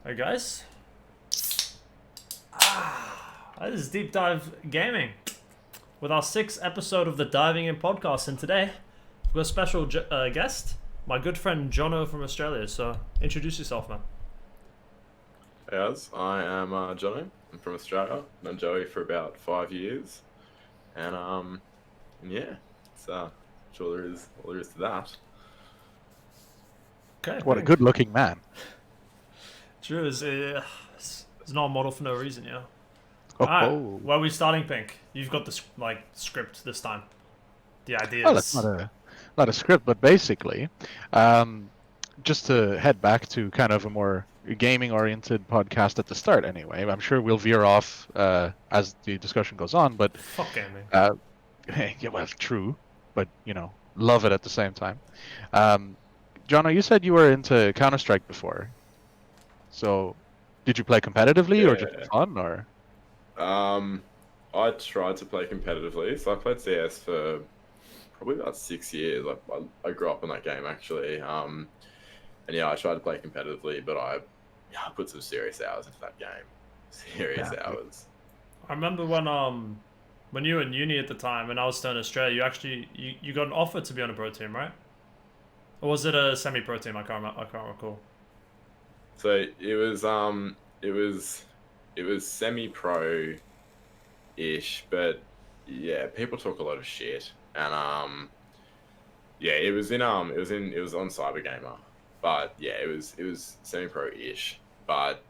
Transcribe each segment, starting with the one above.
Hey guys, this is Deep Dive Gaming with our sixth episode of the Diving In podcast, and today we've got a special guest, my good friend Jono from Australia. So introduce yourself, man. Hey guys, I am Johnny. I'm from Australia. I've known Joey for about 5 years, and yeah, it's sure there is all there is to that. Okay, What a thanks. good-looking man. True, it's not a model for no reason, yeah. Oh, Alright, oh. where are we starting, Pink? You've got the script this time. The Well, it's ideas. not a script, but basically, just to head back to kind of a more gaming-oriented podcast at the start. Anyway, I'm sure we'll veer off as the discussion goes on. But Fuck gaming. yeah, well, true, but love it at the same time. Jono, you said you were into Counter-Strike before. So, did you play competitively or just for Yeah. fun, or? I tried to play competitively, so I played CS for probably about 6 years. I grew up in that game actually, and yeah, I tried to play competitively, but I put some serious hours into that game. Serious Yeah. hours. I remember when you were in uni at the time, and I was still in Australia. You got an offer to be on a pro team, right? Or was it a semi-pro team? I can't recall. So it was semi-pro ish, but yeah, people talk a lot of shit, and yeah, it was on Cybergamer, but yeah, it was semi-pro ish, but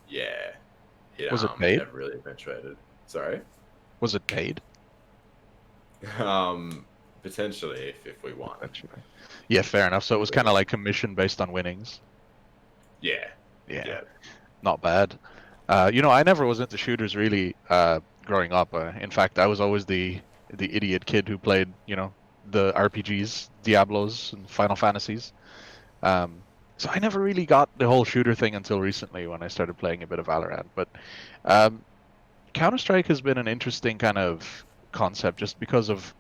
yeah, it Was it paid? never really eventuated. Sorry, Was it paid? potentially if we won, Yeah, fair enough. So it was It kind of was- like commission based on winnings. yeah, Yeah, yeah, not bad. I never was into shooters really growing up. In fact, I was always the idiot kid who played, the RPGs, Diablos, and Final Fantasies. So I never really got the whole shooter thing until recently when I started playing a bit of Valorant. But um, Counter-Strike has been an interesting kind of concept just because of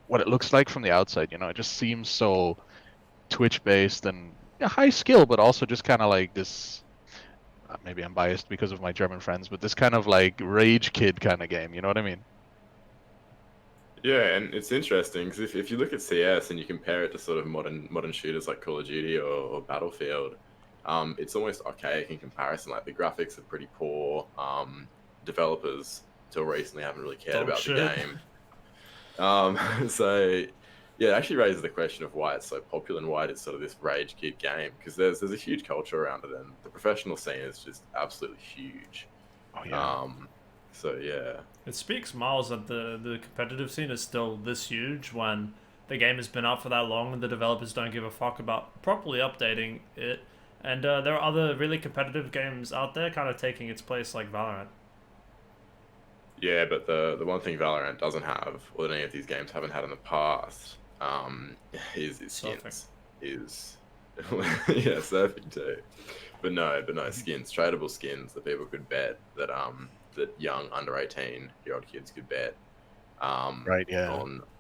what it looks like from the outside. It just seems so Twitch-based and high skill, but also just kind of like this. Maybe I'm biased because of my German friends, but this kind of like rage kid kind of game. You know what I mean? yeah. And it's interesting because if you look at CS and you compare it to sort of modern shooters like Call of Duty or Battlefield, it's almost archaic in comparison. Like the graphics are pretty poor. Developers till recently haven't really cared Dog about shit. the game. So yeah, it actually raises the question of why it's so popular and why it's sort of this rage kid game, because there's a huge culture around it, and the professional scene is just absolutely huge. Oh yeah. So yeah, It speaks miles that the competitive scene is still this huge when the game has been out for that long and the developers don't give a fuck about properly updating it. And there are other really competitive games out there kind of taking its place, like Valorant. yeah, but the one thing Valorant doesn't have, or that any of these games haven't had in the past, is Surfing. skins. Is yeah, surfing too, but no skins, tradable skins that people could bet that young under 18-year-old kids could bet Right. Yeah.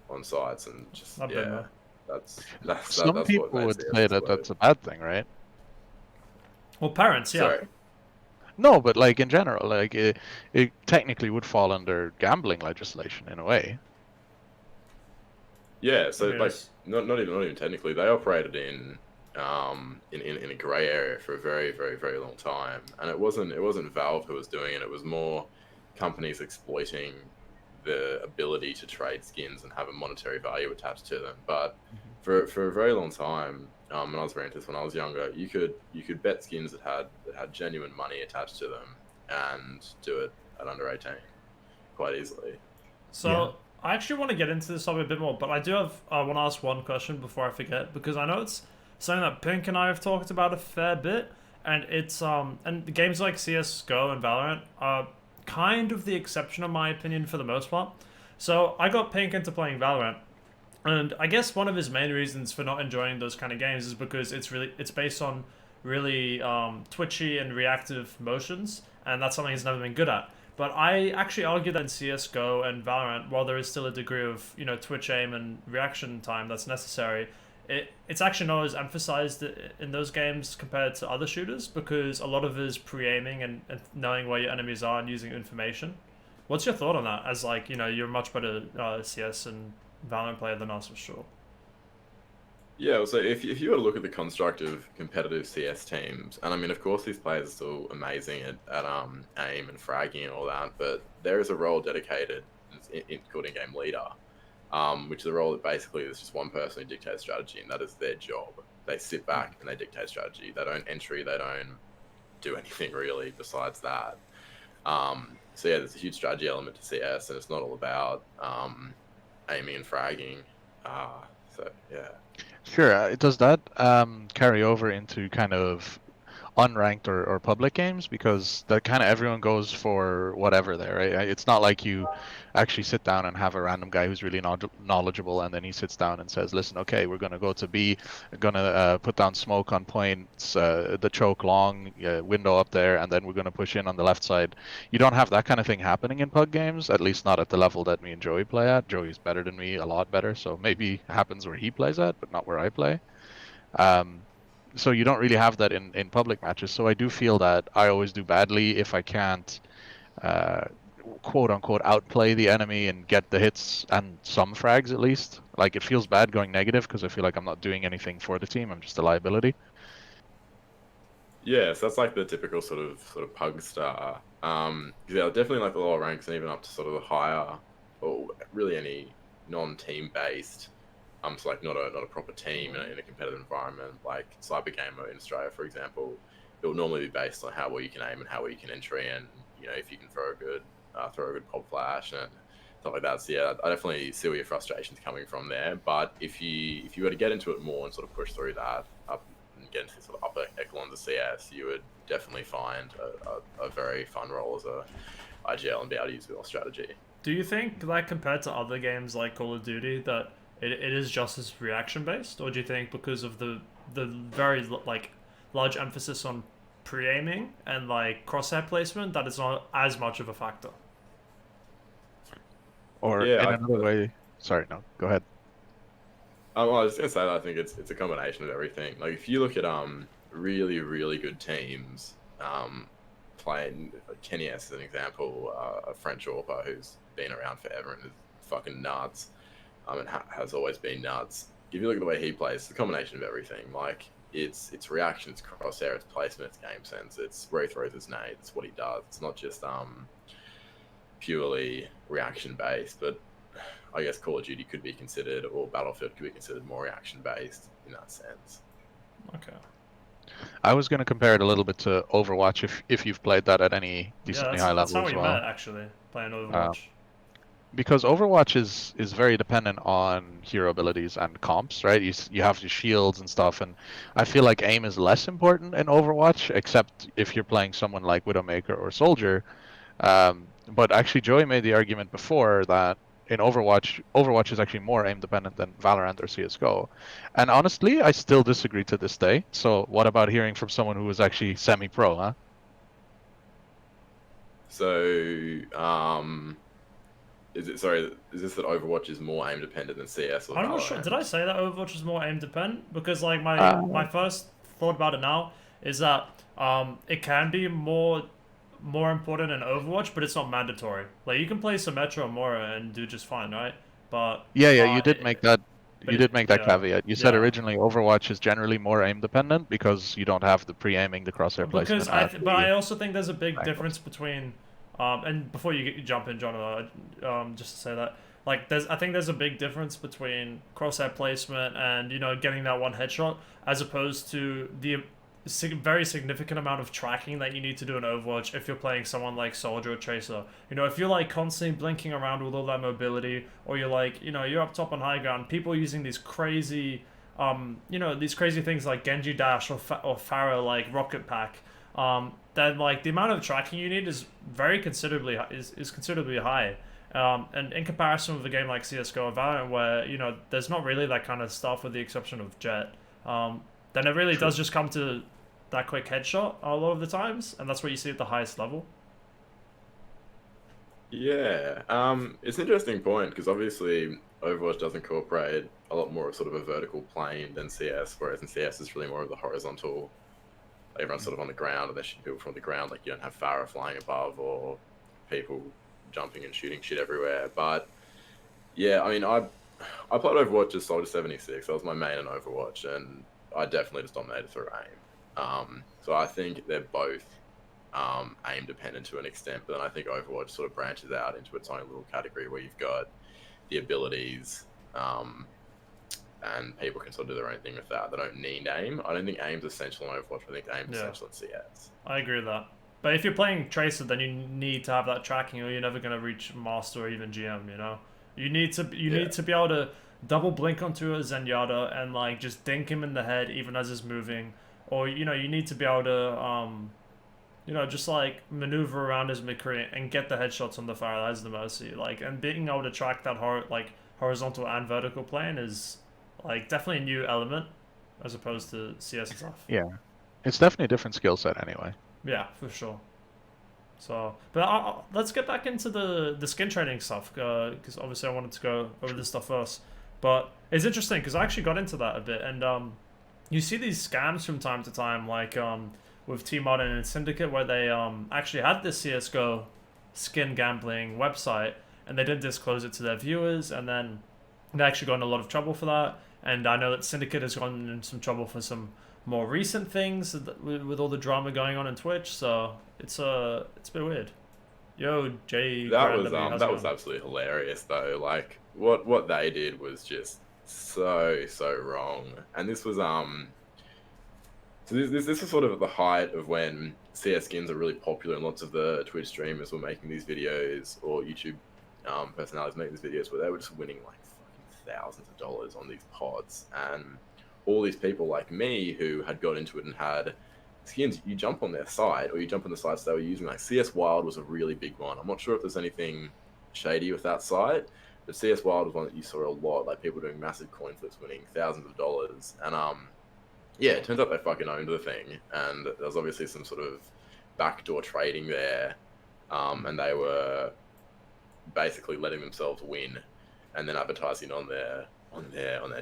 on sites, and just Not bad, yeah, man. that's Some what people makes would it say that explode. that's a bad thing, right? Well, parents, yeah. Sorry. No, but like in general, like it technically would fall under gambling legislation in a way. Yeah, so like Yes. not even technically, they operated in a grey area for a very very very long time, and it wasn't Valve who was doing it. It was more companies exploiting the ability to trade skins and have a monetary value attached to them. But for a very long time, and I was very into this when I was younger, you could bet skins that had genuine money attached to them and do it at under 18 quite easily. So Yeah. I actually want to get into this topic a bit more, but I want to ask one question before I forget, because I know it's something that Pink and I have talked about a fair bit, and it's and the games like CS:GO and Valorant are kind of the exception in my opinion for the most part. So I got Pink into playing Valorant, and I guess one of his main reasons for not enjoying those kind of games is because it's based on really twitchy and reactive motions, and that's something he's never been good at. But I actually argue that in CS:GO and Valorant, while there is still a degree of twitch aim and reaction time that's necessary, it's actually not as emphasized in those games compared to other shooters because a lot of it is pre-aiming and knowing where your enemies are and using information. What's your thought on that? As like you're a much better CS and Valorant player than us for sure. Yeah, so if you were to look at the construct of competitive CS teams, and I mean, of course, these players are still amazing at aim and fragging and all that, but there is a role dedicated called in-game leader, which is a role that basically there's just one person who dictates strategy, and that is their job. They sit back and they dictate strategy. They don't entry. They don't do anything really besides that. So yeah, there's a huge strategy element to CS, and it's not all about aiming and fragging. So yeah. Sure. Does that carry over into kind of unranked or public games? Because that kind of everyone goes for whatever there, right? It's not like you actually sit down and have a random guy who's really knowledgeable, and then he sits down and says, "Listen, okay, we're gonna go to B, gonna put down smoke on points, the choke long, window up there, and then we're gonna push in on the left side." You don't have that kind of thing happening in pub games, at least not at the level that me and Joey play at. Joey's better than me, a lot better, so maybe it happens where he plays at, but not where I play. Um, so you don't really have that in public matches. So I do feel that I always do badly if I can't, uh, quote unquote, outplay the enemy and get the hits and some frags at least. Like it feels bad going negative because I feel like I'm not doing anything for the team. I'm just a liability. Yeah, so that's like the typical sort of pug star. Yeah, definitely like the lower ranks and even up to sort of the higher, or really any non-team based. So like not a proper team in a competitive environment like Cyber Gamer in Australia, for example. It will normally be based on how well you can aim and how well you can entry, and if you can throw a good pop flash and stuff like that. So yeah, I definitely see where your frustration's coming from there. But if you were to get into it more and sort of push through that up and get into sort of upper echelons of CS, you would definitely find a very fun role as a IGL and be able to use it with strategy. Do you think, like, compared to other games like Call of Duty, that it is just as reaction based, or do you think because of the very like large emphasis on pre-aiming and like crosshair placement that it's not as much of a factor? Or Yeah, in another way, sorry, no, go ahead. Well, I was gonna say that I think it's a combination of everything. Like if you look at really really good teams, playing Kenny S as an example, a French AWPer who's been around forever and is fucking nuts, and has always been nuts. If you look at the way he plays, it's a combination of everything. Like it's reaction, it's crosshair, it's placement, it's game sense, it's where he throws his nade, it's what he does. It's not just purely reaction based, but I guess Call of Duty could be considered, or Battlefield could be considered more reaction based in that sense. Okay. I was going to compare it a little bit to Overwatch if you've played that at any Yeah, decently that's high that's level how as we well. met actually, playing Uh, Overwatch. because Overwatch is very dependent on hero abilities and comps, right? You have your shields and stuff, and I feel like aim is less important in Overwatch, except if you're playing someone like Widowmaker or Soldier. But actually, Joey made the argument before that in Overwatch is actually more aim dependent than Valorant or CS:GO. And honestly, I still disagree to this day. So what about hearing from someone who was actually semi-pro, huh? So, is this that Overwatch is more aim dependent than CS or I'm not sure. Did I Valorant? say that Overwatch is more aim dependent? Because like my Uh, first thought about it now is that it can be more important in Overwatch, but it's not mandatory. Like you can play Symmetra or Mora and do just fine, right? But yeah, you uh, did make it, that. but You did make that yeah, caveat. You said yeah. originally Overwatch is generally more aim dependent because you don't have the pre-aiming, the crosshair Because placement, and but I the also think there's a big angles. difference between, and before you jump in, John, just to say that, like, I think there's a big difference between crosshair placement and getting that one headshot, as opposed to the very significant amount of tracking that you need to do in Overwatch if you're playing someone like Soldier or Tracer. If you're like constantly blinking around with all that mobility, or you're like, you're up top on high ground, people using these crazy these crazy things like Genji Dash or Pharah like Rocket Pack, then like the amount of tracking you need is is considerably high. And in comparison with a game like CS:GO or Valorant, where there's not really that kind of stuff with the exception of Jet, then it really True. does just come to that quick headshot a lot of the times, and that's what you see at the highest level. Yeah, it's an interesting point because obviously Overwatch does incorporate a lot more of sort of a vertical plane than CS, whereas in CS it's really more of the horizontal. Like everyone's sort of on the ground and they're shooting people from the ground. Like you don't have Farah flying above or people jumping and shooting shit everywhere. But yeah, I mean, I played Overwatch as Soldier 76. That was my main in Overwatch, and I definitely just dominated through aim. So I think they're both aim dependent to an extent, but then I think Overwatch sort of branches out into its own little category where you've got the abilities, and people can sort of do their own thing with that. They don't need aim. I don't think aim's essential in Overwatch. I think aim's Yeah, essential in CS. I agree with that. But if you're playing Tracer, then you need to have that tracking, or you're never gonna reach Master or even GM. You know, you Yeah, need to be able to double blink onto a Zenyatta and like just dink him in the head even as he's moving, or you need to be able to just like maneuver around his McCree and get the headshots on the fire. That's the mercy. Like, and being able to track that horizontal and vertical plane is like definitely a new element as opposed to CS stuff. Yeah, it's definitely a different skill set anyway. Yeah, for sure. So, but let's get back into the skin trading stuff because obviously I wanted to go over this stuff first. But it's interesting because I actually got into that a bit, and you see these scams from time to time, like with Team Modern and Syndicate, where they actually had this CS:GO skin gambling website, and they didn't disclose it to their viewers, and then they actually got in a lot of trouble for that. And I know that Syndicate has gotten in some trouble for some more recent things with all the drama going on in Twitch. So it's a bit weird. Yo, Jay that Grand, was how's it that was going? absolutely hilarious though. Like what they did was just so wrong. And this was so this was sort of at the height of when CS skins are really popular, and lots of the Twitch streamers were making these videos, or YouTube personalities making these videos where they were just winning like fucking thousands of dollars on these pods, and all these people like me who had got into it and had skins. You jump on their site, or you jump on the sites they were using. Like CS Wild was a really big one. I'm not sure if there's anything shady with that site, but CS Wild was one that you saw a lot. Like people doing massive coin flips, winning thousands of dollars, and yeah, it turns out they fucking owned the thing, and there was obviously some sort of backdoor trading there, and they were basically letting themselves win, and then advertising on their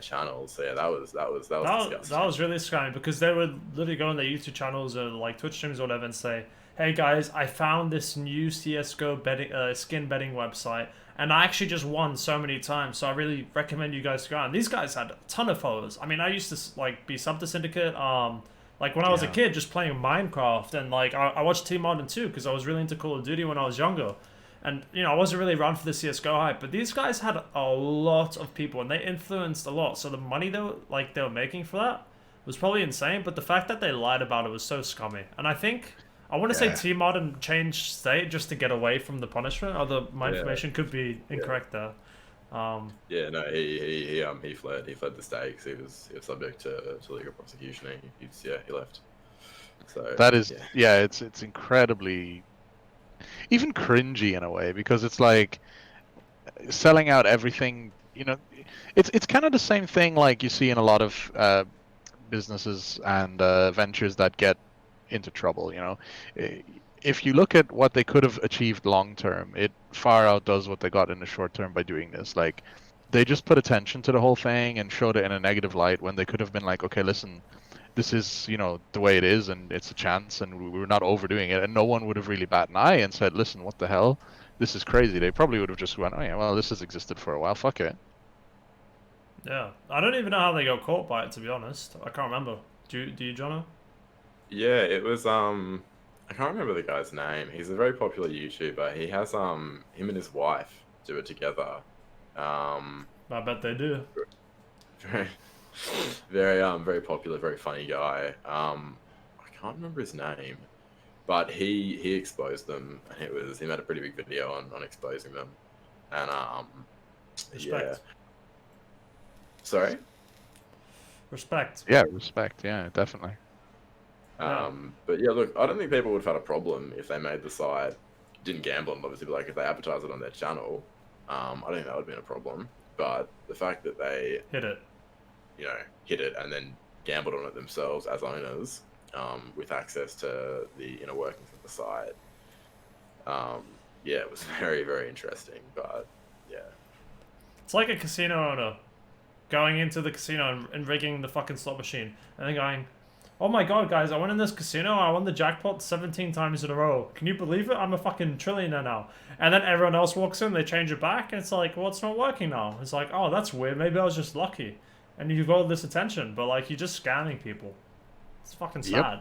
channels. So yeah, that was That disgusting. was really scary because they would literally go on their YouTube channels or like Twitch streams or whatever and say, "Hey guys, I found this new CS:GO betting skin betting website, and I actually just won so many times. So I really recommend you guys to go." And these guys had a ton of followers. I mean, I used to like be sub to Syndicate. Like when I was a Yeah. kid, just playing Minecraft, and like I watched Team Modern too because I was really into Call of Duty when I was younger. And I wasn't really around for the CS:GO hype, but these guys had a lot of people, and they influenced a lot. So the money they were making for that was probably insane. But the fact that they lied about it was so scummy. And I think I want to say Yeah. Team Modern changed state just to get away from the punishment. Although my Yeah, information could be yeah, incorrect there. Um, yeah. No, he fled the stakes. He was subject to legal prosecution. He left. So That is, yeah, yeah, it's incredibly even cringy in a way because it's like selling out everything. It's kind of the same thing like you see in a lot of businesses and ventures that get into trouble. If you look at what they could have achieved long term, it far outdoes what they got in the short term by doing this. Like, they just put attention to the whole thing and showed it in a negative light when they could have been like, okay, listen, this is, the way it is, and it's a chance, and we're not overdoing it, and no one would have really bat an eye and said, listen, what the hell? This is crazy. They probably would have just went, oh yeah, well, this has existed for a while. Fuck it. yeah, I don't even know how they got caught by it. To be honest, I can't remember. Do you, Jono? yeah. It was I can't remember the guy's name. He's a very popular YouTuber. He has him and his wife do it together. Um, I bet they do. very very popular, very funny guy. I can't remember his name, but he exposed them, and he made a pretty big video on exposing them, and yeah. Respect. Sorry. Respect. Yeah, respect. Yeah, definitely. Yeah. But yeah, look, I don't think people would have had a problem if they made the site, didn't gamble on it, obviously, but like if they advertised it on their channel, I don't think that would have been a problem. But the fact that they, Hit it. hit it and then gambled on it themselves as owners, with access to the inner workings of the site, um, yeah, it was very, very interesting. But yeah, It's like a casino owner going into the casino and rigging the fucking slot machine, and then going, "Oh my god, guys, I went in this casino, I won the jackpot 17 times in a row. Can you believe it? I'm a fucking trillionaire now." And then everyone else walks in, they change it back, and it's like, well, it's not working now. It's like, oh, that's weird. Maybe I was just lucky. And you've got all this attention, but like, you're just scamming people. It's fucking Yep. sad.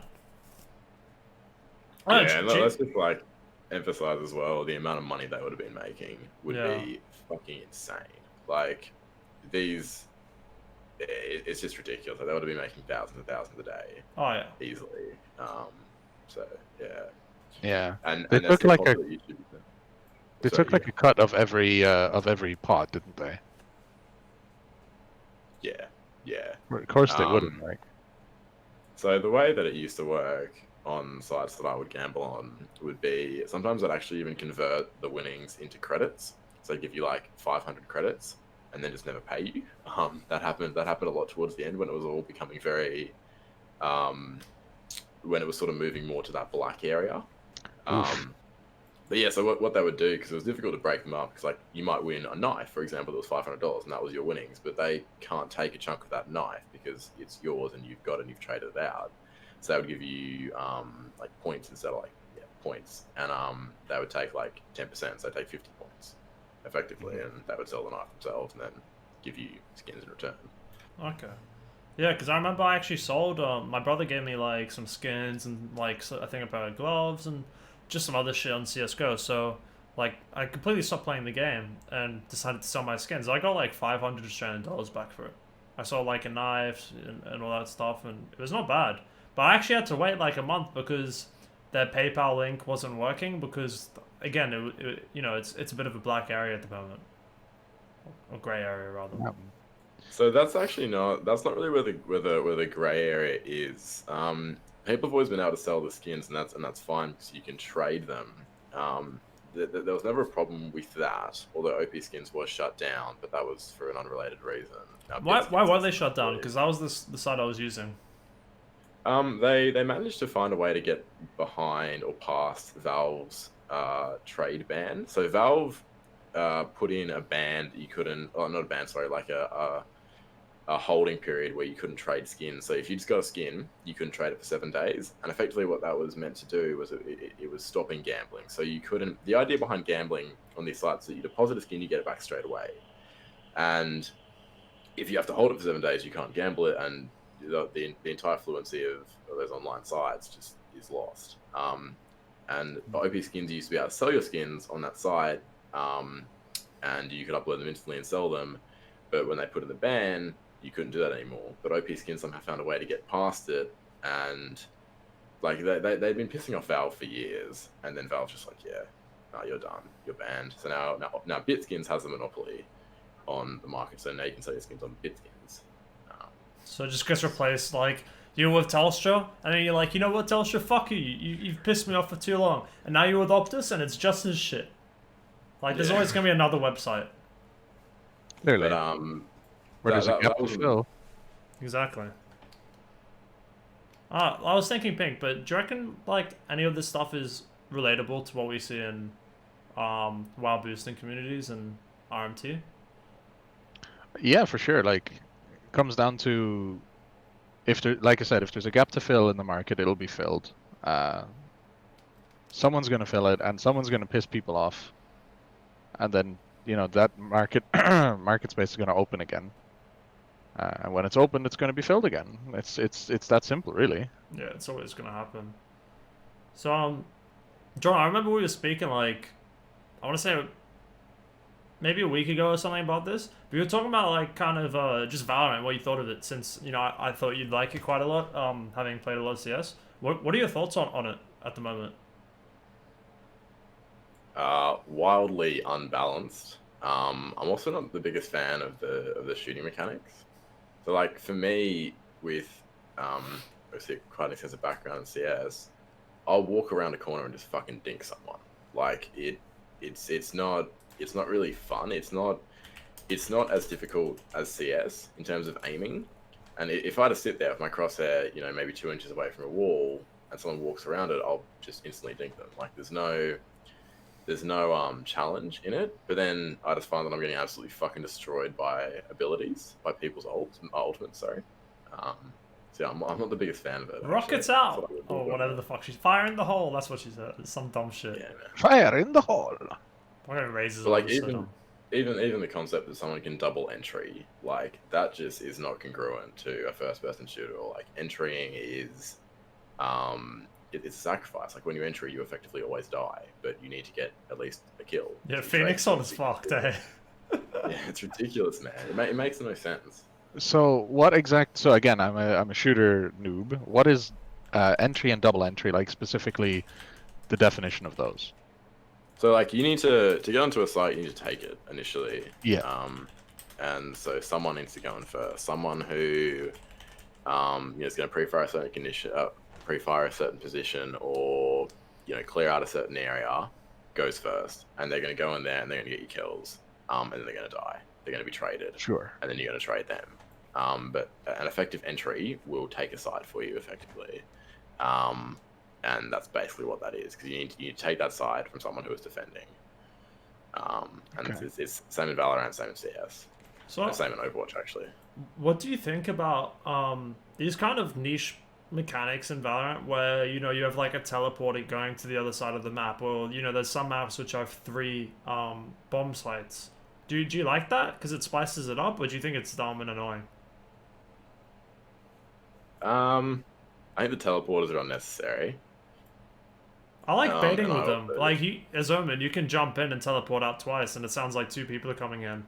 yeah, and let's just like emphasize as well the amount of money they would have been making would Yeah. be fucking insane. Like these, it's just ridiculous. Like, they would have been making thousands and thousands a day Oh yeah. easily. So yeah, Yeah. and They that's took the like a popular YouTube. they Sorry, took like a cut of every pot, didn't they? yeah, yeah. Of course they wouldn't. Um, Like, So the way that it used to work on sites that I would gamble on would be sometimes I'd actually even convert the winnings into credits. So I'd give you like 500 credits and then just never pay you. That happened a lot towards the end when it was all becoming very, when it was sort of moving more to that black area. But yeah, so what they would do, because it was difficult to break them up, because like you might win a knife, for example, that was $500 and that was your winnings, but they can't take a chunk of that knife because it's yours and you've got it and you've traded it out. So they would give you like points instead of like points, and they would take like 10%, so they take 50 points effectively, and they would sell the knife themselves and then give you skins in return. Okay. Yeah, because I remember I actually sold. My brother gave me like some skins and like I think a pair of gloves and just some other shit on CS:GO. So like I completely stopped playing the game and decided to sell my skins. I got like 500 Australian dollars back for it. I sold like a knife and all that stuff, and it was not bad. But I actually had to wait like a month because their PayPal link wasn't working because again, it's a bit of a black area at the moment, or grey area rather. yeah. So that's not really where the gray area is. People have always been able to sell the skins, and that's fine because you can trade them. There was never a problem with that, although OP Skins was shut down, but that was for an unrelated reason. Why were they shut down? Because that was the site I was using. They managed to find a way to get behind or past Valve's trade ban. So Valve put in a ban that you couldn't, oh, not a ban, sorry, like a holding period where you couldn't trade skins. So if you just got a skin, you couldn't trade it for 7 days. And effectively what that was meant to do was it was stopping gambling. So you couldn't, the idea behind gambling on these sites is that you deposit a skin, you get it back straight away. And if you have to hold it for 7 days, you can't gamble it, and the entire fluency of those online sites just is lost. And OP Skins used to be able to sell your skins on that site, and you could upload them instantly and sell them. But when they put in the ban, you couldn't do that anymore. But OP Skins somehow found a way to get past it, and like they'd been pissing off Valve for years, and then Valve's just like, yeah, no, you're done, you're banned. So now BitSkins has a monopoly on the market, so now you can sell your skins on BitSkins. So it just gets replaced, like, you're with Telstra, and then you're like, you know what, Telstra, fuck you. You've pissed me off for too long. And now you're with Optus, and it's just as shit. Like, there's always going to be another website. Clearly. But Where does it that get to wasn't- fill? Exactly. I was thinking Pink, but do you reckon, like, any of this stuff is relatable to what we see in WoW boosting communities and RMT? Yeah, for sure. Like, it comes down to if there, like I said, if there's a gap to fill in the market, it'll be filled. Someone's gonna fill it, and someone's gonna piss people off, and then that market space is gonna open again. And when it's open, it's gonna be filled again. It's that simple, really. Yeah, it's always going to happen. So, John, I remember we were speaking, like, I want to say maybe a week ago or something about this. We were talking about, like, kind of just Valorant, what you thought of it, since, I thought you'd like it quite a lot, having played a lot of CS. What are your thoughts on it at the moment? Wildly unbalanced. I'm also not the biggest fan of the shooting mechanics. So like for me, with obviously quite an extensive background in CS, I'll walk around a corner and just fucking dink someone. Like it's not really fun. It's not as difficult as CS in terms of aiming. And if I had to sit there with my crosshair, maybe 2 inches away from a wall, and someone walks around it, I'll just instantly dink them. Like there's no there's no challenge in it. But then I just find that I'm getting absolutely fucking destroyed by abilities, by people's ultimates. Sorry. So I'm not the biggest fan of it. Rockets Actually. out! Or whatever the fuck she's fire in the hole. That's what she said. It's some dumb shit. Yeah, man. Fire in the hole. Fucking raises But like so dumb. even the concept that someone can double entry, like that just is not congruent to a first person shooter. Like entering is it's a sacrifice. Like when you enter, you effectively always die, but you need to get at least a kill. Yeah, So Phoenix on is fucked, eh? Yeah, it's ridiculous, man. It makes no sense. So what exact? So again, I'm a shooter noob. What is entry and double entry like specifically? The definition of those. So like you need to get onto a site, you need to take it initially. Yeah. And so someone needs to go in first. Someone who is going to pre-fire a certain condition, pre-fire a certain position, or clear out a certain area, goes first, and they're going to go in there and they're going to get you kills. And then they're going to die. They're going to be traded. Sure. And then you're going to trade them. But an effective entry will take a side for you effectively. And that's basically what that is, because you need to take that side from someone who is defending. And Okay. it's same in Valorant, same in CS, So, same in Overwatch actually. what do you think about these kind of niche mechanics in Valorant where you have like a teleporter going to the other side of the map, or there's some maps which have 3 bomb sites. Do you like that because it spices it up, or do you think it's dumb and annoying? I think the teleporters are unnecessary. I like baiting and with I them. also- Like as Omen, you can jump in and teleport out twice, and it sounds like 2 people are coming in.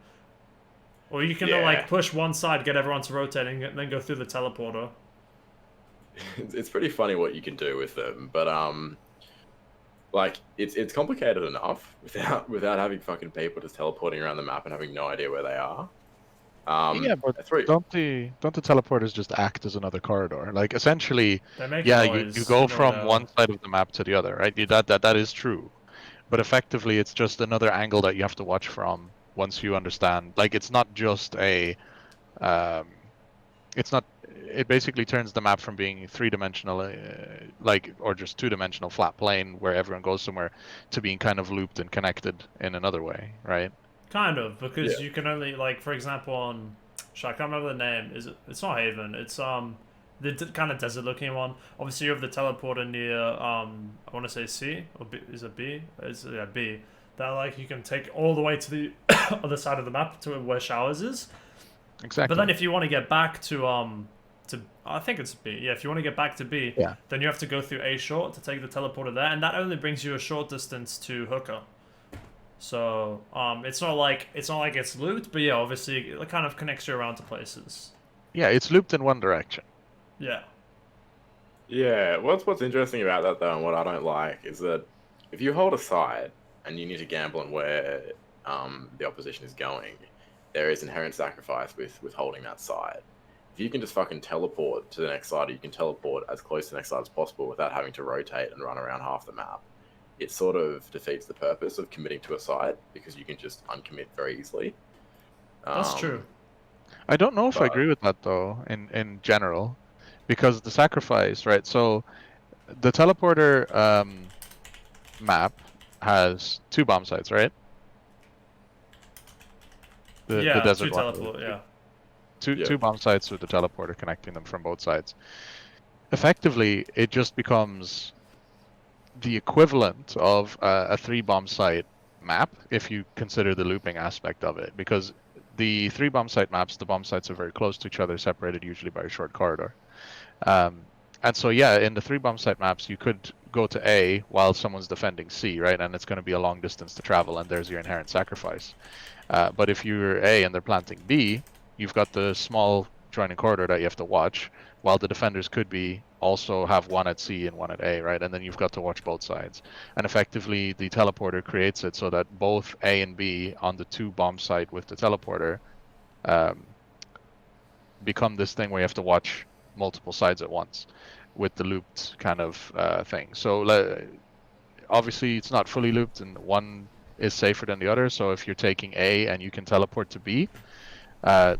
Or you can Yeah. like push one side, get everyone to rotating, and then go through the teleporter. It's pretty funny what you can do with them, but like it's complicated enough without having fucking people just teleporting around the map and having no idea where they are. Yeah, but that's right. don't the teleporters just act as another corridor? Like essentially, They make yeah, noise. you go no from doubt. one side of the map to the other, right? That is true. But effectively, it's just another angle that you have to watch from once you understand. Like it's not just it's not. It basically turns the map from being 3-dimensional, or just 2-dimensional flat plane where everyone goes somewhere, to being kind of looped and connected in another way, right? Kind of, because Yeah. you can only like, for example, on shit, I can't remember the name. It's not Haven. It's kind of desert looking one. Obviously, you have the teleporter near I want to say C or B. Is it B? Yeah, B. That like you can take all the way to the other side of the map to where Showers is. Exactly. But then if you want to get back to I think it's B. Yeah, if you want to get back to B, Yeah. then you have to go through A short to take the teleporter there, and that only brings you a short distance to Hooker. So it's not like it's looped, but yeah, obviously it kind of connects you around to places. Yeah, it's looped in one direction. Yeah. Yeah, what's interesting about that though, and what I don't like is that if you hold a side and you need to gamble on where the opposition is going, there is inherent sacrifice with holding that side. If you can just fucking teleport to the next side, or you can teleport as close to the next side as possible without having to rotate and run around half the map, it sort of defeats the purpose of committing to a side because you can just uncommit very easily. That's true. I don't know if I but- agree with that though, in general, because the sacrifice, right? So the teleporter map has 2 bomb sites, right? The Yeah, desert two one. teleport. Yeah. Yeah. Two bomb sites with the teleporter connecting them from both sides. Effectively, it just becomes the equivalent of a 3 bomb site map if you consider the looping aspect of it, because the 3 bomb site maps, the bomb sites are very close to each other, separated usually by a short corridor. And so yeah, in the 3 bomb site maps, you could go to A while someone's defending C, right? And it's going to be a long distance to travel, and there's your inherent sacrifice. But if you're A and they're planting B, you've got the small joining corridor that you have to watch, while the defenders could be also have one at C and one at A, right? And then you've got to watch both sides. And effectively, the teleporter creates it so that both A and B on the 2 bomb site with the teleporter become this thing where you have to watch multiple sides at once with the looped kind of thing. So obviously, it's not fully looped, and one is safer than the other. So if you're taking A and you can teleport to B,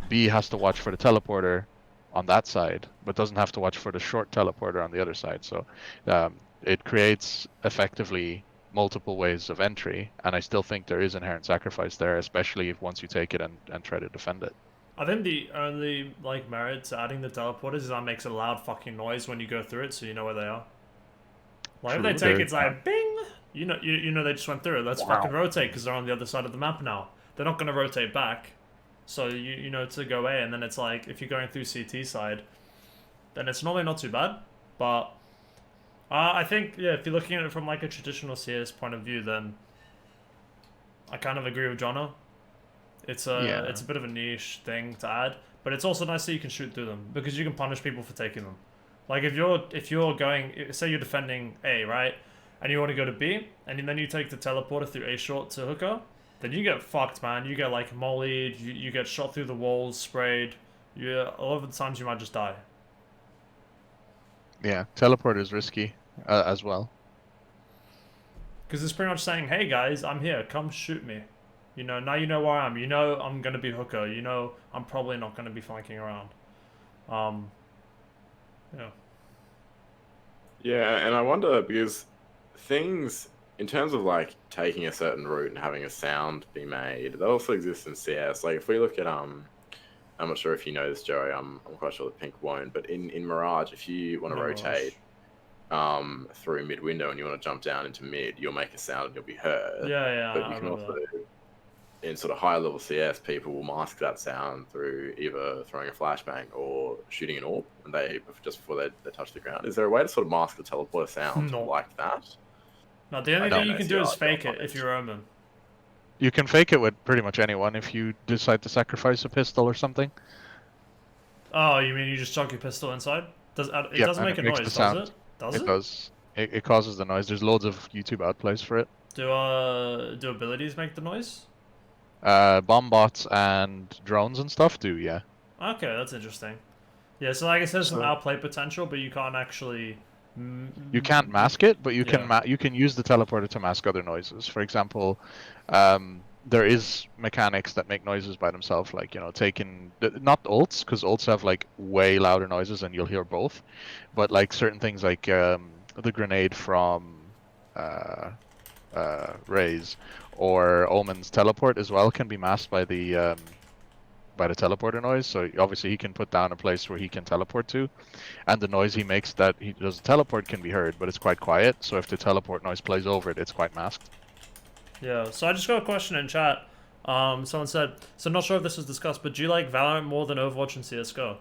B has to watch for the teleporter on that side, but doesn't have to watch for the short teleporter on the other side. So it creates effectively multiple ways of entry, and I still think there is inherent sacrifice there, especially if once you take it and try to defend it. I think the only like merit to adding the teleporters is that it makes a loud fucking noise when you go through it, so you know where they are. Like if they True, take there. it's like bing, you know they just went through it. Let's Wow. fucking rotate because they're on the other side of the map now. They're not gonna rotate back, so you know to go away. And then it's like if you're going through CT side, then it's normally not too bad. But I think yeah, if you're looking at it from like a traditional CS point of view, then I kind of agree with Jono. It's Yeah. a bit of a niche thing to add, but it's also nice that you can shoot through them because you can punish people for taking them. Like if you're going, say you're defending A, right, and you want to go to B, and then you take the teleporter through A short to hooker, then you get fucked, man. You get like mollied, you get shot through the walls, sprayed. A lot of the times you might just die. Yeah, teleport is risky as well. Because it's pretty much saying, hey guys, I'm here, come shoot me. You know, now you know where I am. You know I'm gonna be hooker. You know I'm probably not gonna be flanking around. Yeah. Yeah, and I wonder because things in terms of like taking a certain route and having a sound be made, that also exists in CS. Like if we look at I'm not sure if you know this, Joey. I'm quite sure that Pink won't. But in Mirage, if you want to No rotate through mid window and you want to jump down into mid, you'll make a sound and you'll be heard. Yeah, But I you can remember also that. in sort of higher level CS, people will mask that sound through either throwing a flashbang or shooting an orb, and they just before they touch the ground. Is there a way to sort of mask the teleporter sound No. like that? No, the only don't thing you know, can see, do is I'll fake it find if it. you're Omen. You can fake it with pretty much anyone if you decide to sacrifice a pistol or something. Oh, you mean you just chuck your pistol inside? It Yep, doesn't and make it a makes the noise, does sound. it? Does It it? does. It causes the noise. There's loads of YouTube outplays for it. Do abilities make the noise? Bomb bots and drones and stuff do, yeah. Okay, that's interesting. Yeah, so I guess there's some So outplay potential, but you can't actually. you can't mask it, but you Yeah. can you can use the teleporter to mask other noises. For example, there is mechanics that make noises by themselves, like taking not ults, because ults have like way louder noises and you'll hear both, but like certain things like the grenade from uh, Raze or Omen's teleport as well can be masked by the teleporter noise. So obviously he can put down a place where he can teleport to, and the noise he makes that he does teleport can be heard, but it's quite quiet. So if the teleport noise plays over it, it's quite masked. Yeah, so I just got a question in chat. Someone said, so not sure if this was discussed, but do you like Valorant more than Overwatch and CS:GO?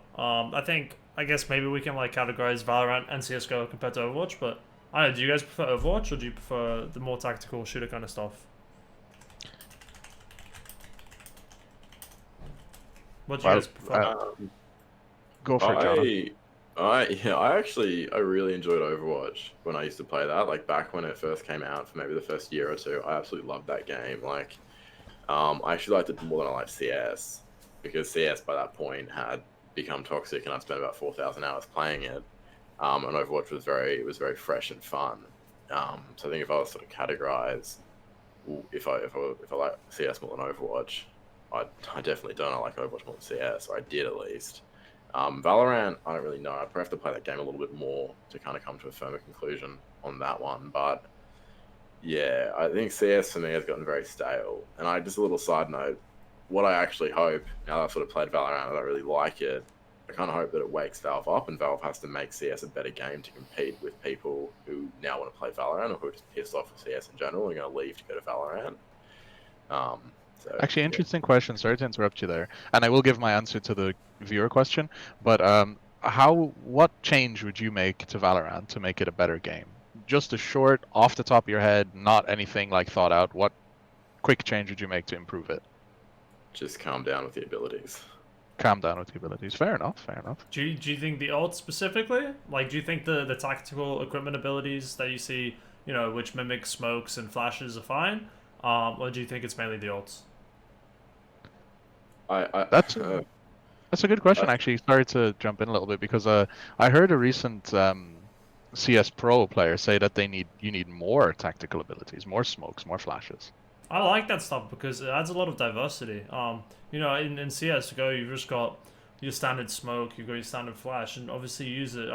I guess maybe we can like categorize Valorant and CS:GO compared to Overwatch, but I don't know, do you guys prefer Overwatch or do you prefer the more tactical shooter kind of stuff? What do you Well, guys prefer? go for it, John. I really enjoyed Overwatch when I used to play that. Like back when it first came out, for maybe the first year or two, I absolutely loved that game. Like, I actually liked it more than I liked CS because CS by that point had become toxic, and I'd spent about 4,000 hours playing it. And Overwatch was very fresh and fun. So I think if I was sort of categorize, if I like CS more than Overwatch, I definitely don't. I like Overwatch more than CS, or I did at least. Valorant, I don't really know. I'd probably have to play that game a little bit more to kind of come to a firmer conclusion on that one. But yeah, I think CS for me has gotten very stale. And just a little side note, what I actually hope, now that I've sort of played Valorant, I don't really like it, I kind of hope that it wakes Valve up and Valve has to make CS a better game to compete with people who now want to play Valorant or who are just pissed off with CS in general and going to leave to go to Valorant. Actually, Yeah. interesting question. Sorry to interrupt you there, and I will give my answer to the viewer question. But what change would you make to Valorant to make it a better game? Just a short, off the top of your head, not anything like thought out. What quick change would you make to improve it? Just calm down with the abilities. Calm down with the abilities. Fair enough. Fair enough. Do you think the ult specifically? Like, do you think the tactical equipment abilities that you see, which mimic smokes and flashes are fine? Or do you think it's mainly the ults? That's a good question, actually. Sorry to jump in a little bit because I heard a recent CS Pro player say that you need more tactical abilities, more smokes, more flashes. I like that stuff because it adds a lot of diversity. In CS:GO, you've just got your standard smoke, you've got your standard flash, and obviously you use it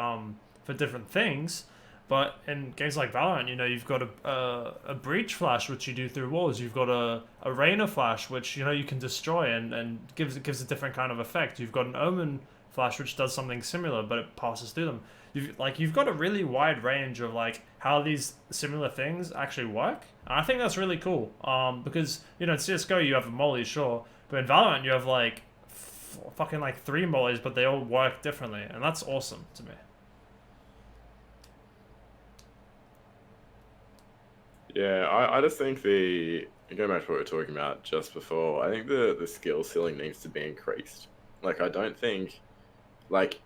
for different things. But in games like Valorant, you've got a breach flash which you do through walls. You've got a Reyna flash which you can destroy and gives a different kind of effect. You've got an Omen flash which does something similar, but it passes through them. You've got a really wide range of like how these similar things actually work, and I think that's really cool. Because in CS:GO you have a molly, sure, but in Valorant you have like fucking like 3 mollies, but they all work differently, and that's awesome to me. Yeah, I just think going back to what we were talking about just before, I think the skill ceiling needs to be increased. Like, I don't think, like,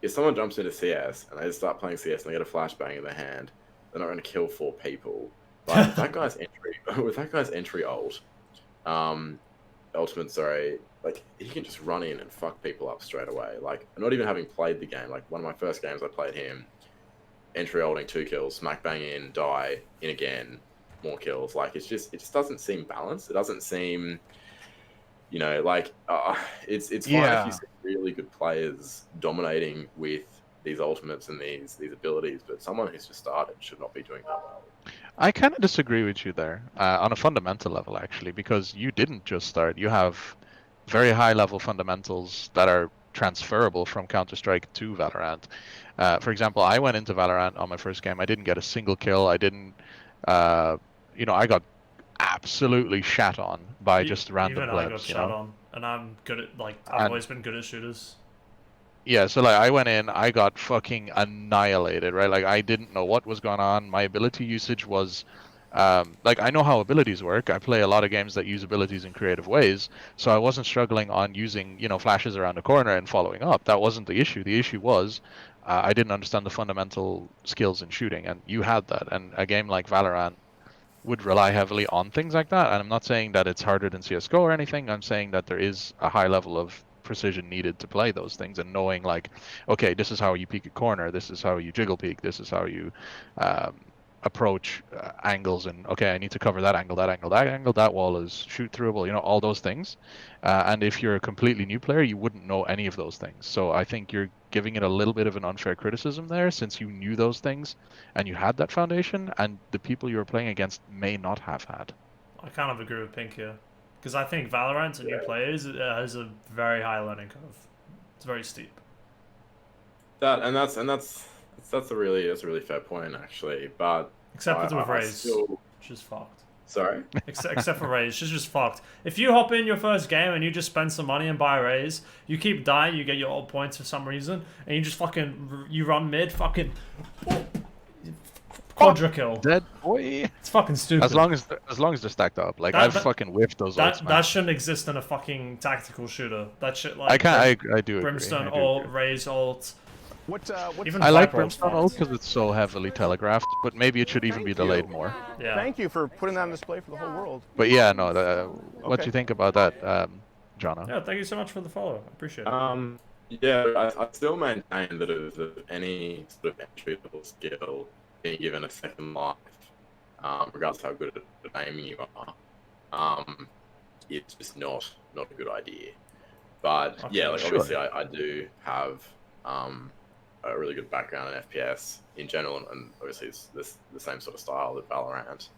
if someone jumps into CS and they just start playing CS and they get a flashbang in their hand, they're not going to kill 4 people. Like, with that guy's entry ultimate, sorry, like, he can just run in and fuck people up straight away. Like, not even having played the game, like, one of my first games I played him, entry ulting 2 kills, smack bang in, die, in again, more kills. Like, it just doesn't seem balanced. It doesn't seem, like, it's fine if you see really good players dominating with these ultimates and these abilities, but someone who's just started should not be doing that well. I kind of disagree with you there on a fundamental level, actually, because you didn't just start. You have very high level fundamentals that are transferable from Counter-Strike to Valorant. For example, I went into Valorant on my first game. I didn't get a single kill. I didn't, I got absolutely shat on by just random even plebs. I got shat on, and I'm good at I've always been good at shooters. Yeah, so like I went in, I got fucking annihilated, right? Like I didn't know what was going on. My ability usage was, like I know how abilities work. I play a lot of games that use abilities in creative ways, so I wasn't struggling on using, flashes around the corner and following up. That wasn't the issue. The issue was I didn't understand the fundamental skills in shooting, and you had that. And a game like Valorant would rely heavily on things like that. And I'm not saying that it's harder than CS:GO or anything. I'm saying that there is a high level of precision needed to play those things, and knowing like, okay, this is how you peek a corner, this is how you jiggle peek, this is how you approach angles, and okay, I need to cover that angle, that wall is shoot throughable, all those things. And if you're a completely new player, you wouldn't know any of those things. So I think you're giving it a little bit of an unfair criticism there, since you knew those things and you had that foundation, and the people you were playing against may not have had. I kind of agree with Pink here. Because I think Valorant to new players has a very high learning curve. It's very steep. That's a really fair point, actually. But except with Raze, which is fucked. Sorry. Except for Raze, she's just fucked. If you hop in your first game and you just spend some money and buy Raze, you keep dying, you get your old points for some reason, and you just you run mid, quadra kill. Dead boy. It's fucking stupid. As long as they're stacked up. Like I've fucking whiffed those ults, man. That shouldn't exist in a fucking tactical shooter. That shit like I do Brimstone agree. ult, Raze ult. Even I like Brimstone ult because it's so heavily telegraphed, but maybe it should even be delayed more. Yeah. Thank you for putting that on display for the whole world. But yeah, no. What do you think about that, Jono? Yeah, thank you so much for the follow. I appreciate it. Yeah, I still maintain that if any sort of entry level skill being given a second life, regardless of how good at aiming you are, it's just not a good idea. But Okay, yeah, like sure. obviously I do have a really good background in FPS in general, and obviously it's the same sort of style that Valorant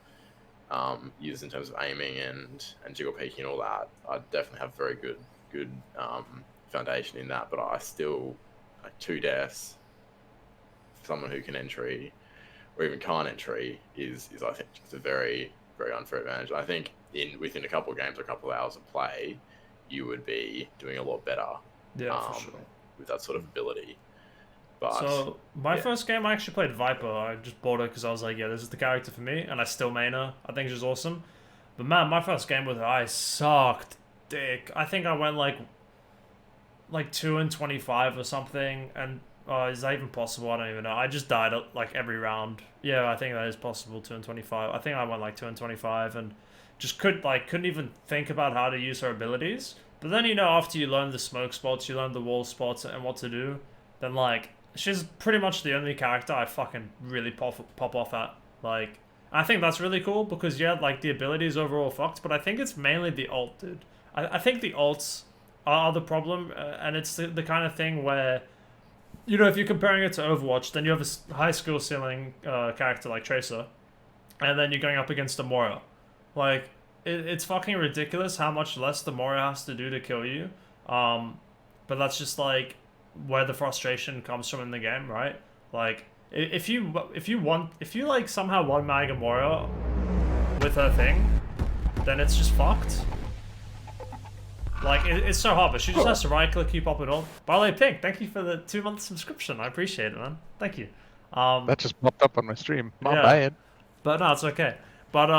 uses in terms of aiming and jiggle peeking and all that. I definitely have very good foundation in that, but I still, like, 2 deaths for someone who can entry or even can't entry is I think just a very, very unfair advantage. I think within a couple of games, a couple of hours of play, you would be doing a lot better. Yeah, for sure. With that sort of ability. But so my first game, I actually played Viper. I just bought her because I was like, yeah, this is the character for me, and I still main her. I think she's awesome. But man, my first game with her, I sucked dick. I think I went like 2-25 or something, and is that even possible? I don't even know. I just died like every round. Yeah, I think that is possible. 2-25. I think I went like 2-25 and just couldn't even think about how to use her abilities. But then after you learn the smoke spots, you learn the wall spots and what to do, then like she's pretty much the only character I fucking really pop off at. Like, I think that's really cool because yeah, like the abilities overall fucked, but I think it's mainly the ult, dude. I think the ults are the problem, and it's the kind of thing where you know, if you're comparing it to Overwatch, then you have a high skill ceiling character like Tracer, and then you're going up against a Moira. Like, it's fucking ridiculous how much less the Moira has to do to kill you. But that's just like where the frustration comes from in the game, right? Like, if you like somehow one mag a Moira with her thing, then it's just fucked. Like, it's so hard, but she just has to right click, keep up it all. By the way, Pink, thank you for the 2-month subscription. I appreciate it, man. Thank you. That just popped up on my stream. Not Yeah. bad. But no, it's okay. But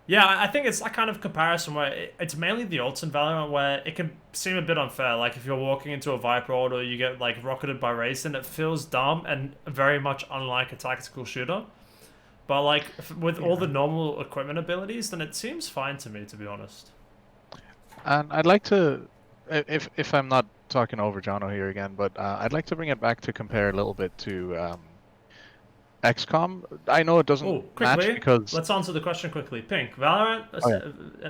yeah, I think it's that kind of comparison where it's mainly the ults in Valorant where it can seem a bit unfair. Like if you're walking into a Viper ult or you get like rocketed by Raisin, it feels dumb and very much unlike a tactical shooter. But like with all the normal equipment abilities, then it seems fine to me, to be honest. And I'd like to, if I'm not talking over Jono here again, but I'd like to bring it back to compare a little bit to XCOM. I know it doesn't match quickly, because let's answer the question quickly. Pink, Valorant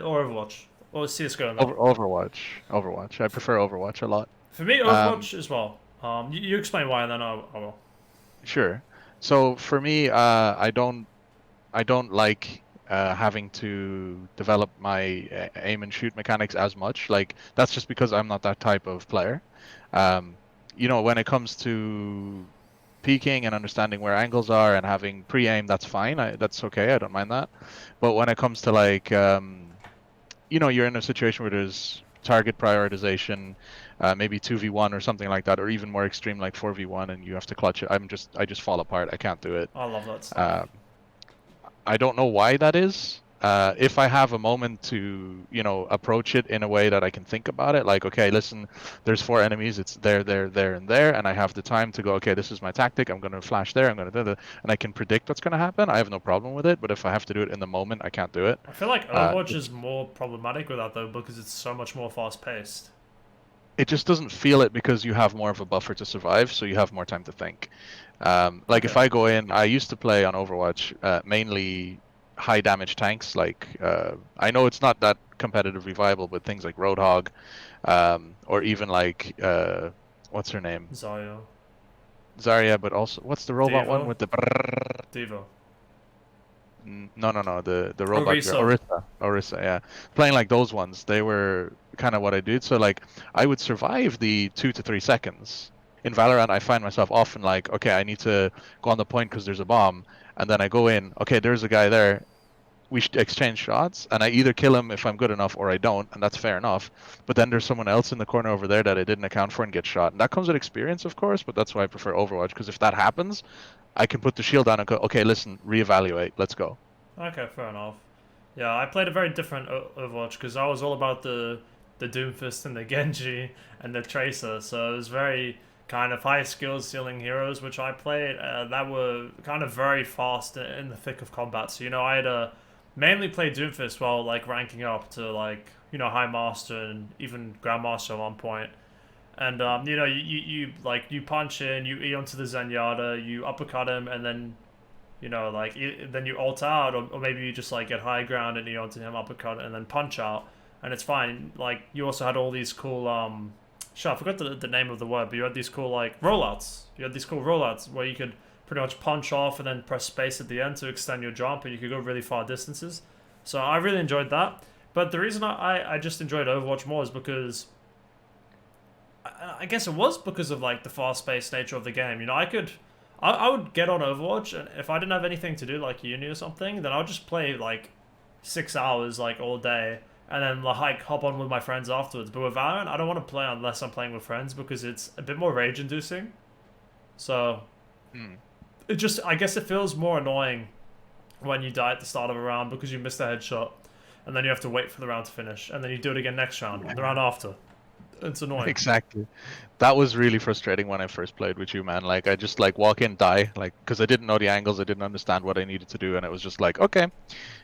or Overwatch? Or CSGO? Overwatch. I prefer Overwatch a lot. For me, Overwatch as well. You explain why, and then I will. Sure. So for me, I don't like having to develop my aim and shoot mechanics as much. Like that's just because I'm not that type of player. You know, when it comes to peeking and understanding where angles are and having pre-aim, that's fine. That's okay. I don't mind that. But when it comes to like, you know, you're in a situation where there's target prioritization, maybe 2v1 or something like that, or even more extreme like 4v1, and you have to clutch it. I just fall apart. I can't do it. I love that stuff. I don't know why that is. If I have a moment to, you know, approach it in a way that I can think about it, like, okay, listen, there's 4 enemies, it's there, and there, and I have the time to go, okay, this is my tactic, I'm going to flash there, I'm going to do that, and I can predict what's going to happen, I have no problem with it, but if I have to do it in the moment, I can't do it. I feel like Overwatch is more problematic with that, though, because it's so much more fast-paced. It just doesn't feel it because you have more of a buffer to survive, so you have more time to think. Like if I go in, I used to play on Overwatch mainly high damage tanks. Like I know it's not that competitively viable, but things like Roadhog, or even like what's her name? Zarya, but also what's the robot Devo? one with the? Devo. No, the robot girl. Orisa, yeah. Playing like those ones, they were kind of what I did. So like I would survive the 2 to 3 seconds. In Valorant, I find myself often like, okay, I need to go on the point because there's a bomb, and then I go in. Okay, there's a guy there. We should exchange shots, and I either kill him if I'm good enough, or I don't, and that's fair enough. But then there's someone else in the corner over there that I didn't account for and get shot. And that comes with experience, of course, but that's why I prefer Overwatch, because if that happens, I can put the shield down and go, okay, listen, reevaluate, let's go. Okay, fair enough. Yeah, I played a very different Overwatch because I was all about the Doomfist and the Genji and the Tracer, so it was very kind of high skill ceiling heroes which I played that were kind of very fast in the thick of combat. So, you know, I had mainly played Doomfist while like ranking up to like, you know, High Master and even Grandmaster at one point. And you know, you punch in, you E onto the Zenyatta, you uppercut him, and then, you know, like then you ult out, or maybe you just like get high ground and E onto him, uppercut, and then punch out, and it's fine. Like you also had all these cool I forgot the name of the word, but you had these cool like rollouts. You had these cool rollouts where you could pretty much punch off and then press space at the end to extend your jump, and you could go really far distances. So I really enjoyed that. But the reason I just enjoyed Overwatch more is because I guess it was because of like the fast-paced nature of the game. You know, I would get on Overwatch, and if I didn't have anything to do like uni or something, then I'll just play like 6 hours like all day, and then like hop on with my friends afterwards. But with Valorant, I don't want to play unless I'm playing with friends because it's a bit more rage-inducing. So it just, I guess it feels more annoying when you die at the start of a round because you missed a headshot, and then you have to wait for the round to finish, and then you do it again next round, the round after. It's annoying. Exactly. That was really frustrating when I first played with you, man. Like I just like walk in, die, like because I didn't know the angles, I didn't understand what I needed to do, and it was just like, okay,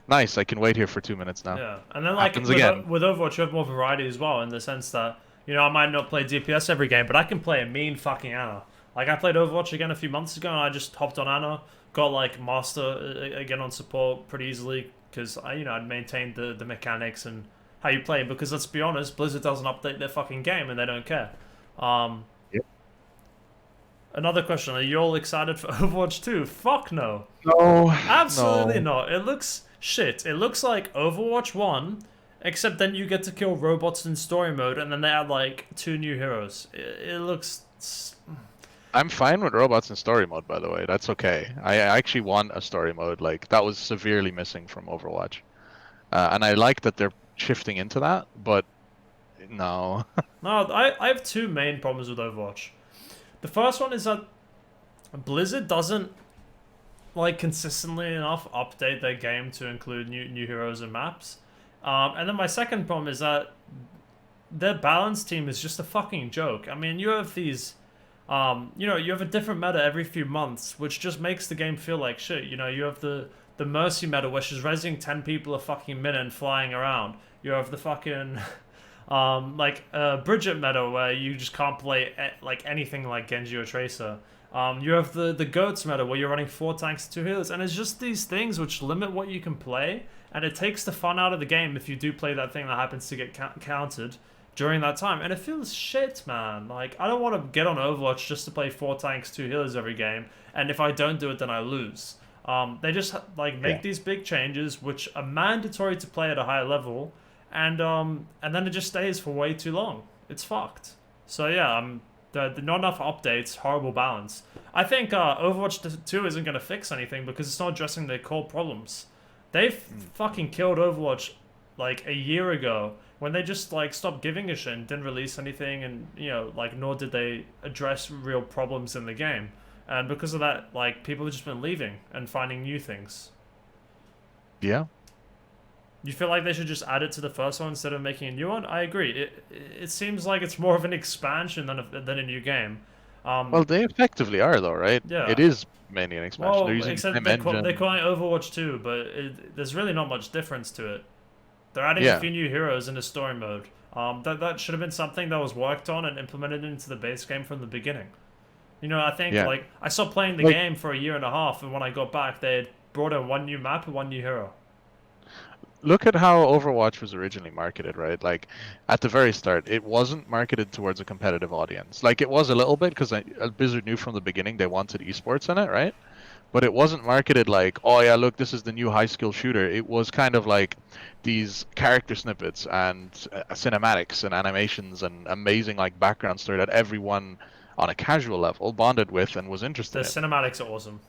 nice, I can wait here for 2 minutes now. Yeah, and then like with Overwatch, you have more variety as well in the sense that, you know, I might not play DPS every game, but I can play a mean fucking Ana. Like I played Overwatch again a few months ago, and I just hopped on Ana, got like Master again on support pretty easily because I'd maintained the mechanics and how you play, because let's be honest, Blizzard doesn't update their fucking game and they don't care. Yep. Another question: are you all excited for Overwatch 2? Fuck no. No, Absolutely no. not. It looks shit. It looks like Overwatch 1, except then you get to kill robots in story mode, and then they add like 2 new heroes. It looks. I'm fine with robots in story mode, by the way. That's okay. I actually want a story mode. Like, that was severely missing from Overwatch. And I like that they're shifting into that, but no. No, I have two main problems with Overwatch. The first one is that Blizzard doesn't like consistently enough update their game to include new heroes and maps. And then my second problem is that their balance team is just a fucking joke. I mean, you have these, you have a different meta every few months, which just makes the game feel like shit. You know, you have the Mercy meta, which is resing 10 people a fucking minute and flying around. You have the fucking, Bridget meta, where you just can't play like anything like Genji or Tracer. You have the Goats meta, where you're running 4 tanks and 2 healers, and it's just these things which limit what you can play, and it takes the fun out of the game if you do play that thing that happens to get counted during that time, and it feels shit, man. Like, I don't want to get on Overwatch just to play 4 tanks, 2 healers every game, and if I don't do it, then I lose. They just make these big changes which are mandatory to play at a high level, and then it just stays for way too long. It's fucked. So yeah, the not enough updates, horrible balance. I think Overwatch 2 isn't going to fix anything because it's not addressing their core problems. They've fucking killed Overwatch like a year ago when they just like stopped giving a shit and didn't release anything, and nor did they address real problems in the game. And because of that, like, people have just been leaving and finding new things. Yeah. You feel like they should just add it to the first one instead of making a new one? I agree. It seems like it's more of an expansion than a new game. Well, they effectively are, though, right? Yeah. It is mainly an expansion. Well, They're using except the they're same engine. calling it Overwatch 2, but there's really not much difference to it. They're adding a few new heroes into story mode. That should have been something that was worked on and implemented into the base game from the beginning. You know, I think like I stopped playing the game for a year and a half, and when I got back, they had brought in 1 new map and 1 new hero. Look at how Overwatch was originally marketed, right? Like, at the very start, it wasn't marketed towards a competitive audience. Like, it was a little bit, because Blizzard knew from the beginning they wanted esports in it, right? But it wasn't marketed like, oh yeah, look, this is the new high-skill shooter. It was kind of like these character snippets and cinematics and animations and amazing, like, background story that everyone on a casual level bonded with and was interested The in. cinematics are awesome.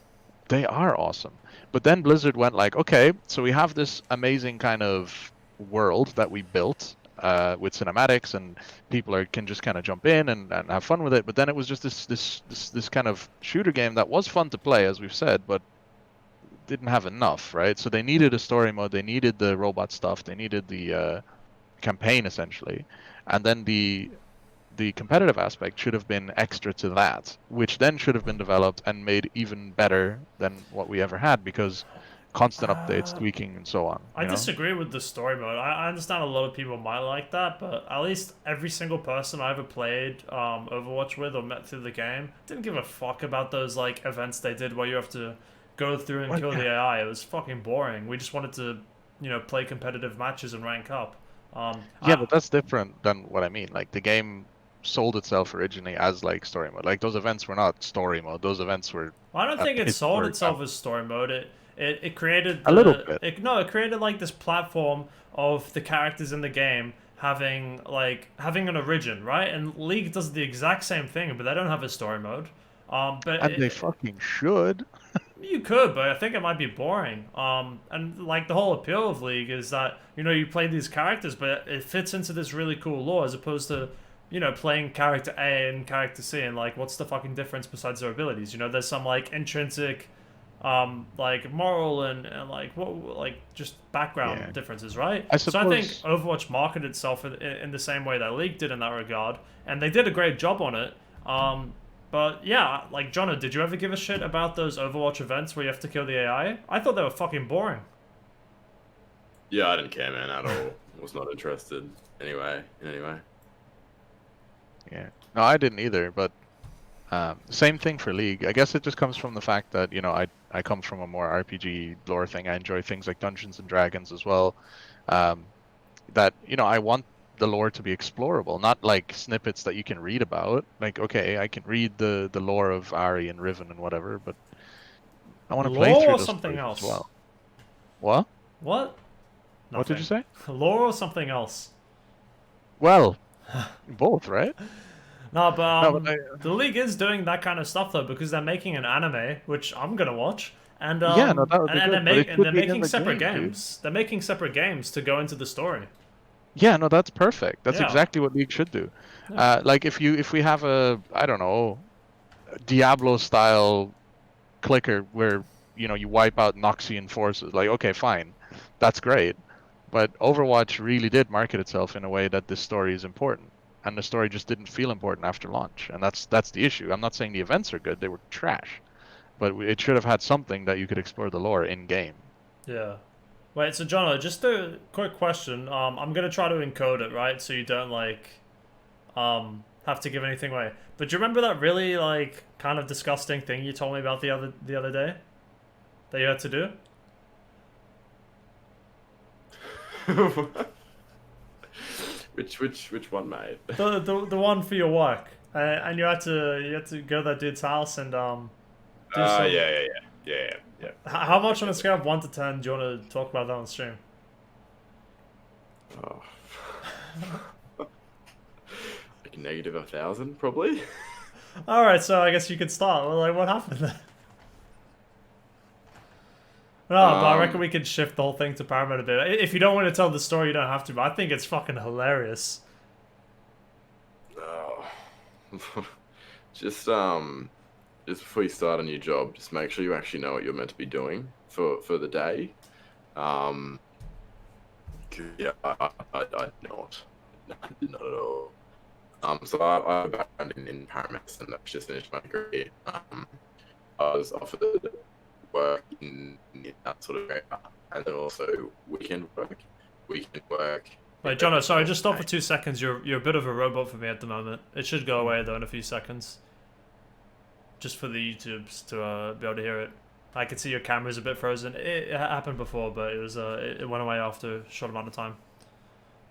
They are awesome. But then Blizzard went like, okay, so we have this amazing kind of world that we built with cinematics, and people can just kind of jump in and have fun with it. But then it was just this kind of shooter game that was fun to play, as we've said, but didn't have enough, right? So they needed a story mode, they needed the robot stuff, they needed the campaign essentially, and then the competitive aspect should have been extra to that, which then should have been developed and made even better than what we ever had, because constant updates, tweaking, and so on. I disagree with the story mode. I understand a lot of people might like that, but at least every single person I ever played Overwatch with or met through the game didn't give a fuck about those like events they did where you have to go through and kill the AI. It was fucking boring. We just wanted to, play competitive matches and rank up. But that's different than what I mean. Like, the game sold itself originally as like story mode. Like, those events were not story mode. Those events were. I don't think it sold itself as story mode. It created a little bit. It created like this platform of the characters in the game having an origin, right? And League does the exact same thing, but they don't have a story mode. They fucking should. You could, but I think it might be boring. And like the whole appeal of League is that you play these characters, but it fits into this really cool lore as opposed to playing character A and character C, and like, what's the fucking difference besides their abilities? There's some like intrinsic, like moral and like what like just background differences, right? So I think Overwatch marketed itself in the same way that League did in that regard, and they did a great job on it. But yeah, like, Jono, did you ever give a shit about those Overwatch events where you have to kill the AI? I thought they were fucking boring. Yeah, I didn't care, man, at all. Was not interested in any way. Yeah. No, I didn't either, but same thing for League. I guess it just comes from the fact that, I come from a more RPG lore thing. I enjoy things like Dungeons and Dragons as well. That, I want the lore to be explorable, not like snippets that you can read about. Like, okay, I can read the lore of Ari and Riven and whatever, but I want to play Lore through or those something stories as else? well. What? What? What did you Nothing. say? Lore or something else? Well, both, right? No, but No, but the league is doing that kind of stuff though because they're making an anime, which I'm gonna watch, and yeah, no, that would be and good, but it should they're be in making the separate game, dude. games. They're making separate games to go into the story. Yeah, no, that's perfect. That's Yeah. exactly what League should do. Yeah. Like if we have a, I don't know, Diablo style clicker where you wipe out Noxian forces, like, okay, fine, that's great. But Overwatch really did market itself in a way that this story is important, and the story just didn't feel important after launch, and that's the issue. I'm not saying the events are good; they were trash, but it should have had something that you could explore the lore in game. Yeah. Wait, so Jono, just a quick question. I'm gonna try to encode it, right? So you don't have to give anything away. But do you remember that really kind of disgusting thing you told me about the other day that you had to do? Which one, mate? The one for your work, and you had to go to that dude's house and do some. Yeah. How much on a scale of 1 to 10 do you want to talk about that on stream? Oh. Like negative 1,000, probably. All right, so I guess you could start. Well, like, what happened there? No, but I reckon we could shift the whole thing to Paramount a bit. If you don't want to tell the story, you don't have to. But I think it's fucking hilarious. Oh. Just before you start a new job, just make sure you actually know what you're meant to be doing for the day. 'Cause, yeah, I not. Not at all. So I have a background in paramedicine. I've just finished my degree. I was offered work in that sort of area, and then also weekend work. Wait, Jono, sorry, just stop for 2 seconds. You're a bit of a robot for me at the moment. It should go away though in a few seconds. Just for the YouTubes to be able to hear it. I can see your camera's a bit frozen. It happened before, but it went away after a short amount of time.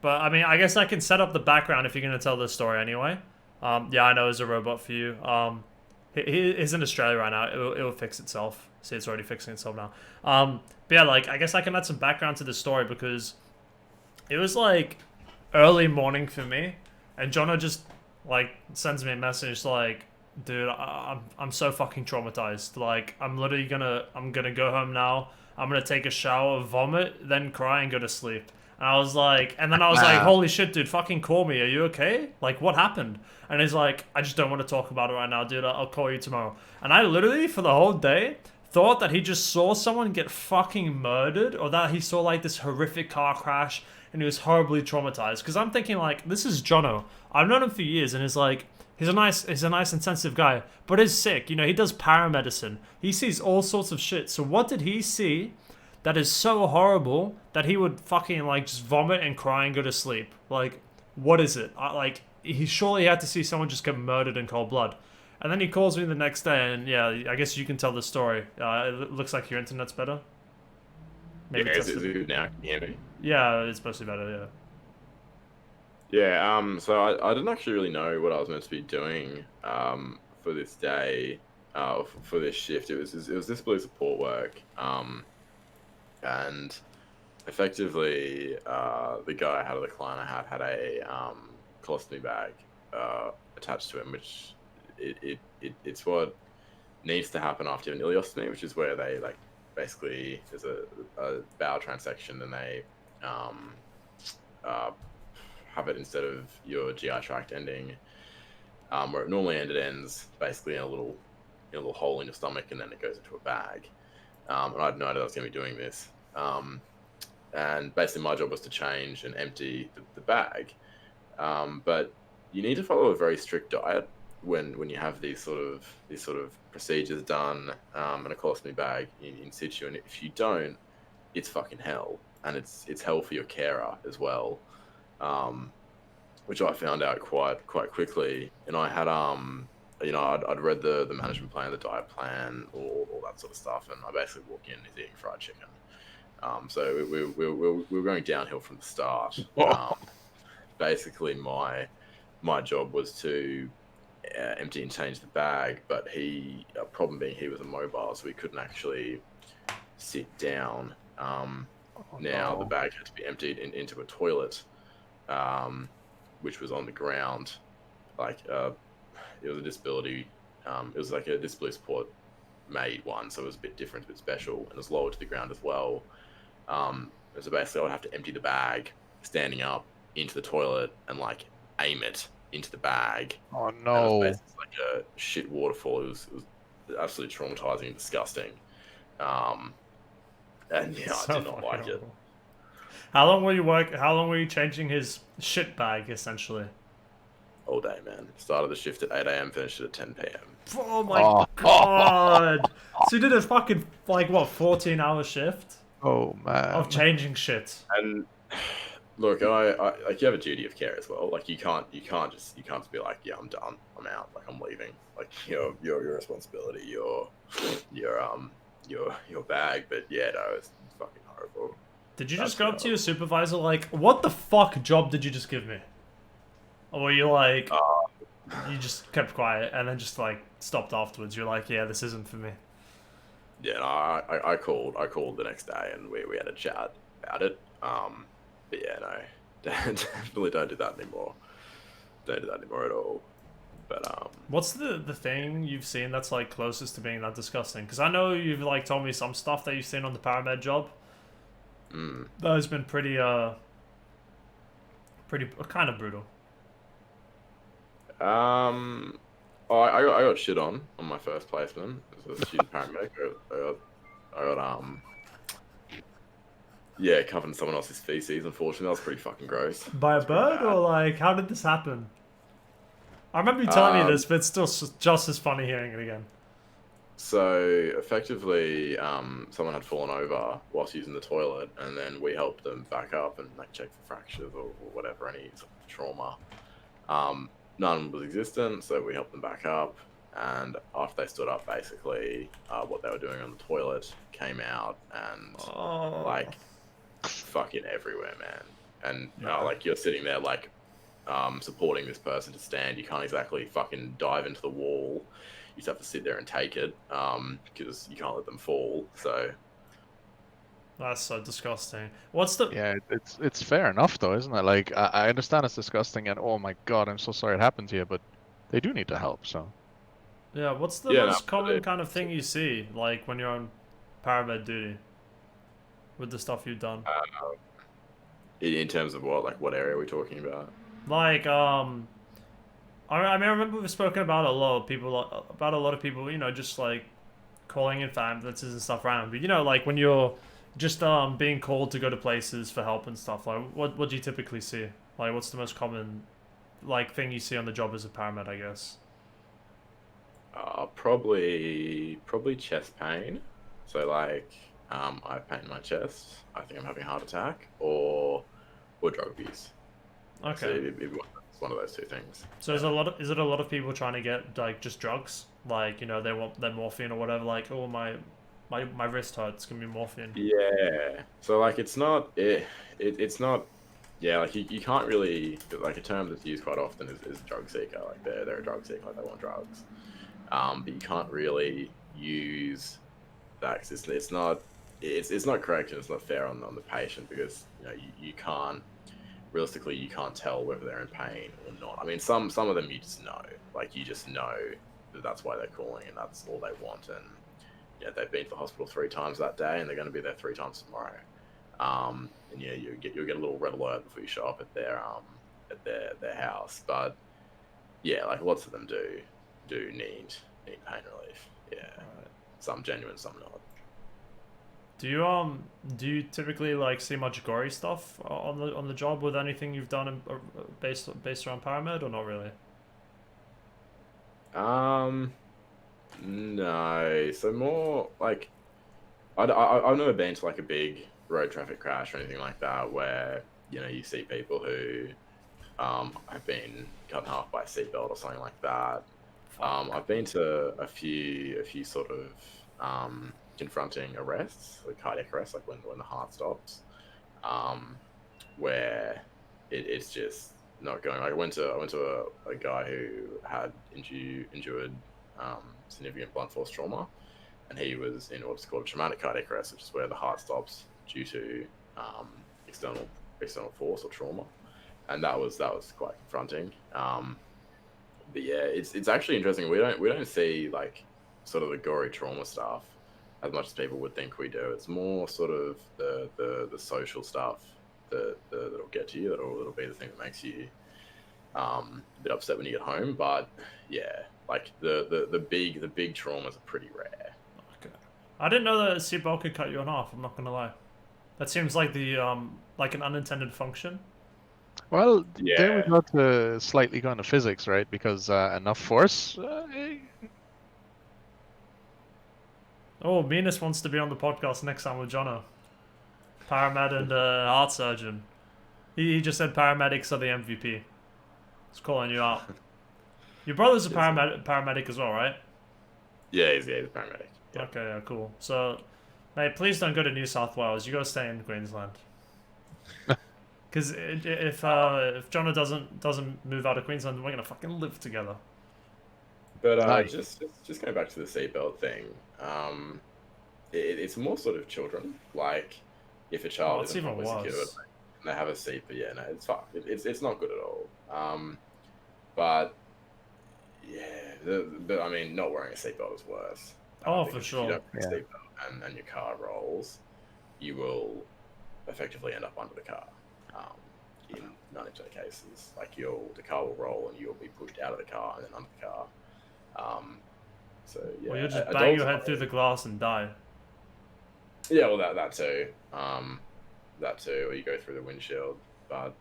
But I mean, I guess I can set up the background if you're gonna tell this story anyway. Yeah, I know it's a robot for you. He's in Australia right now. It'll fix itself. See, it's already fixing itself now. But yeah, I guess I can add some background to the story because it was early morning for me, and Jono just sends me a message dude, I'm so fucking traumatized. I'm literally I'm gonna go home now. I'm gonna take a shower, vomit, then cry and go to sleep. And I was like, holy shit, dude, fucking call me. Are you okay? What happened? And he's like, I just don't want to talk about it right now, dude. I'll call you tomorrow. And I literally, for the whole day, thought that he just saw someone get fucking murdered, or that he saw this horrific car crash and he was horribly traumatized. Because I'm thinking this is Jono. I've known him for years, and he's a nice and sensitive guy, but he's sick. He does paramedicine. He sees all sorts of shit. So what did he see that is so horrible that he would fucking just vomit and cry and go to sleep? What is it? He surely had to see someone just get murdered in cold blood. And then he calls me the next day, and yeah, I guess you can tell the story. It looks like your internet's better. Maybe is it good now? Can you hear me? Yeah, it's supposed to be better. Yeah. Yeah. So I didn't actually really know what I was meant to be doing for this day, for this shift. It was disability support work. And effectively, the guy I had, the client I had a colostomy bag attached to him, which it's what needs to happen after an ileostomy, which is where they basically there's a bowel transection and they have it instead of your GI tract ending where it normally ends basically in a little hole in your stomach, and then it goes into a bag. And I had no idea I was going to be doing this. And basically my job was to change and empty the bag. But you need to follow a very strict diet when you have these sort of procedures done in a colostomy bag in situ. And if you don't, it's fucking hell. And it's hell for your carer as well. Which I found out quite quickly. And I had I'd read the management plan, the diet plan, all that sort of stuff, and I basically walk in and he's eating fried chicken. So we were going downhill from the start. basically my job was to empty and change the bag, but problem being he was immobile, so he couldn't actually sit down. Now the no. bag had to be emptied into a toilet, which was on the ground. Like it was a disability. It was like a disability support made one, so it was a bit different, a bit special, and it was lowered to the ground as well. So basically, I would have to empty the bag, standing up into the toilet, and like aim it into the bag. Oh And it no. was basically like a shit waterfall. It was absolutely traumatizing and disgusting. And yeah, So I did not fucking like it. horrible. How long were you changing his shit bag essentially? All day, man. Started the shift at 8 a.m., finished it at 10 p.m. Oh my Oh. god! So you did a fucking like what 14-hour shift Oh man. of changing shit. And look, I like you have a duty of care as well. Like you can't just be like, yeah, I'm done, I'm out, like I'm leaving. Like your responsibility, your bag. But yeah, no, it's fucking horrible. Did you That's just go up to horrible. your supervisor like, what the fuck job did you just give me? Or were you like, you just kept quiet and then just like stopped afterwards? You're like, yeah, this isn't for me. Yeah, no, I called the next day and we had a chat about it. But yeah, no, definitely don't do that anymore. Don't do that anymore at all. But What's the thing you've seen that's like closest to being that disgusting? Because I know you've like told me some stuff that you've seen on the paramed job. That has been pretty kind of brutal. oh, I got shit on my first placement as a student paramedic. I got yeah, covered in someone else's feces. Unfortunately, that was pretty fucking gross. By a It's pretty bird bad. or like, how did this happen? I remember you telling me this, but it's still just as funny hearing it again. So effectively, someone had fallen over whilst using the toilet, and then we helped them back up and like check for fractures or whatever, any sort of trauma. None was existent, so we helped them back up. And after they stood up, basically, what they were doing on the toilet came out and Oh. like fucking everywhere, man. And Yeah. like you're sitting there like supporting this person to stand. You can't exactly fucking dive into the wall. You just have to sit there and take it because you can't let them fall. So That's so disgusting. What's the... Yeah, it's fair enough though, isn't it? Like I understand it's disgusting and oh my god, I'm so sorry it happened to you, but they do need to help. So Yeah, what's the Yeah, most no, common it- kind of thing you see, like, when you're on paramed duty? With the stuff you've done? in terms of what, like, what area are we talking about? Like, I mean, I remember we've spoken about a lot of people, you know, just, like, calling in ambulances and stuff around. But, you know, like, when you're just, being called to go to places for help and stuff, like, what do you typically see? Like, what's the most common, like, thing you see on the job as a paramedic, I guess? Probably chest pain. So like, I have pain in my chest. I think I'm having a heart attack, or drug abuse. So Okay. it's one of those two things. So is it a lot of people trying to get like just drugs? Like, you know, they want their morphine or whatever, like, oh my wrist hurts, give me morphine. Yeah. So like, it's not it's not. Yeah, like you can't really, like, a term that's used quite often is drug seeker. Like they're a drug seeker, like they want drugs. But you can't really use that 'cause it's not correct and it's not fair on the patient, because you know you can't realistically, you can't tell whether they're in pain or not. I mean, some of them you just know, like you just know that that's why they're calling and that's all they want. And yeah, they've been to the hospital 3 times that day and they're going to be there 3 times tomorrow. And yeah, you'll get a little red alert before you show up at their house. But yeah, like lots of them do need pain relief. Yeah, some genuine, some not. Do you typically like see much gory stuff on the job with anything you've done based around paramed, or not really? No. So more like I've never been to like a big road traffic crash or anything like that where, you know, you see people who have been cut in half by a seatbelt or something like that. I've been to a few sort of confronting arrests, like cardiac arrests, like when the heart stops, where it's just not going. Like, I went to a guy who had endured significant blunt force trauma, and he was in what's called traumatic cardiac arrest, which is where the heart stops due to external force or trauma, and that was quite confronting. But yeah, it's actually interesting. We don't see like sort of the gory trauma stuff as much as people would think we do. It's more sort of the social stuff that'll get to you. That'll be the thing that makes you a bit upset when you get home. But yeah, like the big traumas are pretty rare. Okay. I didn't know that a seatbelt could cut you in half. I'm not gonna lie. That seems like the like an unintended function. Well, Yeah. there we go to slightly go into physics, right? Because enough force. Oh, Venus wants to be on the podcast next time with Jono. Paramed and heart surgeon. He just said paramedics are the MVP. He's calling you out. Your brother's a paramedic as well, right? Yeah, he's a paramedic. Yeah. Okay, yeah, cool. So, mate, please don't go to New South Wales. You gotta stay in Queensland. Because if Jono doesn't move out of Queensland, we're gonna fucking live together. But Nice. just going back to the seatbelt thing, it's more sort of children. Like, if a child it's isn't even properly secured worse. and they have a seat, but yeah, no, it's fucked. It's not good at all. But yeah, I mean, not wearing a seatbelt is worse. Oh, Because for if sure. you don't wear a Yeah. seatbelt and your car rolls, you will effectively end up under the car. In 90% of cases, like the car will roll and you'll be pushed out of the car and then under the car. So yeah, Or you'll just adults bang your head are- through the glass and die. Yeah, well, that too. Or you go through the windshield, but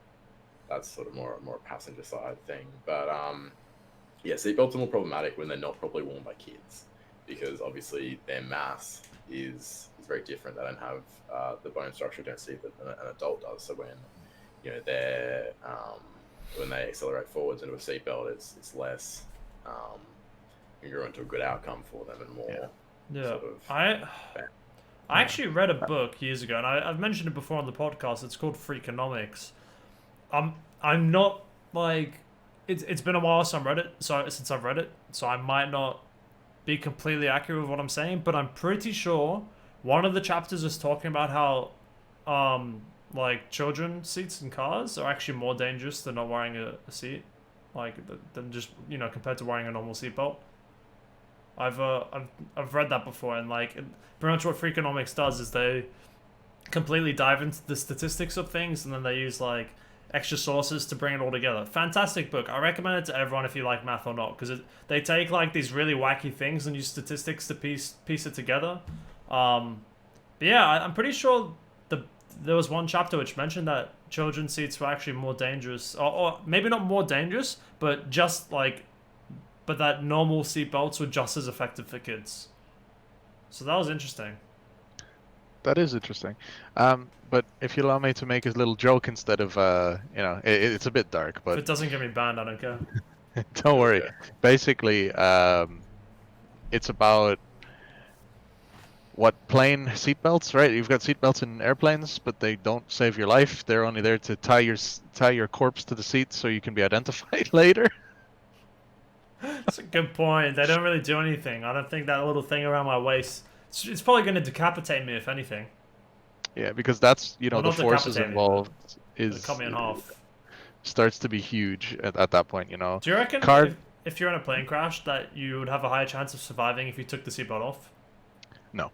that's sort of more a passenger side thing. But yeah, seatbelts are more problematic when they're not properly worn by kids, because their mass is very different. They don't have the bone structure density that an adult does. So when they're when they accelerate forwards into a seatbelt, it's less congruent to a good outcome for them and more. Yeah, Sort of I actually read a book years ago, and I've mentioned it before on the podcast. It's called Freakonomics. I'm not like it's been a while since I've read it, so I might not be completely accurate with what I'm saying, but I'm pretty sure one of the chapters is talking about how like children seats in cars are actually more dangerous than not wearing a seat, like than just compared to wearing a normal seatbelt. I've read that before, and like pretty much what Freakonomics does is they completely dive into the statistics of things, and then they use like extra sources to bring it all together. Fantastic book. I recommend it to everyone if you like math or not, because they take like these really wacky things and use statistics to piece it together. But yeah, I'm pretty sure there was one chapter which mentioned that children's seats were actually more dangerous, or maybe not more dangerous, but that normal seat belts were just as effective for kids. So that was interesting. That is interesting. But if you allow me to make a little joke instead of, it's a bit dark, If but it doesn't get me banned, I don't care. don't worry. Okay. Basically, it's about what plane seatbelts, right? You've got seatbelts in airplanes, but they don't save your life. They're only there to tie your corpse to the seat so you can be identified later. That's a good point. They don't really do anything. I don't think that little thing around my waist. It's probably going to decapitate me if anything. Yeah, because that's Well, the not forces decapitate me, involved It'll is cut me in half. starts to be huge at that point. Do you reckon Car- if you're in a plane crash that you would have a higher chance of surviving if you took the seatbelt off? No,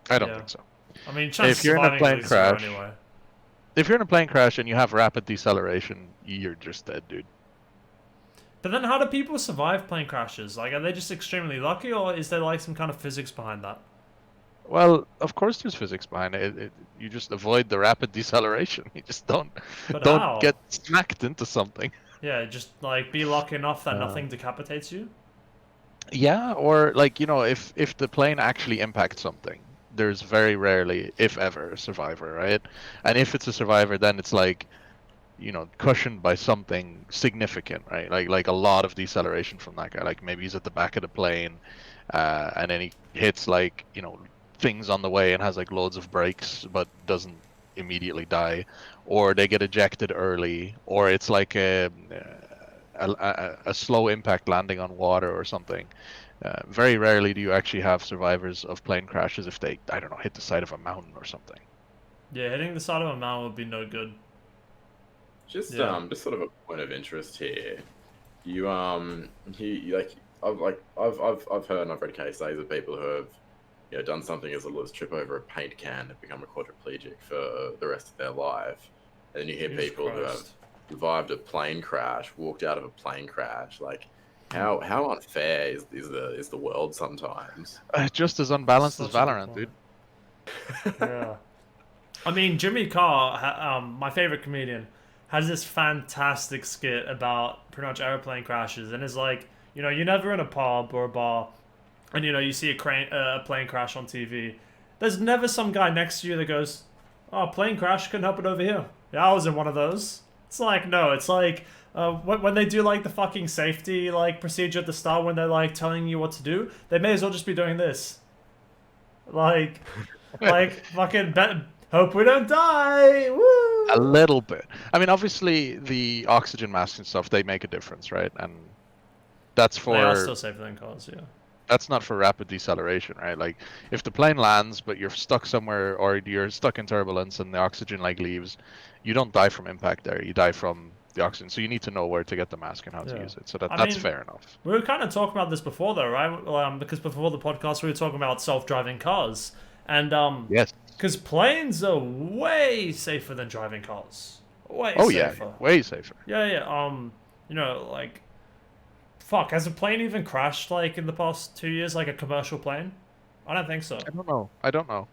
I don't Yeah. think so. I mean, chances If you're in a of surviving plane is zero crash- anyway. If you're in a plane crash and you have rapid deceleration, you're just dead, dude. But then how do people survive plane crashes? Like, are they just extremely lucky, or is there like some kind of physics behind that? Well, of course there's physics behind it. You just avoid the rapid deceleration. You just don't But how? get smacked into something. Yeah, just like be lucky enough that Uh, nothing decapitates you. Yeah, or like if the plane actually impacts something, there's very rarely, if ever, a survivor, right? And if it's a survivor, then it's like, cushioned by something significant, right? Like a lot of deceleration from that guy. Like maybe he's at the back of the plane, and then he hits like things on the way and has like loads of brakes, but doesn't immediately die, or they get ejected early, or it's like a slow impact landing on water or something. Very rarely do you actually have survivors of plane crashes if they, I don't know, hit the side of a mountain or something. Yeah, hitting the side of a mountain would be no good. Just Yeah. just sort of a point of interest here. I've heard and I've read case studies of people who have done something as little as trip over a paint can and become a quadriplegic for the rest of their life. And then you hear Jesus people who have Christ. survived a plane crash, walked out of a plane crash. Like, how unfair is the world sometimes? Just as unbalanced as Such a good Valorant, dude. point. Yeah. I mean, Jimmy Carr, my favorite comedian, has this fantastic skit about pretty much airplane crashes, and it's like, you're never in a pub or a bar, and you see a plane crash on TV. There's never some guy next to you that goes, "Oh, plane crash, couldn't help it over here." Yeah, I was in one of those. It's like, no, it's like when they do like the fucking safety like procedure at the start when they're like telling you what to do, they may as well just be doing this. Like, fucking hope we don't die. Woo! A little bit. I mean, obviously the oxygen masks and stuff, they make a difference, right? And that's They are for still safer than cars, yeah. that's not for rapid deceleration, right? Like if the plane lands but you're stuck somewhere or you're stuck in turbulence and the oxygen like leaves, you don't die from impact there. You die from the oxygen. So you need to know where to get the mask and how to Yeah. use it. So that's mean, fair enough. We were kind of talking about this before, though, right? Because before the podcast, we were talking about self-driving cars, and Yes. because planes are way safer than driving cars. Way Oh safer. yeah, way safer. Yeah. Like, fuck, has a plane even crashed like in the past 2 years, like a commercial plane? I don't think so. I don't know.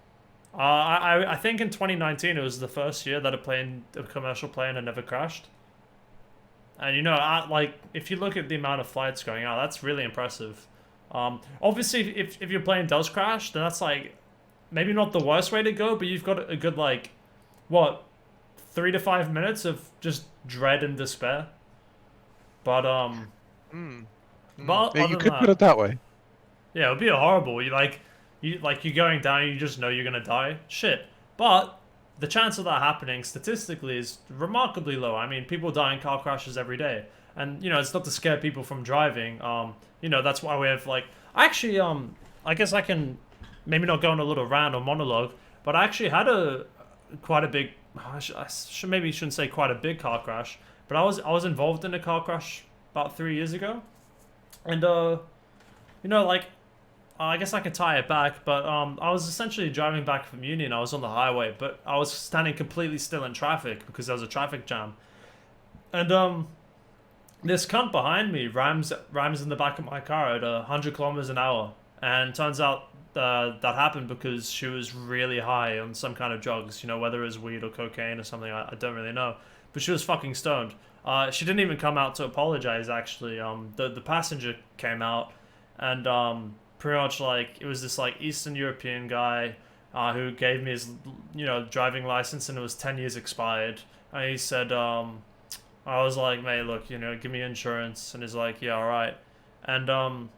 I think in 2019 it was the first year that a commercial plane had never crashed. And like if you look at the amount of flights going out, that's really impressive. Obviously, if your plane does crash, then that's like maybe not the worst way to go, but you've got a good like, what, 3 to 5 minutes of just dread and despair. But But Yeah, other you than could that, put it that way. yeah, it would be horrible. You're going down, you just know you're gonna die. Shit. But the chance of that happening statistically is remarkably low. I mean, people die in car crashes every day, and it's not to scare people from driving. That's why we have like actually I guess I can maybe not go on a little rant or monologue, but I actually had quite a big. Maybe shouldn't say quite a big car crash, but I was involved in a car crash about 3 years ago, and like I guess I could tie it back, but I was essentially driving back from uni and I was on the highway, but I was standing completely still in traffic because there was a traffic jam, and this cunt behind me rams in the back of my car at 100 kilometers an hour, and turns out that happened because she was really high on some kind of drugs, whether it was weed or cocaine or something, I don't really know, but she was fucking stoned. She didn't even come out to apologize. Actually, the passenger came out and pretty much like it was this like Eastern European guy who gave me his driving license and it was 10 years expired, and he said I was like, mate, look, give me insurance, and he's like, yeah, all right, and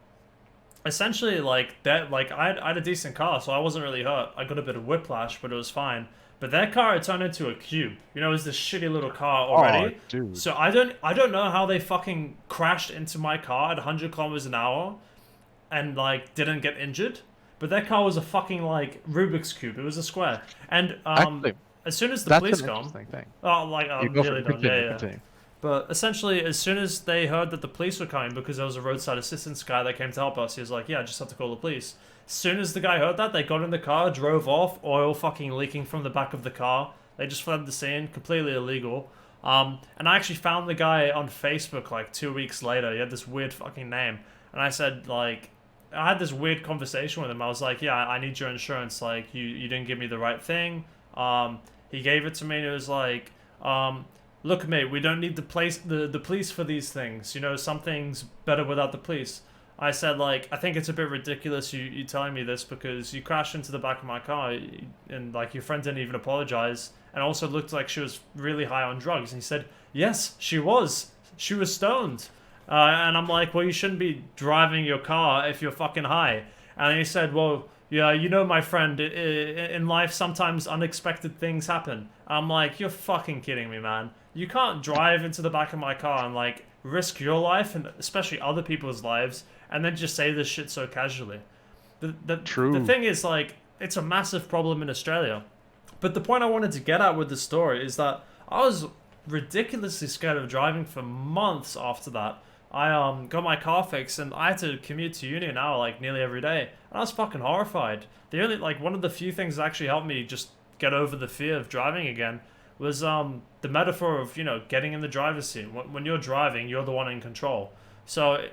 essentially like that, like I had a decent car, so I wasn't really hurt. I got a bit of whiplash, but it was fine. But their car had turned into a cube. It was this shitty little car already. Oh, dude. So I don't know how they fucking crashed into my car at 100 kilometers an hour and like didn't get injured. But their car was a fucking like Rubik's cube. It was a square. And Actually, as soon as the that's police an come, interesting thing. I'm Go for really it. done. Continue, Yeah. continue. But essentially, as soon as they heard that the police were coming, because there was a roadside assistance guy that came to help us, he was like, yeah, I just have to call the police. As soon as the guy heard that, they got in the car, drove off, oil fucking leaking from the back of the car. They just fled the scene, completely illegal. And I actually found the guy on Facebook like 2 weeks later. He had this weird fucking name. And I said, like, I had this weird conversation with him. I was like, yeah, I need your insurance. Like, you didn't give me the right thing. He gave it to me and it was like, look, mate, we don't need the police for these things. Something's better without the police. I said, like, I think it's a bit ridiculous you telling me this because you crashed into the back of my car and, like, your friend didn't even apologize and also looked like she was really high on drugs. And he said, yes, she was. She was stoned. And I'm like, well, you shouldn't be driving your car if you're fucking high. And he said, well, yeah, you know, my friend, in life sometimes unexpected things happen. I'm like, you're fucking kidding me, man. You can't drive into the back of my car and like risk your life and especially other people's lives and then just say this shit so casually. The True. thing is, like, it's a massive problem in Australia. But the point I wanted to get at with the story is that I was ridiculously scared of driving for months after that. I got my car fixed and I had to commute to uni an hour like nearly every day. And I was fucking horrified. The only like one of the few things that actually helped me just get over the fear of driving again was the metaphor of, you know, getting in the driver's seat. When you're driving, you're the one in control. So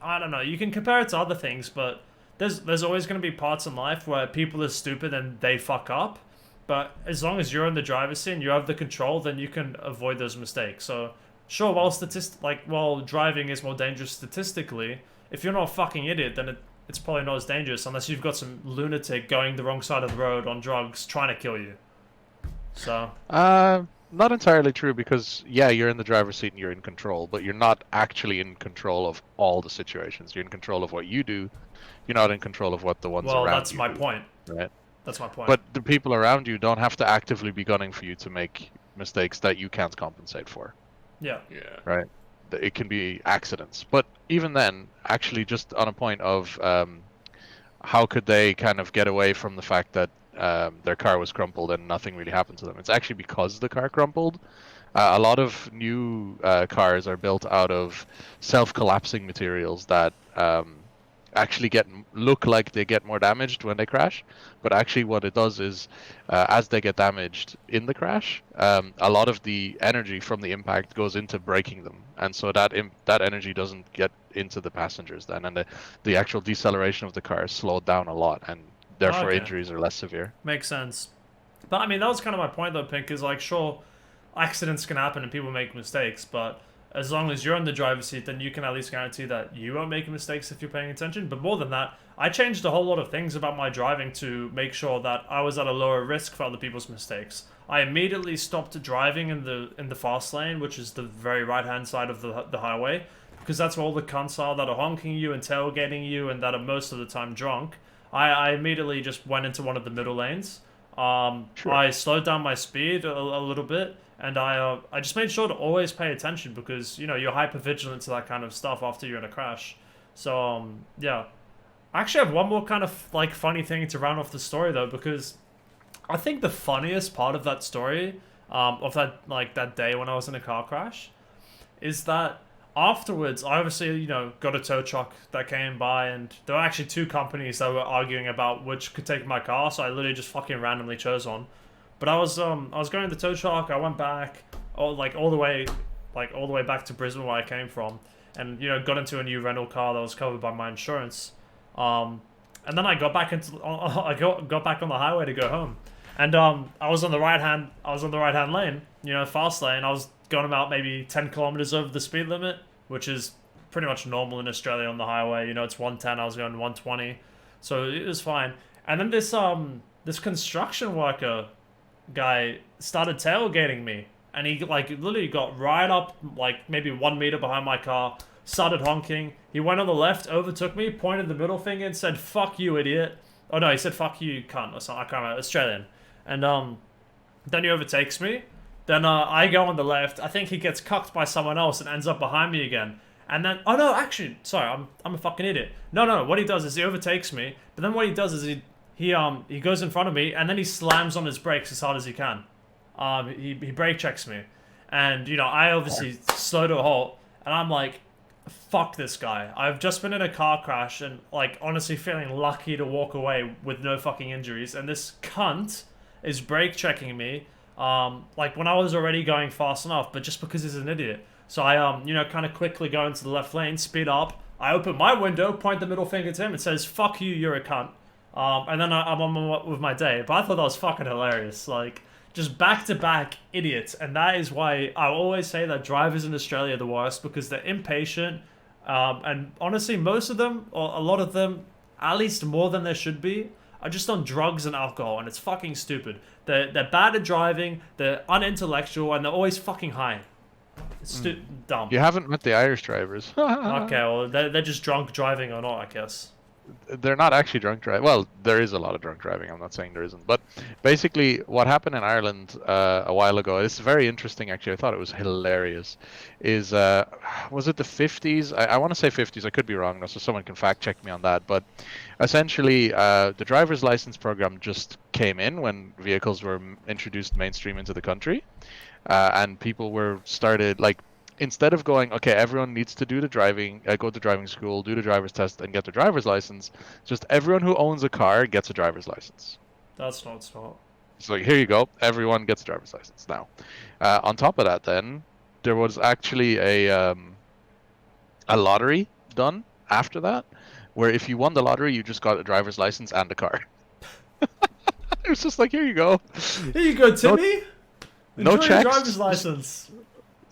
I don't know, you can compare it to other things, but there's always going to be parts in life where people are stupid and they fuck up. But as long as you're in the driver's seat and you have the control, then you can avoid those mistakes. So sure, while driving is more dangerous statistically, if you're not a fucking idiot, then it's probably not as dangerous unless you've got some lunatic going the wrong side of the road on drugs trying to kill you. So Not entirely true because yeah, you're in the driver's seat and you're in control, but you're not actually in control of all the situations. You're in control of what you do. You're not in control of what the ones well, around that's you my do, point. right? That's my point. But the people around you don't have to actively be gunning for you to make mistakes that you can't compensate for, Yeah. Yeah. right? It can be accidents. But even then, actually, just on a point of how could they kind of get away from the fact that their car was crumpled and nothing really happened to them? It's actually because the car crumpled. A lot of new cars are built out of self-collapsing materials that actually look like they get more damaged when they crash, but actually what it does is as they get damaged in the crash, a lot of the energy from the impact goes into breaking them, and so that energy doesn't get into the passengers then, and the actual deceleration of the car is slowed down a lot, and therefore Okay. injuries are less severe. Makes sense. But I mean, that was kind of my point though, Pink, is like, sure, accidents can happen and people make mistakes, but as long as you're in the driver's seat, then you can at least guarantee that you won't make mistakes if you're paying attention. But more than that, I changed a whole lot of things about my driving to make sure that I was at a lower risk for other people's mistakes. I immediately stopped driving in the fast lane, which is the very right hand side of the highway, because that's where all the cunts are that are honking you and tailgating you and that are most of the time drunk. I immediately just went into one of the middle lanes. Sure. I slowed down my speed a little bit, and I just made sure to always pay attention because, you know, you're hyper vigilant to that kind of stuff after you're in a crash. So yeah, I actually have one more kind of like funny thing to round off the story though, because I think the funniest part of that story, of that day when I was in a car crash, is that afterwards, I obviously, you know, got a tow truck that came by, and there were actually two companies that were arguing about which could take my car, so I literally just fucking randomly chose one. But I was going to the tow truck, I went back, all the way back to Brisbane where I came from, and, you know, got into a new rental car that was covered by my insurance. And then I got back got back on the highway to go home. And I was on the right hand lane, you know, fast lane. I was going about maybe 10 kilometers over the speed limit, which is pretty much normal in Australia on the highway. You know, it's 110. I was going 120, so it was fine. And then this construction worker guy started tailgating me, and he like literally got right up like maybe 1 meter behind my car, started honking. He went on the left, overtook me, pointed the middle finger, and said, "Fuck you, idiot." Oh no, he said, "Fuck you, cunt," or something. I can't remember. Australian. And then he overtakes me. Then I go on the left. I think he gets cucked by someone else and ends up behind me again. And then, oh no, actually, sorry, I'm a fucking idiot. No, what he does is he overtakes me. But then what he does is he goes in front of me and then he slams on his brakes as hard as he can. He brake checks me, and you know I obviously slow to a halt, and I'm like, fuck this guy. I've just been in a car crash and like honestly feeling lucky to walk away with no fucking injuries, and this cunt is brake checking me. Like when I was already going fast enough, but just because he's an idiot. So I you know, kind of quickly go into the left lane, speed up. I open my window, point the middle finger to him, and says, "Fuck you, you're a cunt." And then I'm on with my day. But I thought that was fucking hilarious. Like, just back-to-back idiots. And that is why I always say that drivers in Australia are the worst, because they're impatient. And honestly, most of them, or a lot of them, at least more than there should be, are just on drugs and alcohol. And it's fucking stupid. They're bad at driving, they're unintellectual, and they're always fucking high. It's dumb. You haven't met the Irish drivers. Okay, well, they're just drunk driving or not, I guess. they're not actually drunk driving. Well, there is a lot of drunk driving. I'm not saying there isn't, but basically, what happened in Ireland a while ago. It's very interesting, actually. I thought it was hilarious. Is was it the 50s? I want to say 50s. I could be wrong, though, so someone can fact check me on that. But essentially, the driver's license program just came in when vehicles were introduced mainstream into the country, and people were started like instead of going, okay, everyone needs to do the driving, go to driving school, do the driver's test, and get their driver's license, just everyone who owns a car gets a driver's license. That's not smart. So here you go, everyone gets a driver's license now. On top of that, then there was actually a lottery done after that, where if you won the lottery, you just got a driver's license and a car. It was just like, here you go. Here you go, Timmy. No Enjoy your checks. driver's license.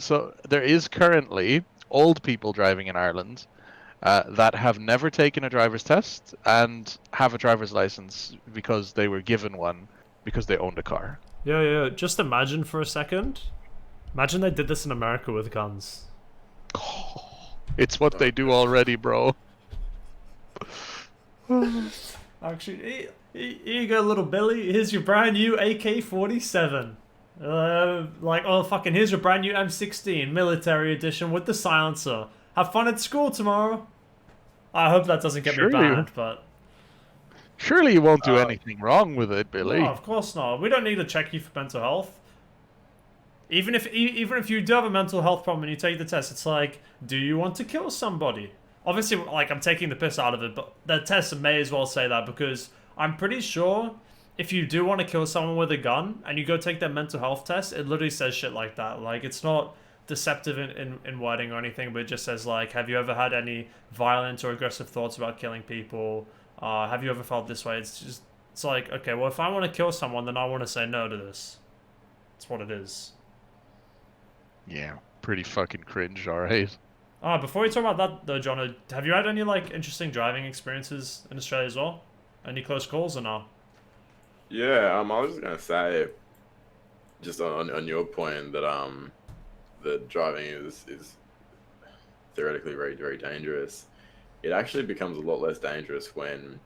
So there is currently old people driving in Ireland that have never taken a driver's test and have a driver's license because they were given one because they owned a car. Yeah. Just imagine for a second. Imagine they did this in America with guns. It's what they do already, bro. Actually, here you go, little Billy. Here's your brand new AK-47. Here's your brand new M16 military edition with the silencer. Have fun at school tomorrow. I hope that doesn't get me banned, but surely you won't do anything wrong with it, Billy. no, of course not. We don't need to check you for mental health. Even if you do have a mental health problem and you take the test, it's like, do you want to kill somebody? Obviously, like, I'm taking the piss out of it, but the test may as well say that, because I'm pretty sure if you do want to kill someone with a gun and you go take their mental health test, it literally says shit like that. Like, it's not deceptive in wording or anything, but it just says, like, have you ever had any violent or aggressive thoughts about killing people? Have you ever felt this way? It's like, okay, well, if I want to kill someone, then I want to say no to this. That's what it is. Yeah, pretty fucking cringe, alright. Before we talk about that, though, John, have you had any, like, interesting driving experiences in Australia as well? Any close calls or no? Yeah, I was just gonna say, just on your point that that driving is theoretically very, very dangerous. It actually becomes a lot less dangerous when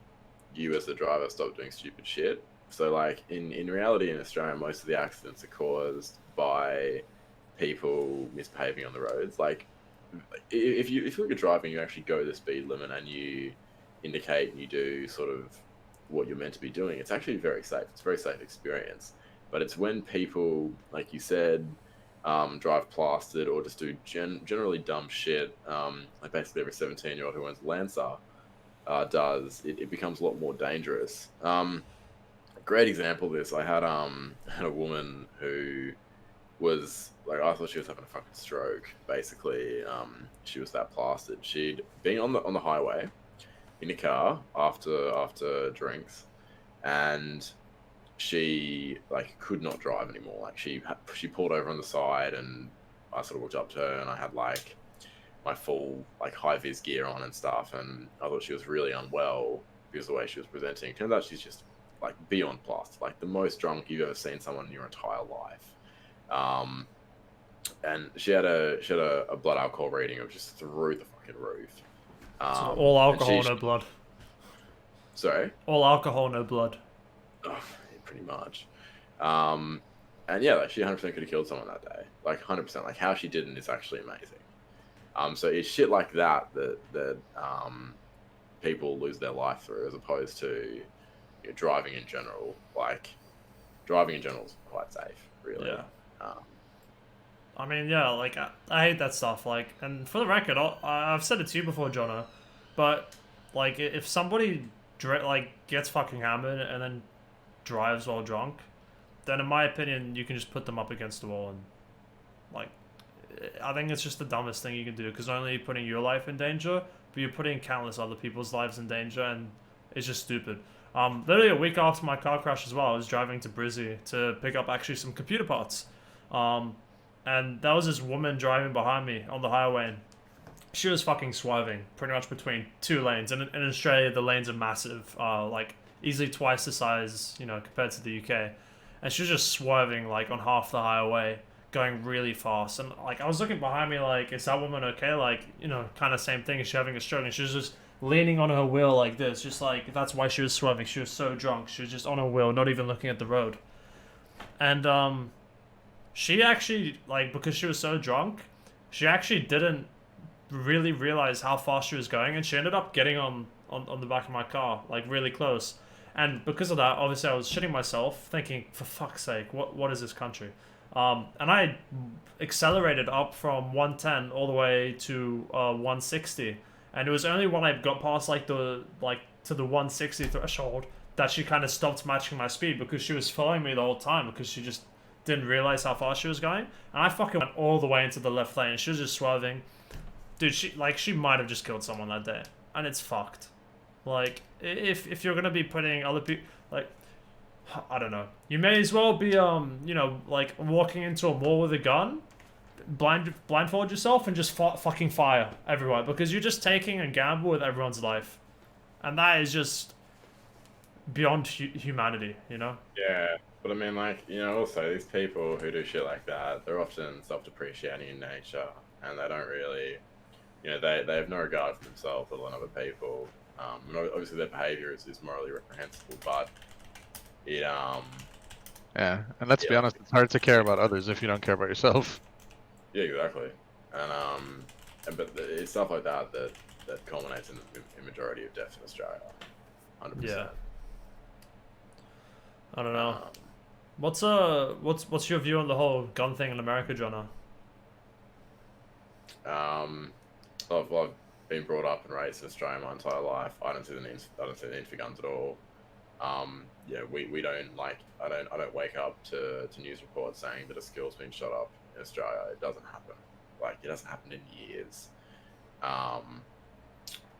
you as the driver stop doing stupid shit. So like in reality in Australia, most of the accidents are caused by people mispaving on the roads. Like if you look at driving, you actually go the speed limit and you indicate and you do sort of what you're meant to be doing. It's actually very safe. It's a very safe experience. But it's when people, like you said, drive plastered or just do generally dumb shit, like basically every 17-year-old who owns a Lancer does, it becomes a lot more dangerous. A great example of this, I had a woman who was like, I thought she was having a fucking stroke. Basically, she was that plastered. She'd been on the highway in a car after drinks, and she like could not drive anymore. Like she pulled over on the side, and I sort of walked up to her, and I had like my full like high vis gear on and stuff, and I thought she was really unwell because of the way she was presenting. Turns out she's just like beyond plastered, like the most drunk you've ever seen someone in your entire life. And she had a blood alcohol reading of just through the fucking roof. So all alcohol, no blood. Sorry? All alcohol, no blood. Oh, pretty much. And yeah, like she 100% could have killed someone that day. Like 100%. Like how she didn't is actually amazing. So it's shit like that people lose their life through, as opposed to driving in general. Like driving in general is quite safe, really. Yeah. I mean, yeah, like, I hate that stuff, like, and for the record, I've said it to you before, Jono, but, like, if somebody, gets fucking hammered and then drives while drunk, then in my opinion, you can just put them up against the wall and, like, I think it's just the dumbest thing you can do, because not only are you putting your life in danger, but you're putting countless other people's lives in danger, and it's just stupid. Literally a week after my car crash as well, I was driving to Brizzy to pick up actually some computer parts. And there was this woman driving behind me on the highway, and she was fucking swerving pretty much between two lanes. And in Australia, the lanes are massive, like easily twice the size, compared to the UK. And she was just swerving like on half the highway, going really fast. And like I was looking behind me, like, is that woman okay? Like, kind of same thing. Is she having a stroke? And she was just leaning on her wheel like this, just like that's why she was swerving. She was so drunk. She was just on her wheel, not even looking at the road. And she actually, like, because she was so drunk, she actually didn't really realize how fast she was going, and she ended up getting on the back of my car, like really close. And because of that, obviously, I was shitting myself, thinking, for fuck's sake, what is this country? And I accelerated up from 110 all the way to 160, and it was only when I got past like to the 160 threshold that she kind of stopped matching my speed, because she was following me the whole time, because she just didn't realize how fast she was going. And I fucking went all the way into the left lane. She was just swerving. Dude, she might have just killed someone that day, and it's fucked. Like, if you're gonna be putting other people, like, I don't know, you may as well be like walking into a mall with a gun, blindfold yourself and just fucking fire everywhere, because you're just taking a gamble with everyone's life, and that is just beyond humanity, you know? Yeah, but I mean, like, also these people who do shit like that, they're often self-depreciating in nature, and they don't really, they have no regard for themselves, let alone other people. And obviously their behavior is morally reprehensible, but it Yeah, and let's be honest, it's hard to care about others if you don't care about yourself. Yeah, exactly. But it's stuff like that that culminates in the majority of deaths in Australia. 100%. Yeah. I don't know. What's your view on the whole gun thing in America, Jono? I've been brought up and raised in Australia my entire life. I don't see the need for guns at all. We don't like. I don't wake up to news reports saying that a school's been shot up in Australia. It doesn't happen. Like, it hasn't happened in years.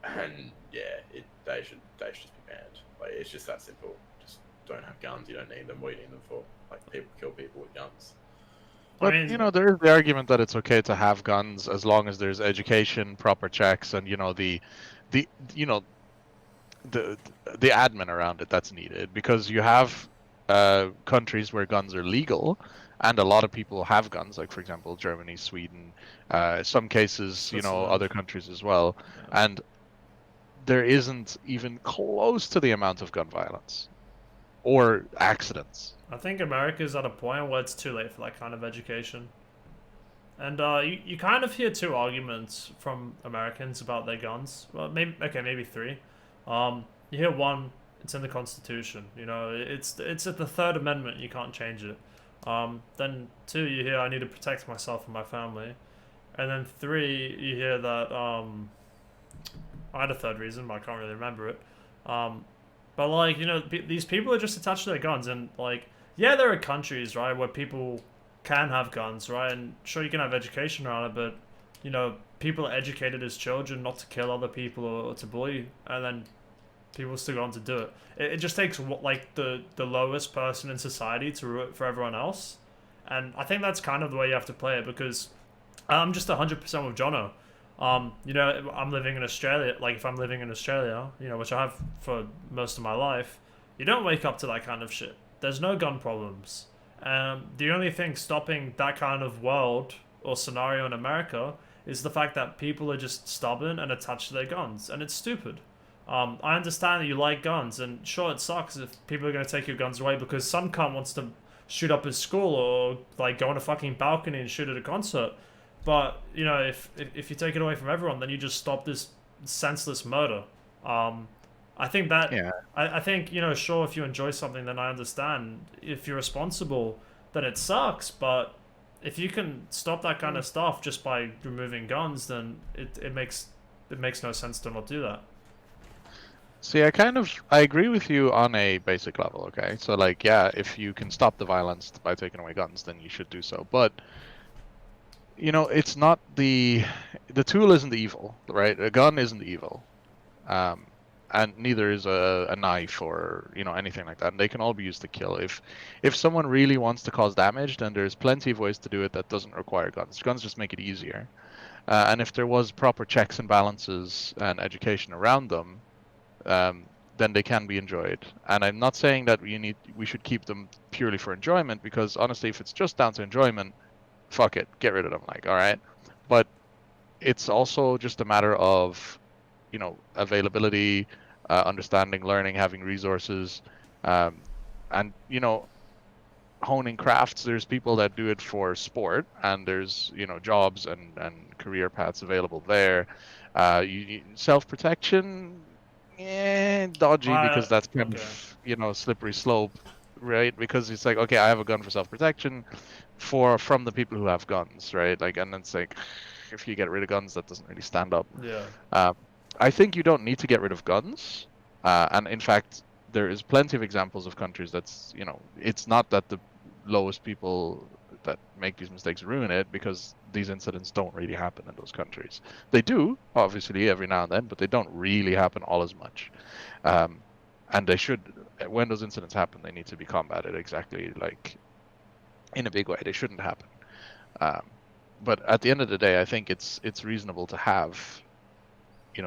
And yeah, they should just be banned. Like, it's just that simple. Just don't have guns. You don't need them. What do you need them for? Like, people kill people with guns. But, there is the argument that it's okay to have guns as long as there's education, proper checks, and, the admin around it that's needed. Because you have countries where guns are legal, and a lot of people have guns, like, for example, Germany, Sweden, some cases, other countries as well. Yeah. And there isn't even close to the amount of gun violence or accidents. I think America's at a point where it's too late for that kind of education. And you kind of hear two arguments from Americans about their guns. Well, maybe three. You hear one, it's in the Constitution. It's at the Third Amendment. You can't change it. Then two, you hear I need to protect myself and my family. And then three, you hear that I had a third reason, but I can't really remember it. But like, these people are just attached to their guns, and like, yeah, there are countries, right, where people can have guns, right, and sure, you can have education around it, but people are educated as children not to kill other people or to bully, and then people still go on to do it. It just takes like the lowest person in society to ruin it for everyone else, and I think that's kind of the way you have to play it, because I'm just 100% with Jono. I'm living in Australia. Like, if I'm living in Australia, which I have for most of my life, you don't wake up to that kind of shit. There's no gun problems. The only thing stopping that kind of world or scenario in America is the fact that people are just stubborn and attached to their guns, and it's stupid. I understand that you like guns, and sure, it sucks if people are going to take your guns away because some cunt wants to shoot up his school or like go on a fucking balcony and shoot at a concert. But if you take it away from everyone, then you just stop this senseless murder. I think that. Yeah. I think sure, if you enjoy something, then I understand. If you're responsible, then it sucks. But if you can stop that kind of stuff just by removing guns, then it makes no sense to not do that. See, I agree with you on a basic level. Okay, so like, yeah, if you can stop the violence by taking away guns, then you should do so. But it's not the tool isn't the evil, right? A gun isn't the evil, and neither is a knife or anything like that. And they can all be used to kill. If someone really wants to cause damage, then there's plenty of ways to do it that doesn't require guns. Guns just make it easier. And if there was proper checks and balances and education around them, then they can be enjoyed. And I'm not saying that we should keep them purely for enjoyment, because honestly, if it's just down to enjoyment, fuck it, get rid of them, like, all right. But it's also just a matter of availability, understanding, learning, having resources, and honing crafts. There's people that do it for sport, and there's jobs and career paths available there. Self-protection, dodgy, because that's kind Okay. of slippery slope, right? Because it's like, okay, I have a gun for self-protection from the people who have guns, right? Like, and it's like, if you get rid of guns, that doesn't really stand up. Yeah. I think you don't need to get rid of guns, and in fact, there is plenty of examples of countries that's it's not that the lowest people that make these mistakes ruin it, because these incidents don't really happen in those countries. They do, obviously, every now and then, but they don't really happen all as much. And they should, when those incidents happen, they need to be combated exactly like in a big way. They shouldn't happen. But at the end of the day, I think it's reasonable to have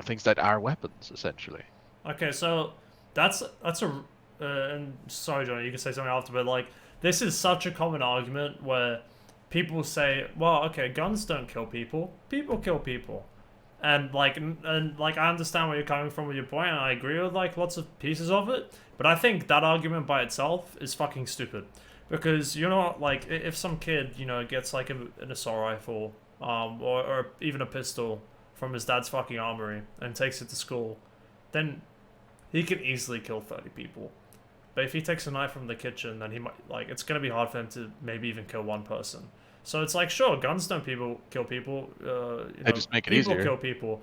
things that are weapons, essentially. Okay, so that's a and sorry, Johnny, you can say something after, but like this is such a common argument where people say, well, okay, guns don't kill people, people kill people. And like I understand where you're coming from with your point, and I agree with like lots of pieces of it, but I think that argument by itself is fucking stupid. Because like if some kid gets like an assault rifle or even a pistol from his dad's fucking armory and takes it to school, then he can easily kill 30 people. But if he takes a knife from the kitchen, then he might it's gonna be hard for him to maybe even kill one person. So it's like, sure, guns don't kill people. They just make it people easier. kill people,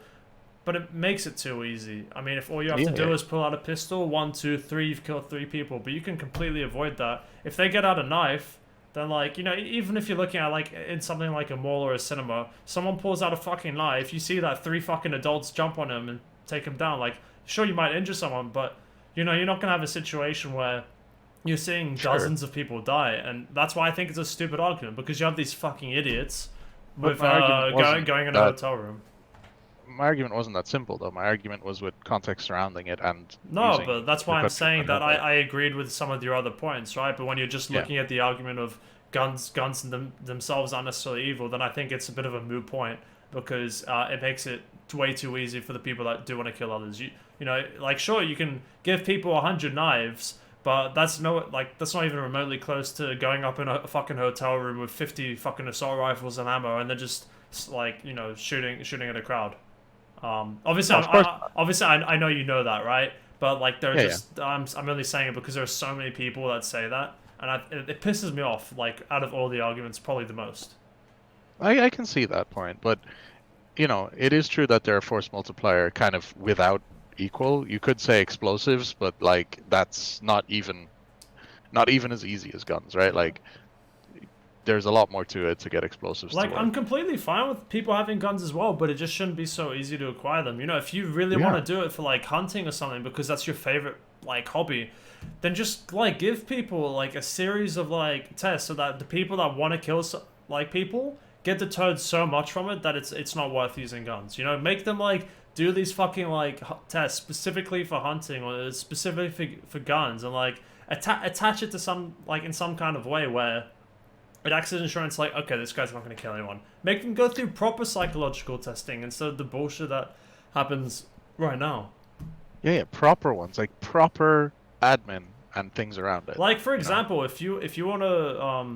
but it makes it too easy. I mean, if all you have to do is pull out a pistol, 1, 2, 3, you've killed 3 people. But you can completely avoid that if they get out a knife. Then even if you're looking at like in something like a mall or a cinema, someone pulls out a fucking knife, you see that 3 fucking adults jump on him and take him down. Like, sure, you might injure someone, but you're not gonna have a situation where you're seeing dozens of people die, and that's why I think it's a stupid argument, because you have these fucking idiots with going in a hotel room. My argument wasn't that simple, though. My argument was with context surrounding it and no, but that's why I'm saying that I agreed with some of your other points, right? But when you're just looking at the argument of guns themselves aren't necessarily evil, then I think it's a bit of a moot point, because it makes it way too easy for the people that do want to kill others. Like, sure, you can give people 100 knives, but that's not even remotely close to going up in a fucking hotel room with 50 fucking assault rifles and ammo, and then just shooting at a crowd. Obviously, I know you know that, right? But like, I'm only saying it because there are so many people that say that, and it pisses me off. Like, out of all the arguments, probably the most. I can see that point, but it is true that they're a force multiplier kind of without equal. You could say explosives, but like that's not even as easy as guns, right? Like, there's a lot more to it to get explosives. Like, I'm completely fine with people having guns as well, but it just shouldn't be so easy to acquire them. If you really want to do it for like hunting or something because that's your favorite like hobby, then just like give people like a series of like tests so that the people that want to kill people get deterred so much from it that it's not worth using guns. Make them like do these fucking like tests specifically for hunting or specifically for guns, and like attach it to some like in some kind of way where it acts as insurance. Like, okay, this guy's not going to kill anyone. Make them go through proper psychological testing instead of the bullshit that happens right now. Yeah, proper ones, like proper admin and things around it. Like, for example, if you want to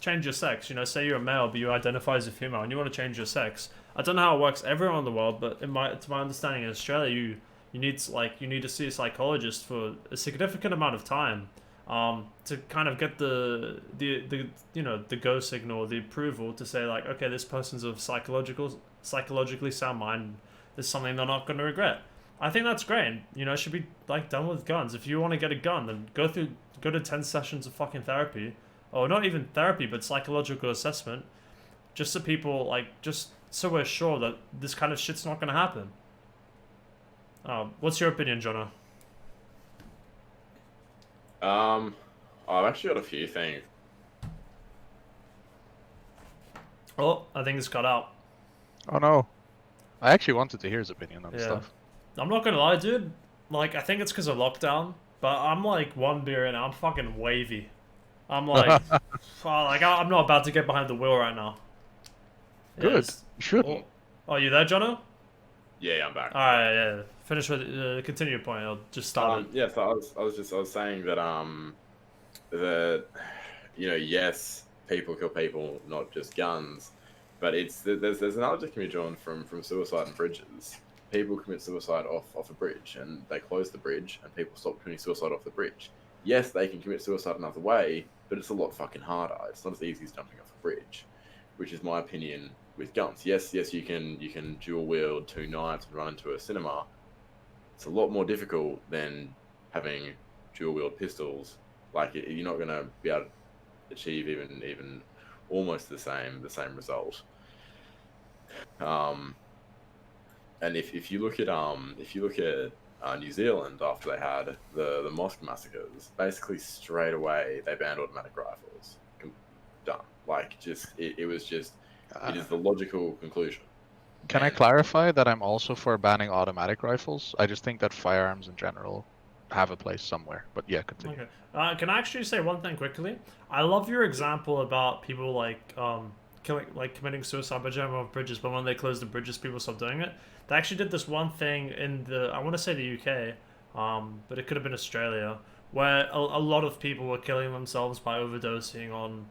change your sex, say you're a male but you identify as a female and you want to change your sex. I don't know how it works everywhere in the world, but to my understanding, in Australia, you need to see a psychologist for a significant amount of time. To kind of get the go signal, the approval to say like, okay, this person's of psychologically sound mind. There's something they're not going to regret. I think that's great. It should be like done with guns. If you want to get a gun, then go to 10 sessions of fucking therapy, or not even therapy, but psychological assessment, just so people just so we're sure that this kind of shit's not going to happen. What's your opinion, Jono? I've actually got a few things. Oh, I think it's cut out. Oh no. I actually wanted to hear his opinion on stuff. I'm not gonna lie, dude. Like, I think it's because of lockdown, but I'm like 1 beer in, I'm fucking wavy. I'm like, I'm not about to get behind the wheel right now. Good. You shouldn't. Oh, are you there, Jono? Yeah, I'm back. All right, yeah. Finish with continue your point. I'll just start it. Yeah, so I was saying that that yes, people kill people, not just guns, but there's an analogy that can be drawn from suicide and bridges. People commit suicide off a bridge, and they close the bridge, and people stop committing suicide off the bridge. Yes, they can commit suicide another way, but it's a lot fucking harder. It's not as easy as jumping off a bridge, which is my opinion with guns. Yes, you can dual wield 2 knives and run into a cinema. It's a lot more difficult than having dual wield pistols. Like you're not gonna be able to achieve even almost the same result. And if you look at New Zealand after they had the mosque massacres, basically straight away they banned automatic rifles. Done. Like it was just it is the logical conclusion. Can I clarify that I'm also for banning automatic rifles? I just think that firearms in general have a place somewhere. But yeah, continue. Okay. Can I actually say one thing quickly? I love your example about people committing suicide by jumping off bridges, but when they close the bridges, people stop doing it. They actually did this one thing in I want to say the UK, but it could have been Australia, where a lot of people were killing themselves by overdosing on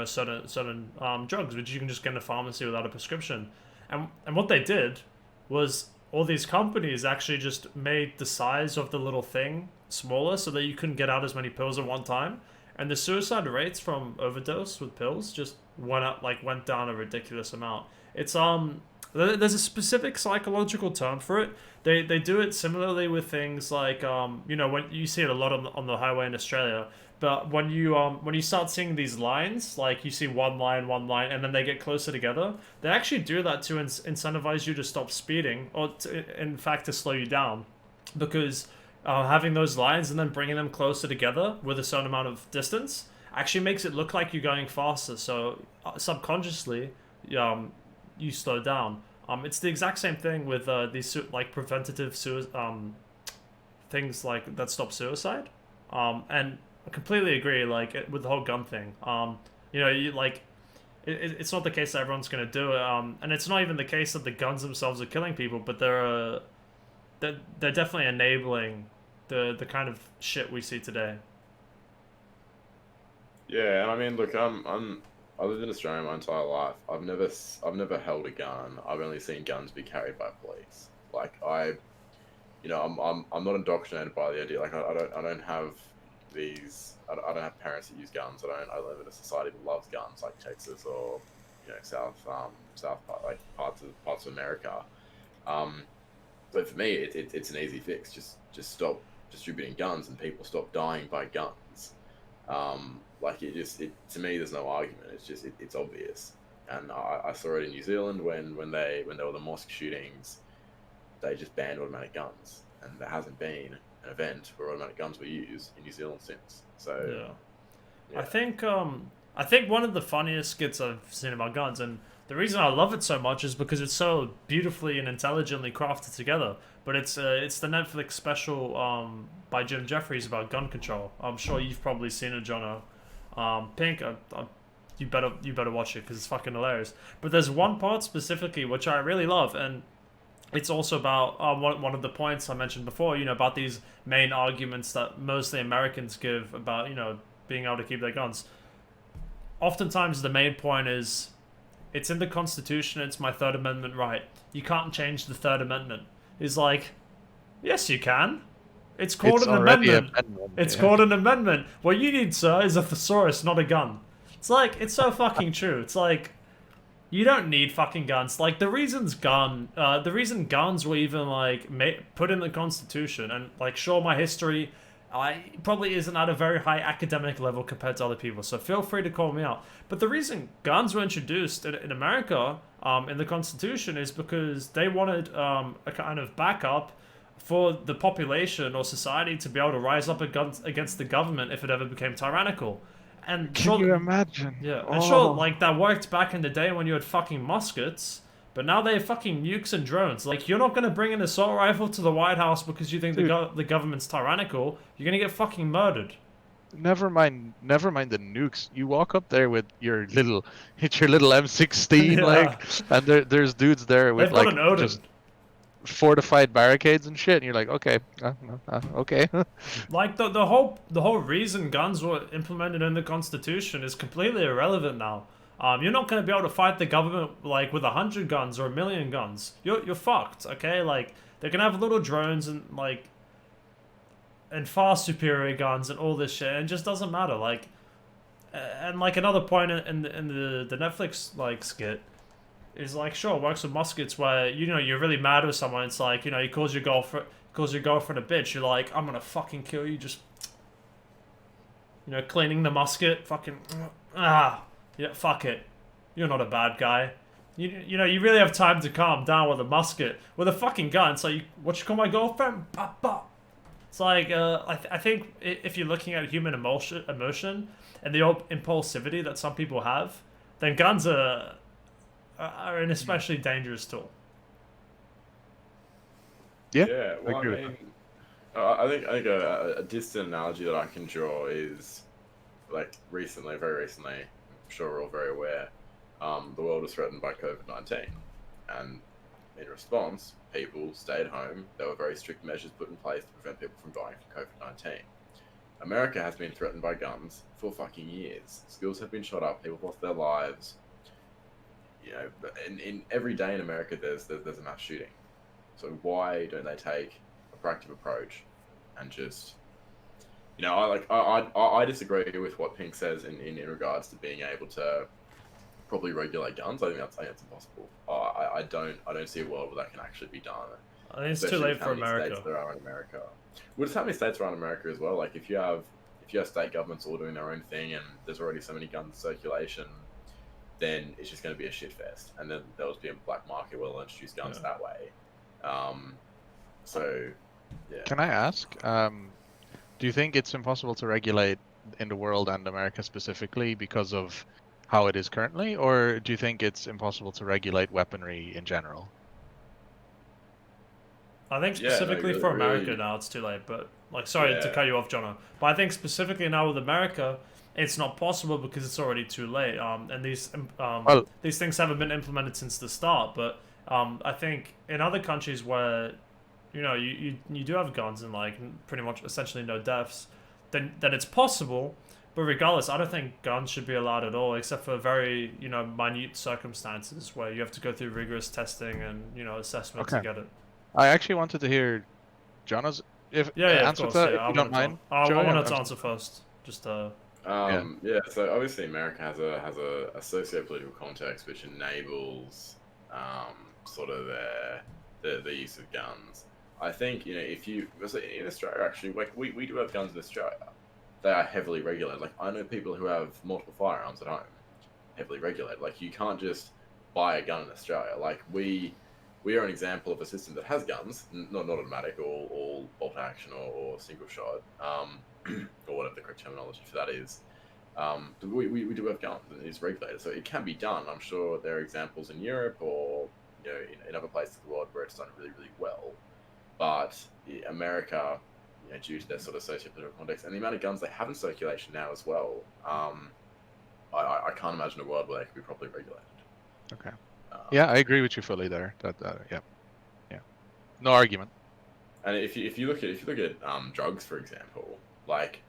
certain drugs, which you can just get in a pharmacy without a prescription. And what they did was all these companies actually just made the size of the little thing smaller so that you couldn't get out as many pills at one time. And the suicide rates from overdose with pills just went down a ridiculous amount. It's there's a specific psychological term for it. They do it similarly with things like when you see it a lot on the highway in Australia. But when you start seeing these lines, like you see one line, and then they get closer together, they actually do that to incentivize you to stop speeding, or in fact to slow you down, because having those lines and then bringing them closer together with a certain amount of distance actually makes it look like you're going faster. So subconsciously, you slow down. It's the exact same thing with these preventative things that stop suicide. And I completely agree. With the whole gun thing. It's not the case that everyone's gonna do it. And it's not even the case that the guns themselves are killing people, but they're definitely enabling the kind of shit we see today. Yeah, and I mean, look, I lived in Australia my entire life. I've never held a gun. I've only seen guns be carried by police. I'm not indoctrinated by the idea. I don't have I don't have parents that use guns. I live in a society that loves guns, like Texas or south parts of America. But for me, it's an easy fix. Just stop distributing guns, and people stop dying by guns. To me, there's no argument. It's obvious, and I saw it in New Zealand when there were the mosque shootings. They just banned automatic guns, and there hasn't been an event where automatic guns were used in New Zealand since. So, yeah. I think one of the funniest skits I've seen about guns, and the reason I love it so much is because it's so beautifully and intelligently crafted together. But it's the Netflix special by Jim Jeffries about gun control. I'm sure you've probably seen it, Jono. Pink, you better watch it because it's fucking hilarious. But there's one part specifically which I really love, and it's also about one of the points I mentioned before. About these main arguments that mostly Americans give about being able to keep their guns. Oftentimes, the main point is, it's in the Constitution. It's my Third Amendment right. You can't change the Third Amendment. It's like, yes, you can. It's called an amendment. It's called an amendment. What you need, sir, is a thesaurus, not a gun. It's so fucking true. It's like, you don't need fucking guns. The reason guns were even put in the Constitution, and sure, my history probably isn't at a very high academic level compared to other people, so feel free to call me out. But the reason guns were introduced in America in the Constitution is because they wanted a kind of backup for the population or society to be able to rise up against the government if it ever became tyrannical. And Can you imagine? Yeah, and sure, that worked back in the day when you had fucking muskets, but now they have fucking nukes and drones. You're not gonna bring an assault rifle to the White House because you think the government's tyrannical. You're gonna get fucking murdered. Never mind the nukes. You walk up there with your little M16, Yeah. and there's dudes there with They've got an Odin. fortified barricades and shit, and you're like, okay, okay. Like the whole reason guns were implemented in the Constitution is completely irrelevant now. You're not going to be able to fight the government like with 100 guns or 1,000,000 guns. You're fucked. Okay, like they can have little drones and far superior guns and all this shit. And it just doesn't matter. Like, and like another point in the Netflix like skit is like, sure, it works with muskets where you're really mad with someone. It's like, he calls your girlfriend a bitch. You're like, I'm gonna fucking kill you. Just cleaning the musket, fucking yeah, fuck it. You're not a bad guy. You really have time to calm down with a musket. With a fucking gun, it's like, what you call my girlfriend? Bah, bah. It's like, I think if you're looking at human emotion and the impulsivity that some people have, then guns are an especially dangerous tool. Yeah, well, I think a distant analogy that I can draw is like very recently, I'm sure we're all very aware, the world was threatened by COVID-19, and in response, people stayed home. There were very strict measures put in place to prevent people from dying from COVID-19. America has been threatened by guns for fucking years. Schools have been shot up. People lost their lives. In every day in America, there's a mass shooting. So why don't they take a proactive approach and just, I disagree with what Pink says in regards to being able to properly regulate guns. I think that's impossible. I don't see a world where that can actually be done. I think it's too late for America. States there are in America. Well, just how many states are in America as well? Like if you have state governments all doing their own thing and there's already so many guns in circulation, then it's just going to be a shit fest. And then there'll just be a black market where they'll introduce guns that way. So, yeah. Can I ask, do you think it's impossible to regulate in the world and America specifically because of how it is currently, or do you think it's impossible to regulate weaponry in general? I think specifically for America now it's too late, but sorry to cut you off, Jono, but I think specifically now with America it's not possible because it's already too late. And these things haven't been implemented since the start, but I think in other countries where you do have guns and like pretty much essentially no deaths, then it's possible. But regardless, I don't think guns should be allowed at all, except for very minute circumstances where you have to go through rigorous testing and assessment to get it. I actually wanted to hear Jono's answer to that, if you don't mind. I wanted to answer first. Just so obviously America has a socio-political context which enables sort of the use of guns. I think if you in Australia actually, like we do have guns in Australia. They are heavily regulated. Like I know people who have multiple firearms at home, heavily regulated. Like you can't just buy a gun in Australia. Like we are an example of a system that has guns, not automatic, all bolt action or single shot, or whatever the correct terminology for that is. We do have guns and it is regulated, so it can be done. I'm sure there are examples in Europe or in other places of the world where it's done really, really well. But America, due to their sort of socio-political context and the amount of guns they have in circulation now as well, I can't imagine a world where they could be properly regulated. Okay. Yeah, I agree with you fully there. Yeah. No argument. And if you look at drugs, for example, like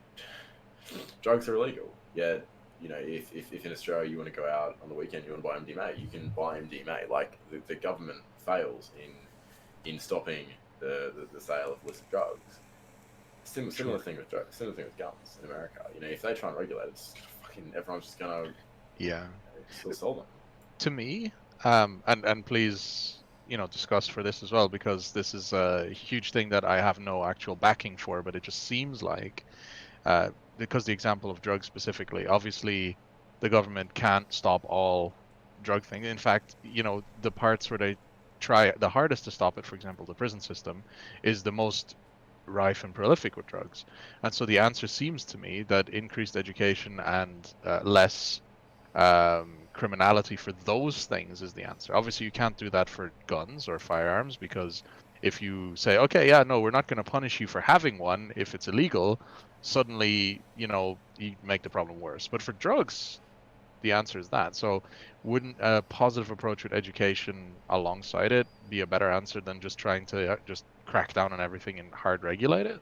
drugs are illegal. Yet, if in Australia you want to go out on the weekend, you want to buy MDMA, you can buy MDMA. Like the government fails in stopping the sale of illicit drugs. Similar thing with drugs. Similar thing with guns in America. If they try and regulate it, everyone's just gonna still sell them. To me, and please discuss for this as well, because this is a huge thing that I have no actual backing for, but it just seems like because the example of drugs specifically, obviously the government can't stop all drug things. In fact, the parts where they try the hardest to stop it, for example the prison system, is the most rife and prolific with drugs. And so the answer seems to me that increased education and less criminality for those things is the answer. Obviously you can't do that for guns or firearms, because if you say, okay, we're not going to punish you for having one if it's illegal, suddenly you make the problem worse. But for drugs, the answer is that. So wouldn't a positive approach with education alongside it be a better answer than just trying to just crack down on everything and hard regulate it?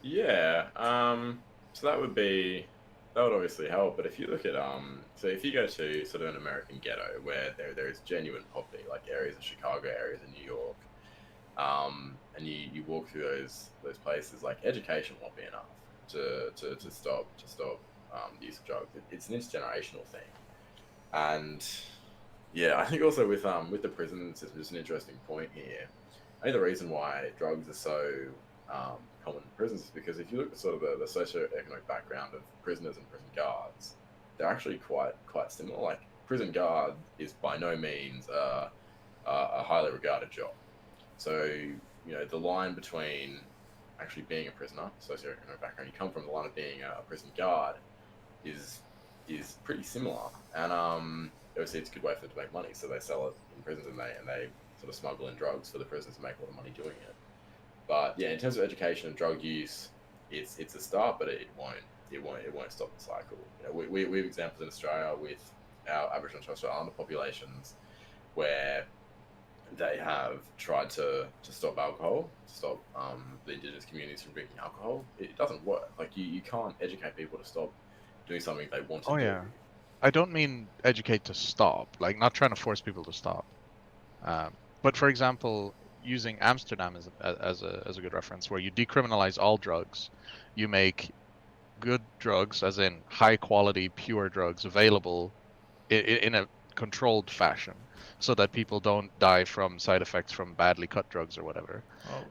Yeah. So that would obviously help. But if you look at so if you go to sort of an American ghetto where there is genuine poverty, like areas of Chicago, areas of New York, and you walk through those places, like education won't be enough to stop the use of drugs. It's an intergenerational thing, and yeah, I think also with the prisons, there's an interesting point here. I think the reason why drugs are so common in prisons is because if you look at sort of the socioeconomic background of prisoners and prison guards, they're actually quite similar. Like prison guard is by no means a highly regarded job. So the line between actually being a prisoner, socioeconomic background you come from, the line of being a prison guard is pretty similar, and obviously it's a good way for them to make money. So they sell it in prisons, and they sort of smuggle in drugs for the prisoners to make a lot of money doing it. But yeah, in terms of education and drug use, it's a start, but it won't stop the cycle. We have examples in Australia with our Aboriginal and Torres Strait Islander populations where they have tried to stop alcohol, to stop the indigenous communities from drinking alcohol. It doesn't work. Like you can't educate people to stop doing something they want to Oh do. yeah. I don't mean educate to stop, like not trying to force people to stop. But for example, using Amsterdam as a good reference, where you decriminalize all drugs, you make good drugs, as in high quality, pure drugs, available in a controlled fashion, so that people don't die from side effects from badly cut drugs or whatever.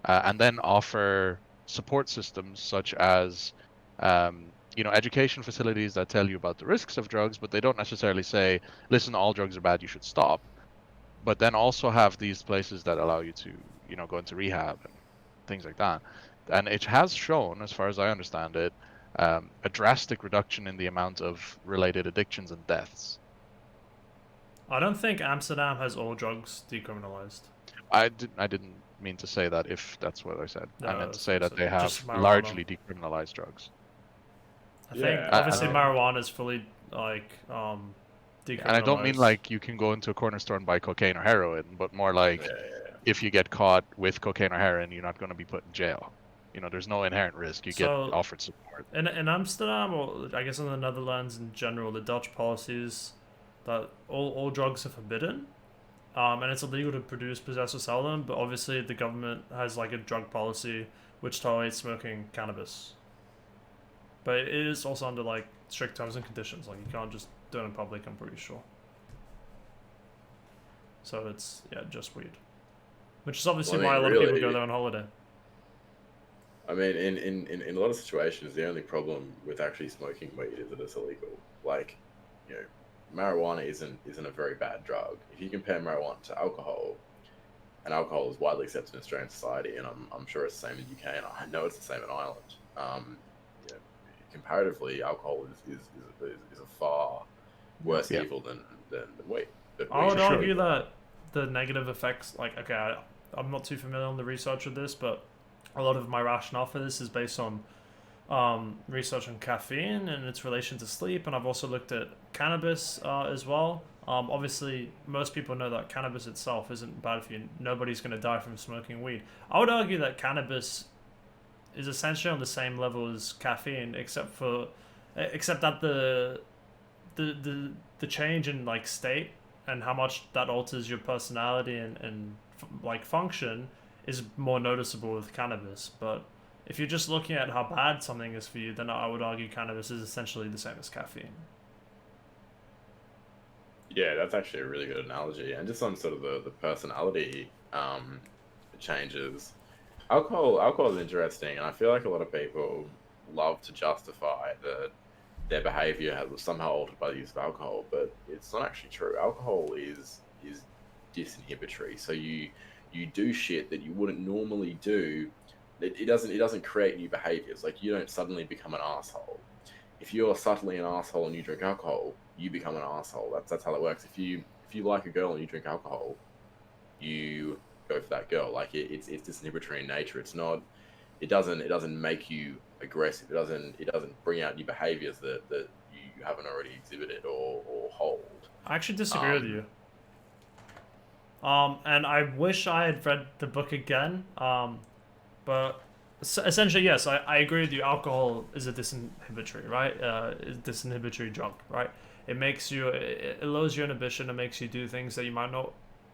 And then offer support systems such as education facilities that tell you about the risks of drugs, but they don't necessarily say, listen, all drugs are bad, you should stop. But then also have these places that allow you to go into rehab and things like that. And it has shown, as far as I understand it, a drastic reduction in the amount of related addictions and deaths. I don't think Amsterdam has all drugs decriminalized. I didn't mean to say that, if that's what I said. No, I meant to say that they have just marijuana. largely decriminalized drugs. I think obviously marijuana is fully decriminalized. And I don't mean like you can go into a corner store and buy cocaine or heroin, but more like if you get caught with cocaine or heroin, you're not going to be put in jail. There's no inherent risk. You get offered support. In Amsterdam, or I guess in the Netherlands in general, the Dutch policy is that all drugs are forbidden. And it's illegal to produce, possess, or sell them, but obviously the government has like a drug policy which tolerates smoking cannabis. But it is also under like strict terms and conditions, like you can't just do it in public, I'm pretty sure. So it's, just weed. Which is obviously why a lot of people go there on holiday. I mean, in a lot of situations, the only problem with actually smoking weed is that it's illegal. Like, marijuana isn't a very bad drug. If you compare marijuana to alcohol, and alcohol is widely accepted in Australian society, and I'm sure it's the same in the UK, and I know it's the same in Ireland. Comparatively, alcohol is a far worse evil than weed. I would argue that the negative effects, like, okay, I'm not too familiar on the research of this, but a lot of my rationale for this is based on research on caffeine and its relation to sleep, and I've also looked at cannabis as well. Obviously, most people know that cannabis itself isn't bad for you. Nobody's going to die from smoking weed. I would argue that cannabis is essentially on the same level as caffeine, except that the change in like state and how much that alters your personality and like function is more noticeable with cannabis. But if you're just looking at how bad something is for you, then I would argue cannabis is essentially the same as caffeine. Yeah, that's actually a really good analogy. And just on sort of the personality changes, alcohol is interesting, and I feel like a lot of people love to justify that their behavior was somehow altered by the use of alcohol, but it's not actually true. Alcohol is disinhibitory, so you do shit that you wouldn't normally do. It doesn't create new behaviors. Like, you don't suddenly become an asshole. If you're subtly an asshole and you drink alcohol, you become an asshole. That's how that works. If you like a girl and you drink alcohol, you go for that girl. Like, it's disinhibitory in nature. It's not. It doesn't make you aggressive. It doesn't bring out new behaviors that haven't already exhibited or hold. I actually disagree with you. And I wish I had read the book again. But essentially, yes, I agree with you. Alcohol is a disinhibitory, right? It's disinhibitory drug, right? It makes you, it lowers your inhibition. It makes you do things that you might not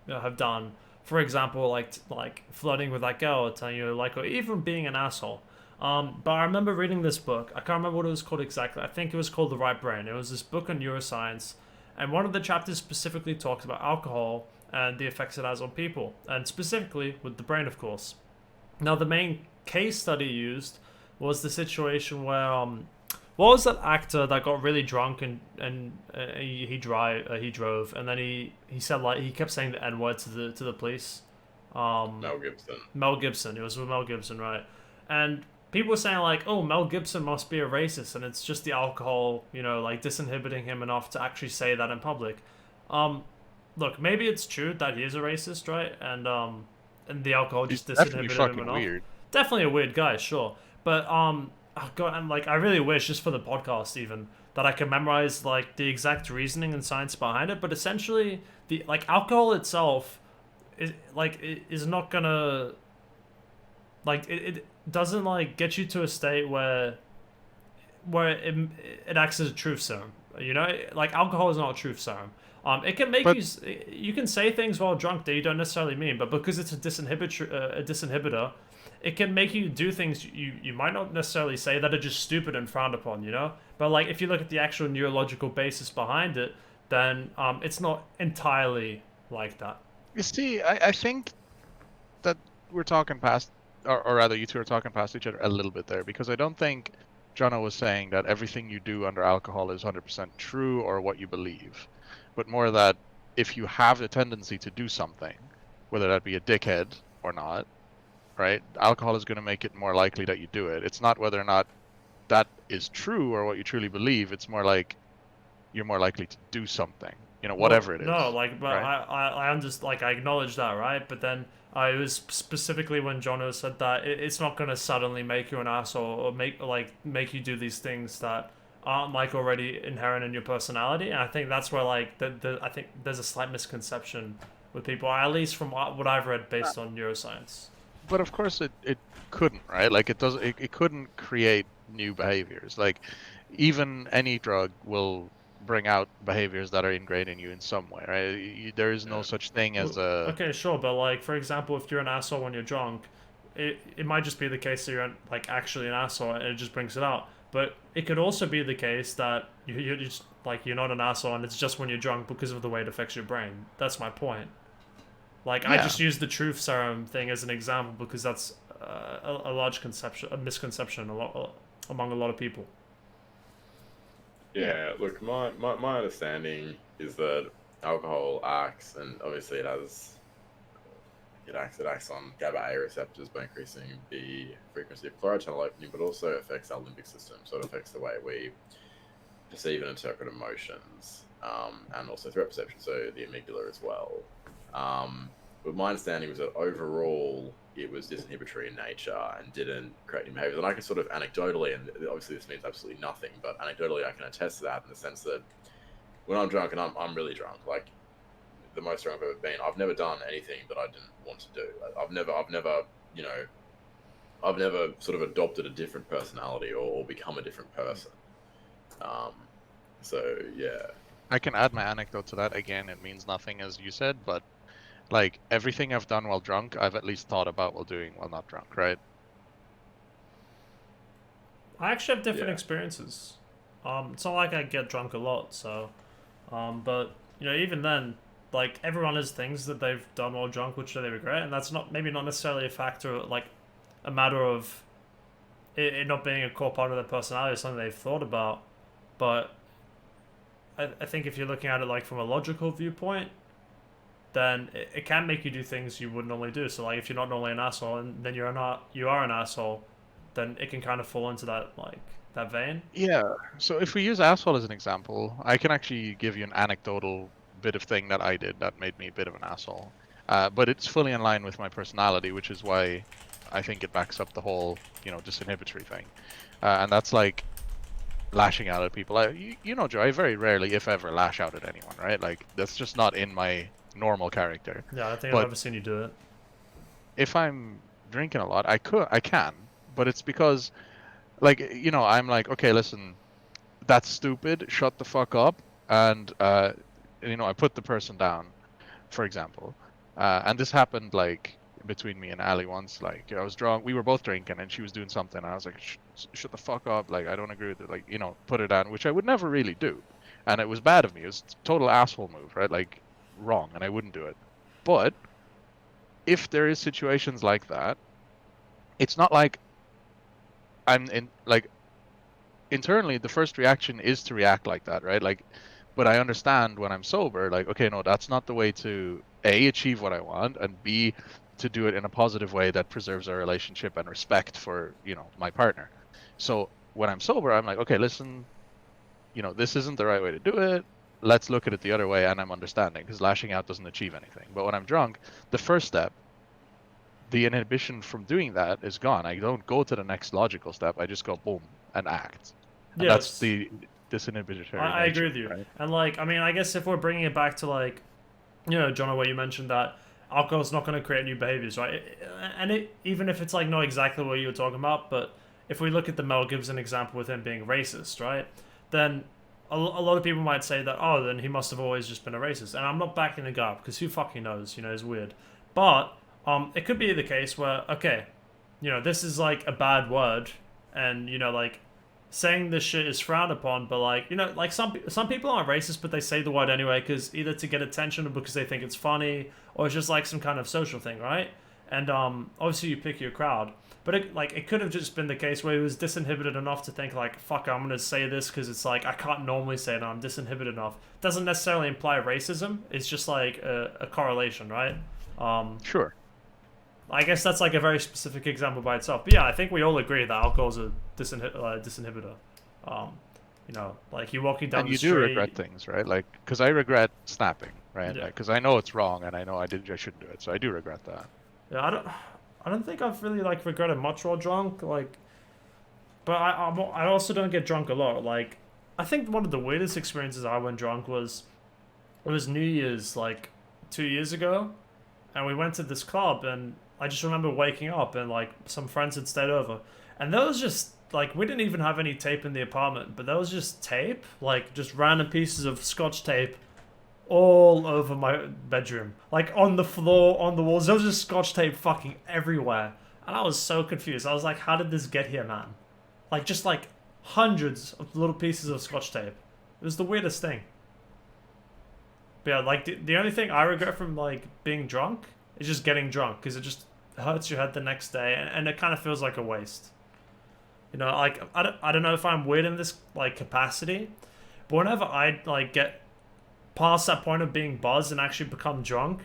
have done. For example, like flirting with that girl, or telling you like, or even being an asshole. But I remember reading this book. I can't remember what it was called exactly. I think it was called The Right Brain. It was this book on neuroscience, and one of the chapters specifically talks about alcohol and the effects it has on people, and specifically with the brain, of course. Now, the main case study used was the situation where what was that actor that got really drunk and he drove, and then he said, like, he kept saying the N-word to the police. Mel Gibson. Mel Gibson. It was with Mel Gibson, right? And people were saying like, oh, Mel Gibson must be a racist, and it's just the alcohol, like disinhibiting him enough to actually say that in public. Look, maybe it's true that he is a racist, right? And the alcohol just disinhibited him enough. Weird. Definitely a weird guy, sure. But oh God, and like I really wish, just for the podcast even, that I could memorize like the exact reasoning and science behind it. But essentially, the alcohol itself is not gonna it doesn't like get you to a state where it acts as a truth serum. Like alcohol is not a truth serum. It can make you can say things while drunk that you don't necessarily mean, but because it's a disinhibitor, it can make you do things you might not necessarily say that are just stupid and frowned upon, But like if you look at the actual neurological basis behind it, then it's not entirely like that. You see, I think that we're talking past, or rather you two are talking past each other a little bit there, because I don't think Jono was saying that everything you do under alcohol is 100% true or what you believe, but more that if you have the tendency to do something, whether that be a dickhead or not, right? Alcohol is going to make it more likely that you do it. It's not whether or not that is true or what you truly believe. It's more like you're more likely to do something, whatever it is. No, but right? I understand, I acknowledge that, right? But then it was specifically when Jono said that it's not going to suddenly make you an asshole or make you do these things that aren't like already inherent in your personality. And I think that's where I think there's a slight misconception with people, at least from what I've read based on neuroscience. But of course it couldn't, right? Like it couldn't create new behaviors. Like even any drug will bring out behaviors that are ingrained in you in some way, right? There is no such thing as a... Okay, sure, but like, for example, if you're an asshole when you're drunk, it might just be the case that you're actually an asshole and it just brings it out. But it could also be the case that you're just you're not an asshole and it's just when you're drunk because of the way it affects your brain. That's my point. I just use the truth serum thing as an example because that's a large misconception among a lot of people. Yeah, look, my understanding is that alcohol acts, and obviously it acts on GABA A receptors by increasing the frequency of chloride channel opening, but also affects our limbic system, so it affects the way we perceive and interpret emotions, and also threat perception, so the amygdala as well. But my understanding was that overall it was disinhibitory in nature and didn't create any behaviors. And I can sort of anecdotally, and obviously this means absolutely nothing, but anecdotally I can attest to that in the sense that when I'm drunk, and I'm really drunk, like the most drunk I've ever been, I've never done anything that I didn't want to do. I've never sort of adopted a different personality or become a different person. So yeah. I can add my anecdote to that. Again, it means nothing as you said, but like everything I've done while drunk, I've at least thought about while doing while not drunk, right? I actually have different experiences. It's not like I get drunk a lot, so but even then, like everyone has things that they've done while drunk which they regret, and that's maybe not necessarily a factor, like a matter of it not being a core part of their personality or something they've thought about. But I think if you're looking at it like from a logical viewpoint, then it can make you do things you wouldn't normally do. So like if you're not normally an asshole and then you are an asshole, then it can kind of fall into that that vein. Yeah. So if we use asshole as an example, I can actually give you an anecdotal bit of thing that I did that made me a bit of an asshole. But it's fully in line with my personality, which is why I think it backs up the whole, disinhibitory thing. And that's like lashing out at people. You know, Joe, I very rarely, if ever, lash out at anyone, right? Like, that's just not in my normal character. Yeah, I don't think I've But ever seen you do it. if I'm drinking a lot, I can, but it's because, like, you know, I'm like, okay, listen, that's stupid, shut the fuck up, and you know, I put the person down, for example, and this happened like between me and Ali once. Like, I was drunk, we were both drinking, and she was doing something, and I was like, shut the fuck up, like, I don't agree with it, like, you know, put her down, which I would never really do, and it was bad of me. It was a total asshole move, right? Like, wrong, and I wouldn't do it. But if there is situations like that, it's not like I'm in, like, internally the first reaction is to react like that, right? Like, but I understand when I'm sober, like, okay, no, that's not the way to A, achieve what I want, and B, to do it in a positive way that preserves our relationship and respect for, you know, my partner. So when I'm sober, I'm like, okay, listen, you know, this isn't the right way to do it. Let's look at it the other way, and I'm understanding, because lashing out doesn't achieve anything. But when I'm drunk, the first step, the inhibition from doing that is gone. I don't go to the next logical step. I just go boom and act. And that's Yes, the disinhibitory I agree nature, with you. right? And like, I mean, I guess if we're bringing it back to like, you know, John, where you mentioned that alcohol's not going to create new behaviors, right? Even if it's like not exactly what you were talking about, but if we look at the Mel Gibson example with him being racist, right? Then a lot of people might say that, oh, then he must have always just been a racist. And I'm not backing the guy up because who fucking knows, you know, it's weird. But it could be the case where, okay, you know, this is like a bad word, and you know, like saying this shit is frowned upon, but like, you know, like some people aren't racist, but they say the word anyway because either to get attention or because they think it's funny, or it's just like some kind of social thing, right? And obviously you pick your crowd, but it could have just been the case where he was disinhibited enough to think like, fuck, I'm gonna say this because it's like I can't normally say it. I'm disinhibited enough. Doesn't necessarily imply racism. It's just like a correlation, right? Sure. I guess that's like a very specific example by itself. But yeah, I think we all agree that alcohol is a disinhibitor. You know, like you're walking down And the you street. do regret things, right? Like, because I regret snapping, right? Yeah. Because I know it's wrong, and I know I shouldn't do it. So I do regret that. Yeah, I don't think I've really like regretted much while drunk. Like, but I also don't get drunk a lot. Like, I think one of the weirdest experiences I went drunk was it was New Year's like 2 years ago, and we went to this club, and I just remember waking up and like some friends had stayed over, and there was just like we didn't even have any tape in the apartment, but there was just tape, like just random pieces of scotch tape all over my bedroom, like on the floor, on the walls. There was just scotch tape fucking everywhere, and I was so confused. I was like, how did this get here, man? Like just like hundreds of little pieces of scotch tape. It was the weirdest thing. But yeah, like the only thing I regret from like being drunk is just getting drunk because it just hurts your head the next day, and it kind of feels like a waste. You know, like I don't know if I'm weird in this like capacity, but whenever I like get past that point of being buzzed and actually become drunk,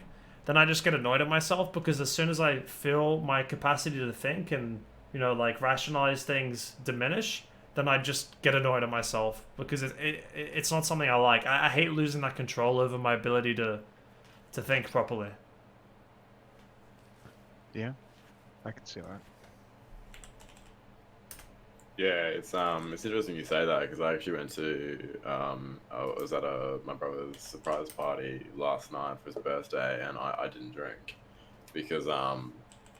then I just get annoyed at myself because as soon as I feel my capacity to think and, you know, like rationalize things diminish, then I just get annoyed at myself because it's not something I like. I hate losing that control over my ability to think properly. Yeah, I can see that. Yeah, it's interesting you say that because I actually went to I was at my brother's surprise party last night for his birthday, and I didn't drink because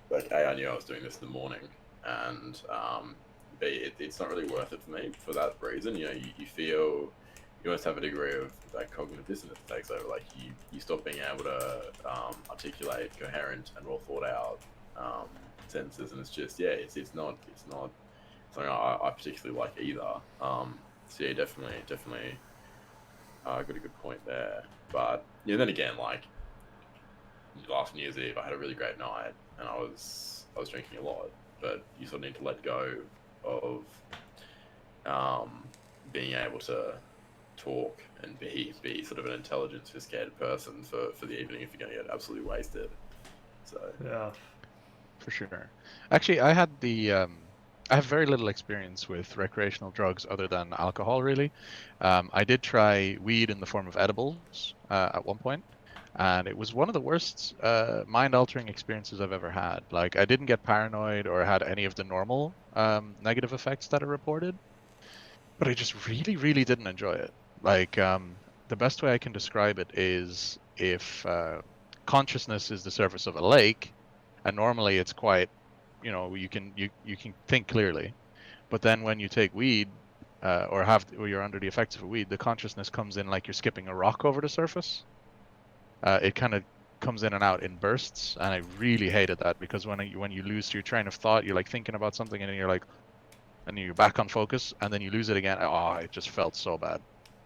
like A, I knew I was doing this in the morning, and B, it's not really worth it for me for that reason. You know, you feel you almost have a degree of like cognitive dissonance that takes over. Like you stop being able to articulate coherent and well thought out sentences, and it's just it's not something I particularly like either. So yeah, definitely got a good point there. But yeah, then again, like last New Year's Eve, I had a really great night, and I was drinking a lot. But you sort of need to let go of being able to talk and be sort of an intelligent, sophisticated person for the evening if you're going to get absolutely wasted. So Yeah. For sure. Actually, I have very little experience with recreational drugs other than alcohol, really. I did try weed in the form of edibles at one point, and it was one of the worst mind-altering experiences I've ever had. Like, I didn't get paranoid or had any of the normal negative effects that are reported. but I just really didn't enjoy it. Like, the best way I can describe it is if consciousness is the surface of a lake, and normally it's quite, you can think clearly. But then when you take weed, or you're under the effects of a weed, the consciousness comes in like you're skipping a rock over the surface. It kind of comes in and out in bursts, and I really hated that because when you lose your train of thought, you're like thinking about something, and then you're like, and you're back on focus, and then you lose it again. Oh, it just felt so bad.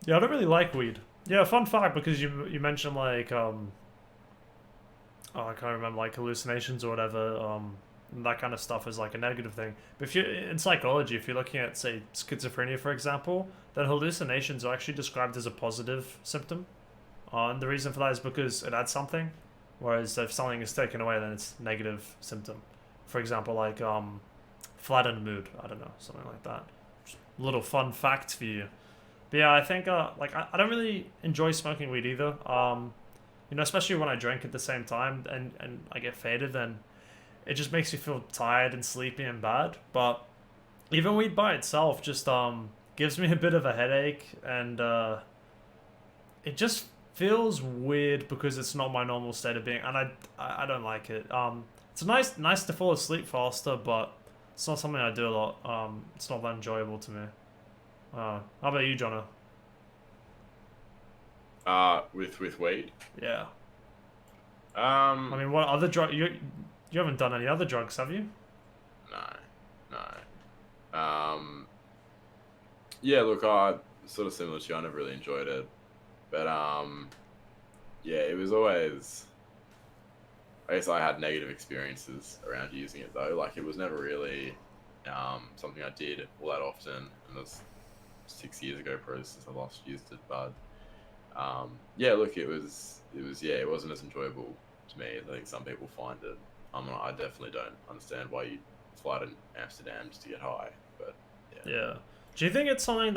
Yeah, I don't really like weed. Yeah, fun fact, because you mentioned like oh, I can't remember, like hallucinations or whatever. That kind of stuff is like a negative thing. But if you in psychology, if you're looking at say schizophrenia, for example, then hallucinations are actually described as a positive symptom. And the reason for that is because it adds something, whereas if something is taken away, then it's negative symptom. For example, like flattened mood. I don't know, something like that. Just a little fun fact for you. But yeah, I think like I don't really enjoy smoking weed either. Especially when I drink at the same time and I get faded, then it just makes me feel tired and sleepy and bad. But even weed by itself just gives me a bit of a headache, and it just feels weird because it's not my normal state of being, and I don't like it. It's nice to fall asleep faster, but it's not something I do a lot. It's not that enjoyable to me. How about you, Jono? With weed. Yeah. I Um, mean, what other drug? You haven't done any other drugs, have you? no. Yeah, look, I sort of similar to you. I never really enjoyed it, but yeah, it was always. I guess I had negative experiences around using it though. Like it was never really something I did all that often, and it was 6 years ago probably since I last used it. But yeah, look, it wasn't as enjoyable to me as I think some people find it. I definitely don't understand why you fly to Amsterdam just to get high, but yeah. Yeah. Do you think it's something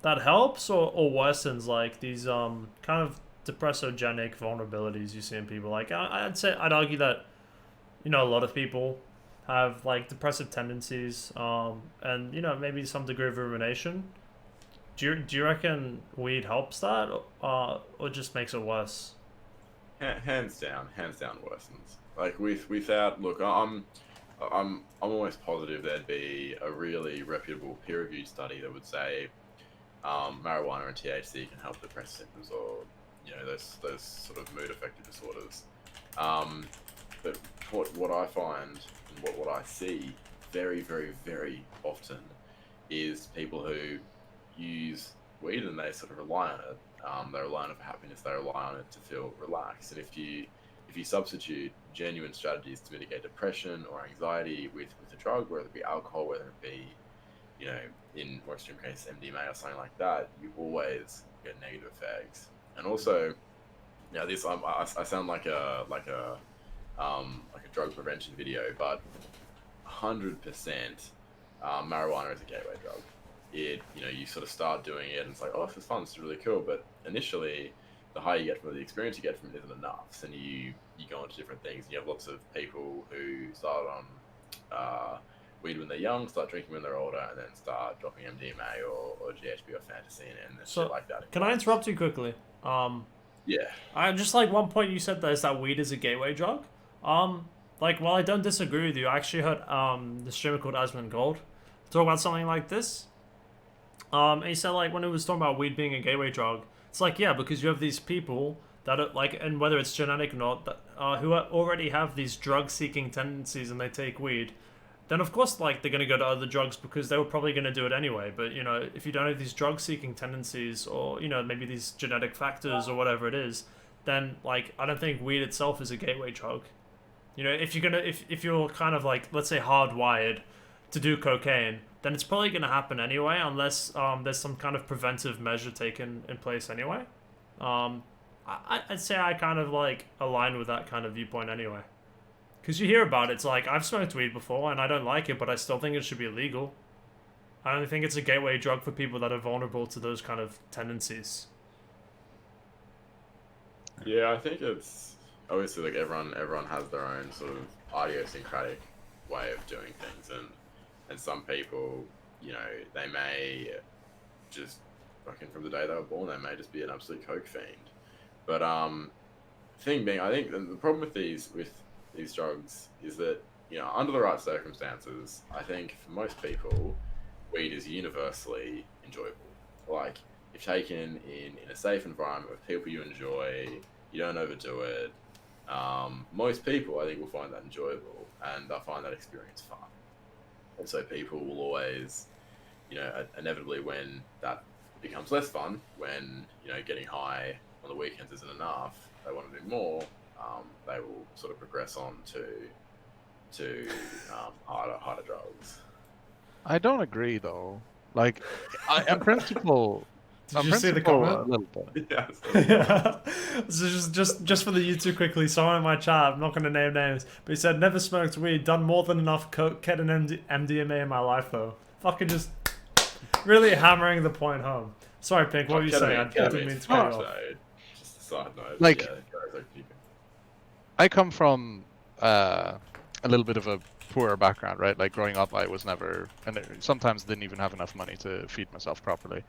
that helps or worsens like these kind of depressogenic vulnerabilities you see in people? Like I'd argue that a lot of people have like depressive tendencies, and maybe some degree of rumination. Do you reckon weed helps that, or just makes it worse? Hands down worsens. Like without look, I'm almost positive there'd be a really reputable peer-reviewed study that would say marijuana and THC can help depressive symptoms or those sort of mood affective disorders. But what I find and what I see very very very often is people who use weed and they sort of rely on it. They rely on it for happiness. They rely on it to feel relaxed. And if you substitute genuine strategies to mitigate depression or anxiety with a drug, whether it be alcohol, whether it be in more extreme cases MDMA or something like that, you always get negative effects. And also, this I sound like a drug prevention video, but 100% marijuana is a gateway drug. You sort of start doing it and it's like, oh, this is fun, this is really cool, but initially the high you get from it, the experience you get from it isn't enough. So you go into different things. You have lots of people who start on weed when they're young, start drinking when they're older, and then start dropping MDMA or GHB or fantasy and shit like that. Can I interrupt you quickly? Yeah. I just like one point you said that weed is a gateway drug. Like while I don't disagree with you, I actually heard the streamer called Asmund Gold talk about something like this. And he said like when it was talking about weed being a gateway drug, it's like yeah, because you have these people that are like, and whether it's genetic or not, that who already have these drug-seeking tendencies and they take weed, then of course like they're gonna go to other drugs because they were probably gonna do it anyway. But if you don't have these drug-seeking tendencies or maybe these genetic factors or whatever it is, then like I don't think weed itself is a gateway drug. If you're kind of like, let's say, hardwired to do cocaine, then it's probably going to happen anyway, unless there's some kind of preventive measure taken in place anyway. I'd say I kind of like align with that kind of viewpoint anyway. Because you hear about it, it's like, I've smoked weed before and I don't like it, but I still think it should be illegal. I don't think it's a gateway drug for people that are vulnerable to those kind of tendencies. Yeah, I think it's obviously like everyone has their own sort of idiosyncratic way of doing things, and some people you know, they may just fucking from the day they were born, they may just be an absolute coke fiend. But thing being, I think the problem with these drugs is that, you know, under the right circumstances, I think for most people, weed is universally enjoyable. Like, if taken in a safe environment with people you enjoy, you don't overdo it. Most people, I think, will find that enjoyable, and they'll find that experience fun. And so people will always, you know, inevitably when that becomes less fun, when, you know, getting high on the weekends isn't enough, they want to do more. They will sort of progress on to harder drugs. I don't agree though. Like, in principle, Did you see the comment? a little bit. Yes. Yeah. So just for the YouTube quickly, someone in my chat, I'm not going to name names, but he said, never smoked weed, done more than enough coke, Ket and MDMA in my life though. Fucking just really hammering the point home. Sorry, Pink, what were you saying? I didn't mean to cut you off. Just a side note. Like, yeah, I come from a little bit of a poorer background, right? Like growing up, I was never, and sometimes didn't even have enough money to feed myself properly.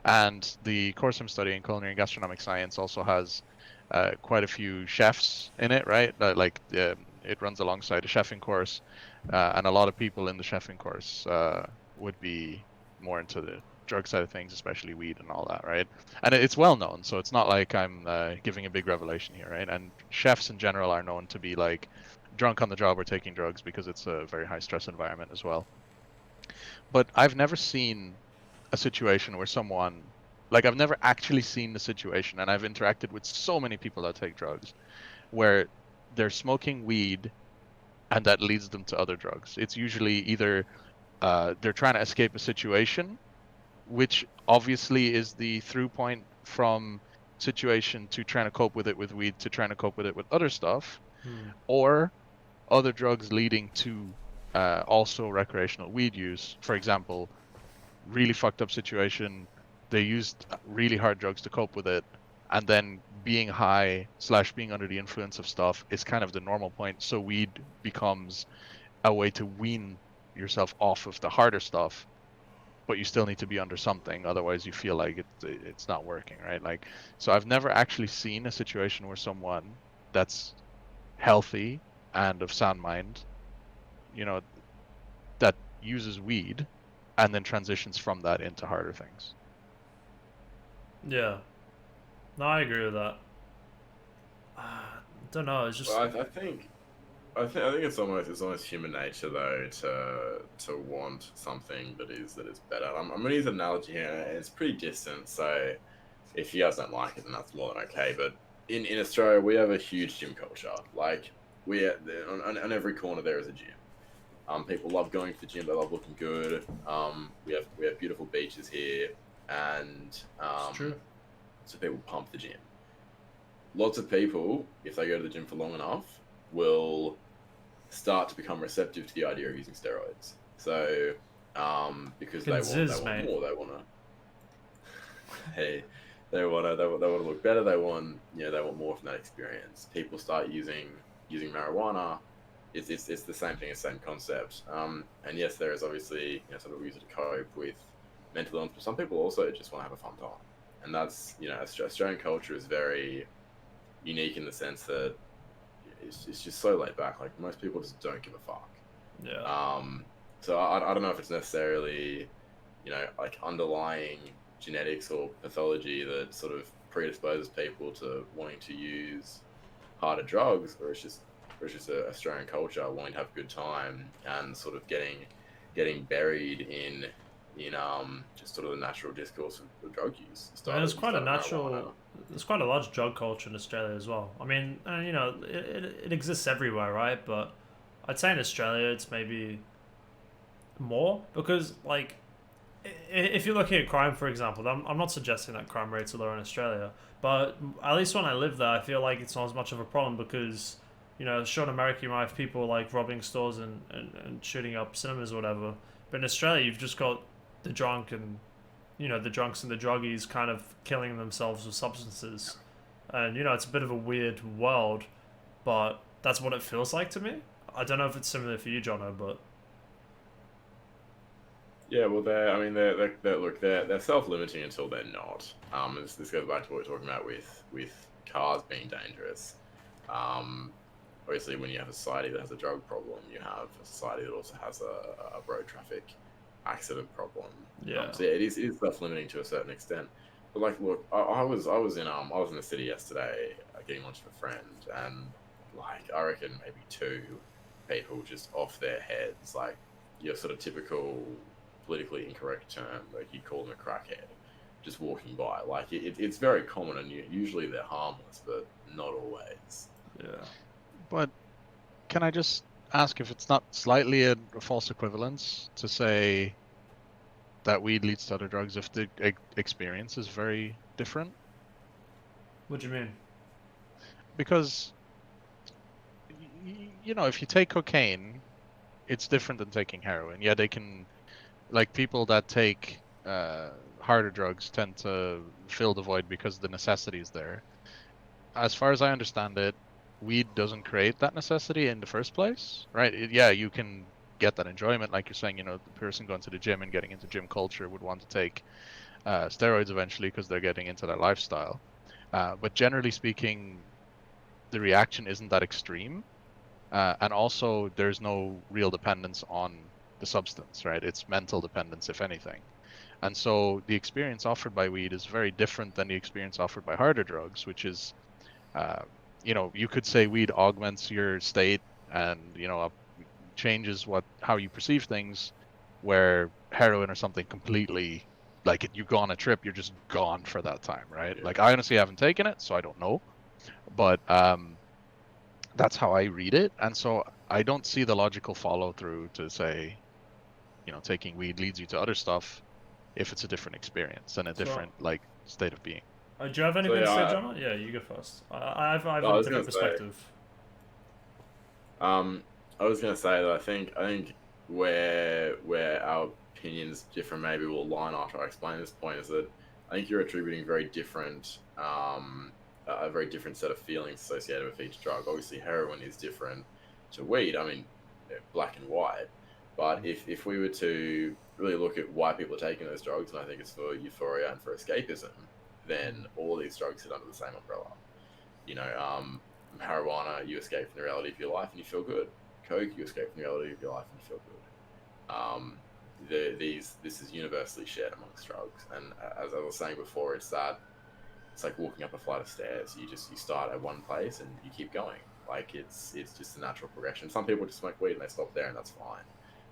And the course I'm studying, culinary and gastronomic science, also has quite a few chefs in it, right? It runs alongside a chefing course, and a lot of people in the chefing course would be more into the drug side of things, especially weed and all that, right? And it's well known, so it's not like I'm giving a big revelation here, right? And chefs in general are known to be like drunk on the job or taking drugs because it's a very high stress environment as well. But I've never seen a situation where someone, like I've never actually seen the situation, and I've interacted with so many people that take drugs, where they're smoking weed and that leads them to other drugs. It's usually either they're trying to escape a situation, which obviously is the through point from situation to trying to cope with it with weed to trying to cope with it with other stuff, or other drugs leading to also recreational weed use. For example, really fucked up situation, they used really hard drugs to cope with it, and then being high / being under the influence of stuff is kind of the normal point, so weed becomes a way to wean yourself off of the harder stuff, but you still need to be under something, otherwise you feel like it's not working, right? Like, so I've never actually seen a situation where someone that's healthy and of sound mind, you know, that uses weed and then transitions from that into harder things. Yeah. No, I agree with that. Don't know, it's just... Well, I think it's almost human nature though to want something that is better. I'm going to use an analogy here. It's pretty distant, so if you guys don't like it, then that's more than okay. But in Australia, we have a huge gym culture. Like, on every corner there is a gym. People love going to the gym. They love looking good. We have beautiful beaches here, and it's true. So people pump the gym. Lots of people, if they go to the gym for long enough, will start to become receptive to the idea of using steroids. So, because they want more, they want to, they want to look better. They want more from that experience. People start using marijuana. It's the same thing, same concept. And yes, there is obviously, some people use it to cope with mental illness, but some people also just want to have a fun time. And that's, Australian culture is very unique in the sense that it's just so laid back. Like, most people just don't give a fuck. Yeah. So I don't know if it's necessarily, like underlying genetics or pathology that sort of predisposes people to wanting to use harder drugs, or it's just a Australian culture wanting to have a good time and sort of getting buried in just sort of the natural discourse of drug use. And there's quite a large drug culture in Australia as well. I mean, it exists everywhere, right? But I'd say in Australia it's maybe more, because, like, if you're looking at crime, for example, I'm not suggesting that crime rates are low in Australia, but at least when I live there, I feel like it's not as much of a problem because, sure, in America you might have people like robbing stores and shooting up cinemas or whatever, but in Australia you've just got the drunk and the drunks and the druggies kind of killing themselves with substances. And it's a bit of a weird world, but that's what it feels like to me. I don't know if it's similar for you, Jono, but Yeah, well, they're self-limiting until they're not. This goes back to what we're talking about with cars being dangerous. Um, Obviously, when you have a society that has a drug problem, you have a society that also has a road traffic accident problem. Yeah. So yeah, it is self-limiting to a certain extent. But like, look, I was in the city yesterday, getting lunch with a friend, and like I reckon maybe two people just off their heads, like your sort of typical politically incorrect term, like you call them a crackhead, just walking by. Like it's very common, and usually they're harmless, but not always. Yeah. But can I just ask if it's not slightly a false equivalence to say that weed leads to other drugs if the experience is very different? What do you mean? Because you know, if you take cocaine, it's different than taking heroin. Yeah, they can, like people that take harder drugs tend to fill the void because the necessity is there. As far as I understand it, weed doesn't create that necessity in the first place, right? Yeah, you can get that enjoyment, like you're saying. You know, the person going to the gym and getting into gym culture would want to take steroids eventually because they're getting into their lifestyle. But generally speaking, the reaction isn't that extreme. And also, there's no real dependence on the substance, right? It's mental dependence, if anything. And so the experience offered by weed is very different than the experience offered by harder drugs, which is, uh, you know, you could say weed augments your state and, you know, changes how you perceive things, where heroin or something completely, like you go on a trip, you're just gone for that time, right? Yeah. Like I honestly haven't taken it, so I don't know. But that's how I read it, and so I don't see the logical follow through to say, you know, taking weed leads you to other stuff if it's a different experience and a So, different like state of being. do you have So anything to say, yeah, John? Yeah, you go first. I have I a was different gonna say, perspective. um, I was gonna say that I think where our opinions differ maybe will line after I explain this point is that I think you're attributing a very different set of feelings associated with each drug. Obviously, heroin is different to weed. I mean, they're black and white. But if we were to really look at why people are taking those drugs, and I think it's for euphoria and for escapism, then all of these drugs sit under the same umbrella. You know, marijuana, you escape from the reality of your life and you feel good. Coke, you escape from the reality of your life and you feel good. This is universally shared amongst drugs, and as I was saying before, it's like walking up a flight of stairs. You start at one place and you keep going. Like it's just a natural progression. Some people just smoke weed and they stop there and that's fine.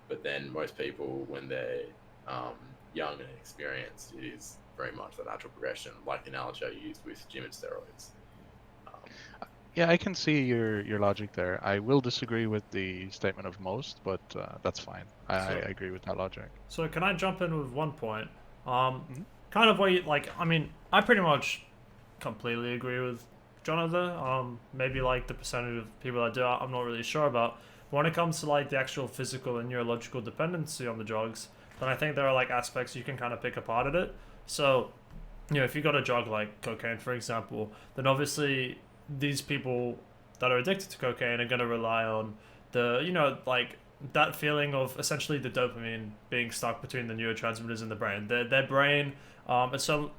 But then most people, when they're young and inexperienced, it is very much the natural progression, like the analogy I used with gym and steroids. Yeah, I can see your logic there. I will disagree with the statement of most, but that's fine. I So, agree with that logic. so can I jump in with one point? Um, Mhm. kind of what you like. I mean, I pretty much completely agree with Jonathan. Maybe like the percentage of people that do, I'm not really sure about. But when it comes to like the actual physical and neurological dependency on the drugs, then I think there are like aspects you can kind of pick apart at it. So, if you got a drug like cocaine, for example, then obviously these people that are addicted to cocaine are going to rely on like that feeling of essentially the dopamine being stuck between the neurotransmitters in the brain. Their brain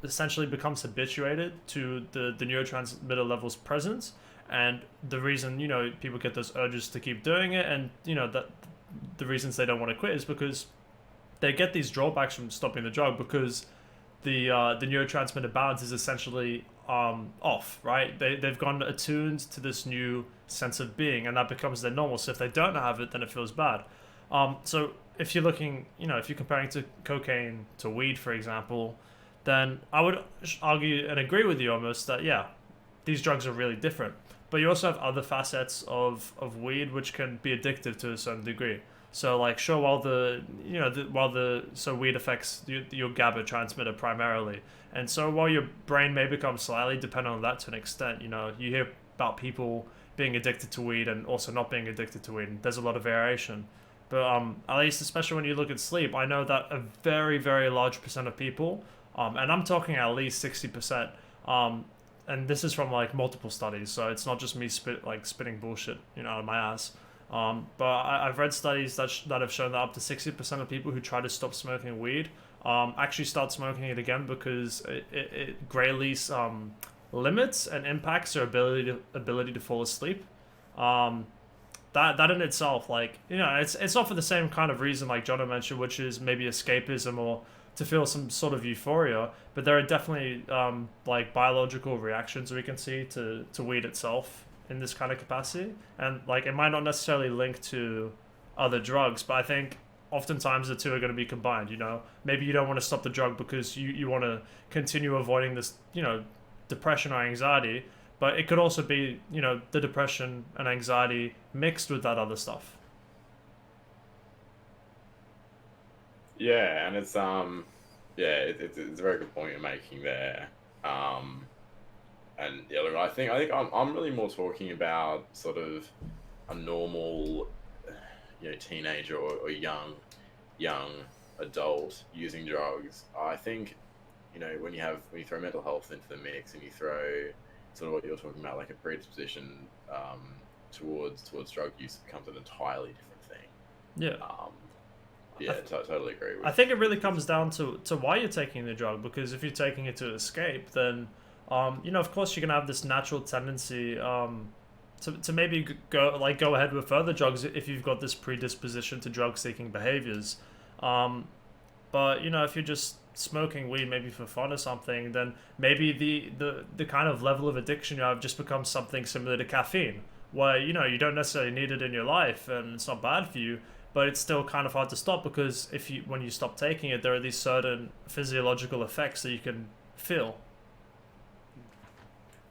essentially becomes habituated to the neurotransmitter levels presence, and the reason people get those urges to keep doing it, and that the reasons they don't want to quit is because they get these drawbacks from stopping the drug because the neurotransmitter balance is essentially off, right? They've gone attuned to this new sense of being, and that becomes their normal. So if they don't have it, then it feels bad. So if you're looking, if you're comparing to cocaine to weed, for example, then I would argue and agree with you almost that yeah, these drugs are really different. But you also have other facets of weed which can be addictive to a certain degree. So like sure, so weed affects your GABA transmitter primarily, and so while your brain may become slightly dependent on that to an extent, you hear about people being addicted to weed and also not being addicted to weed. And there's a lot of variation, but at least especially when you look at sleep, I know that a very very large percent of people, and I'm talking at least 60%, and this is from like multiple studies, so it's not just me spitting bullshit out of my ass. But I've read studies that have shown that up to 60% of people who try to stop smoking weed actually start smoking it again because it greatly limits and impacts their ability to fall asleep. Um, that in itself, like, it's not for the same kind of reason like Jono mentioned, which is maybe escapism or to feel some sort of euphoria. But there are definitely like biological reactions we can see to weed itself in this kind of capacity, and like it might not necessarily link to other drugs, but I think oftentimes the two are going to be combined. Maybe you don't want to stop the drug because you want to continue avoiding this, depression or anxiety, but it could also be, the depression and anxiety mixed with that other stuff. Yeah, and it's a very good point you're making there. And yeah, look, I think I'm really more talking about sort of a normal, teenager or young adult using drugs. I think, when you throw mental health into the mix and you throw sort of what you're talking about, like a predisposition towards drug use, it becomes an entirely different thing. Yeah. Yeah, totally agree with. I think it really comes down to why you're taking the drug, because if you're taking it to escape, then of course you're gonna have this natural tendency to maybe go ahead with further drugs if you've got this predisposition to drug seeking behaviors. But if you're just smoking weed maybe for fun or something, then maybe the kind of level of addiction you have just becomes something similar to caffeine, where you don't necessarily need it in your life and it's not bad for you, but it's still kind of hard to stop because when you stop taking it, there are these certain physiological effects that you can feel.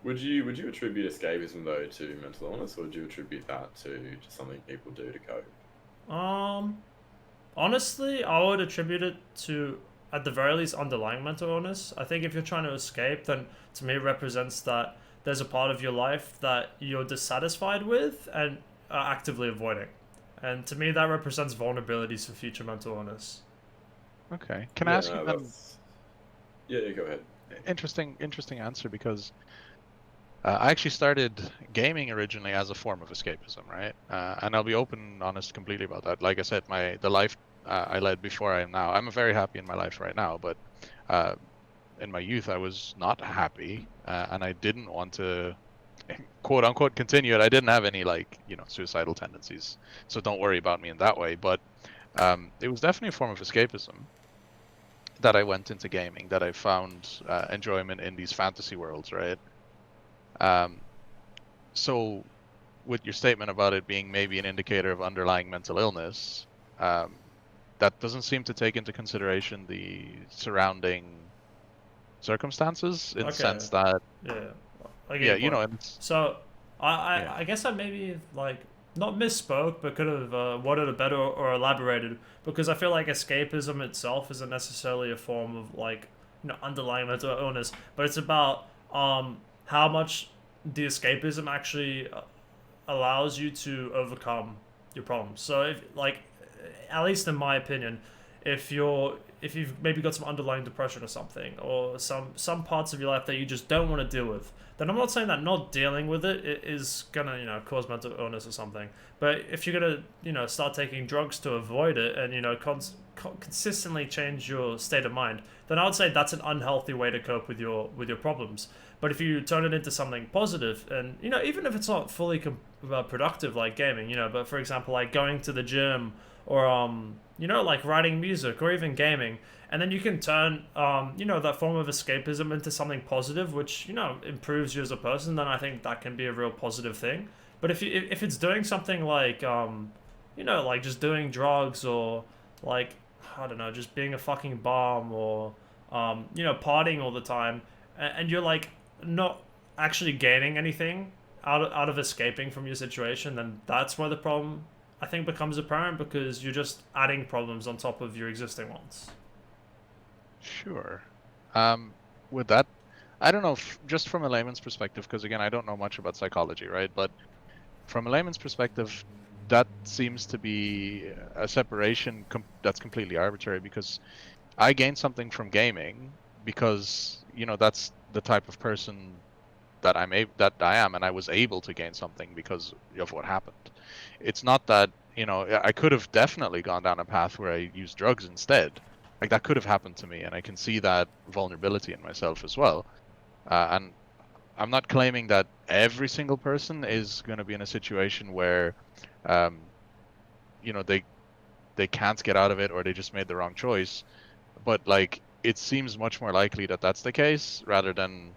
Would you attribute escapism though to mental illness, or would you attribute that to just something people do to cope? Honestly, I would attribute it to, at the very least, underlying mental illness. I think if you're trying to escape, then to me it represents that there's a part of your life that you're dissatisfied with and are actively avoiding. And to me, that represents vulnerabilities for future mental illness. Okay. Can I ask you then? Yeah, go ahead. Interesting answer, because I actually started gaming originally as a form of escapism, right? And I'll be open and honest completely about that. Like I said, the life I led before I am now, I'm very happy in my life right now, but in my youth I was not happy, and I didn't want to quote unquote continue it. I didn't have any suicidal tendencies, so don't worry about me in that way. But it was definitely a form of escapism that I went into gaming, that I found enjoyment in these fantasy worlds, right? So with your statement about it being maybe an indicator of underlying mental illness, that doesn't seem to take into consideration the surrounding circumstances in the sense that So I guess I maybe not misspoke, but could have worded it better or elaborated, because I feel like escapism itself isn't necessarily a form of underlying mental illness, but it's about how much the escapism actually allows you to overcome your problems. So if at least in my opinion, if you've maybe got some underlying depression or something, or some parts of your life that you just don't want to deal with, then I'm not saying that not dealing with it is gonna cause mental illness or something. But if you're gonna start taking drugs to avoid it and consistently change your state of mind, then I would say that's an unhealthy way to cope with your problems. But if you turn it into something positive, and even if it's not fully productive like gaming, but for example like going to the gym, or like writing music, or even gaming, and then you can turn that form of escapism into something positive, which improves you as a person, then I think that can be a real positive thing. But if it's doing something like like just doing drugs, or I don't know, just being a fucking bum, or partying all the time, and you're not actually gaining anything out of escaping from your situation, then that's where the problem I think becomes apparent, because you're just adding problems on top of your existing ones. Sure. With that, I don't know if, just from a layman's perspective, because again, I don't know much about psychology, right? But from a layman's perspective, that seems to be a separation that's completely arbitrary, because I gain something from gaming because, that's the type of person that that I am, and I was able to gain something because of what happened. It's not that, you know, I could have definitely gone down a path where I used drugs instead. Like that could have happened to me, and I can see that vulnerability in myself as well. And I'm not claiming that every single person is going to be in a situation where, um, you know, they can't get out of it or they just made the wrong choice. But like, it seems much more likely that that's the case rather than,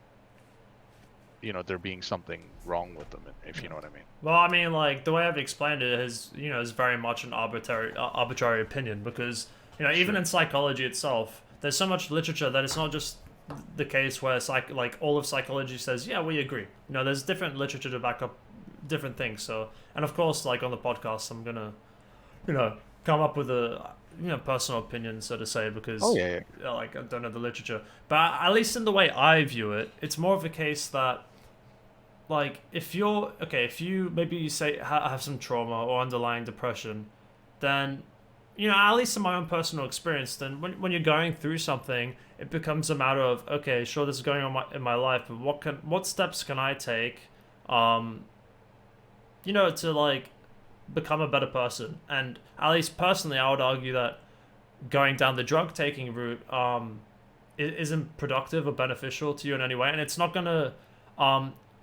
you know, there being something wrong with them, if you know what I mean. Well, I mean, like the way I've explained it is, is very much an arbitrary opinion because, even in psychology itself, there's so much literature that it's not just the case where like all of psychology says, yeah, we agree. There's different literature to back up different things. So, and of course, like on the podcast, I'm gonna, come up with a personal opinion, so to say, because like I don't know the literature, but at least in the way I view it, it's more of a case that, like, if you maybe you say have some trauma or underlying depression, then at least in my own personal experience, then when you're going through something, it becomes a matter of, okay, sure, this is going on in my life, but what steps can I take, to like become a better person? And at least personally, I would argue that going down the drug taking route isn't productive or beneficial to you in any way, and it's not gonna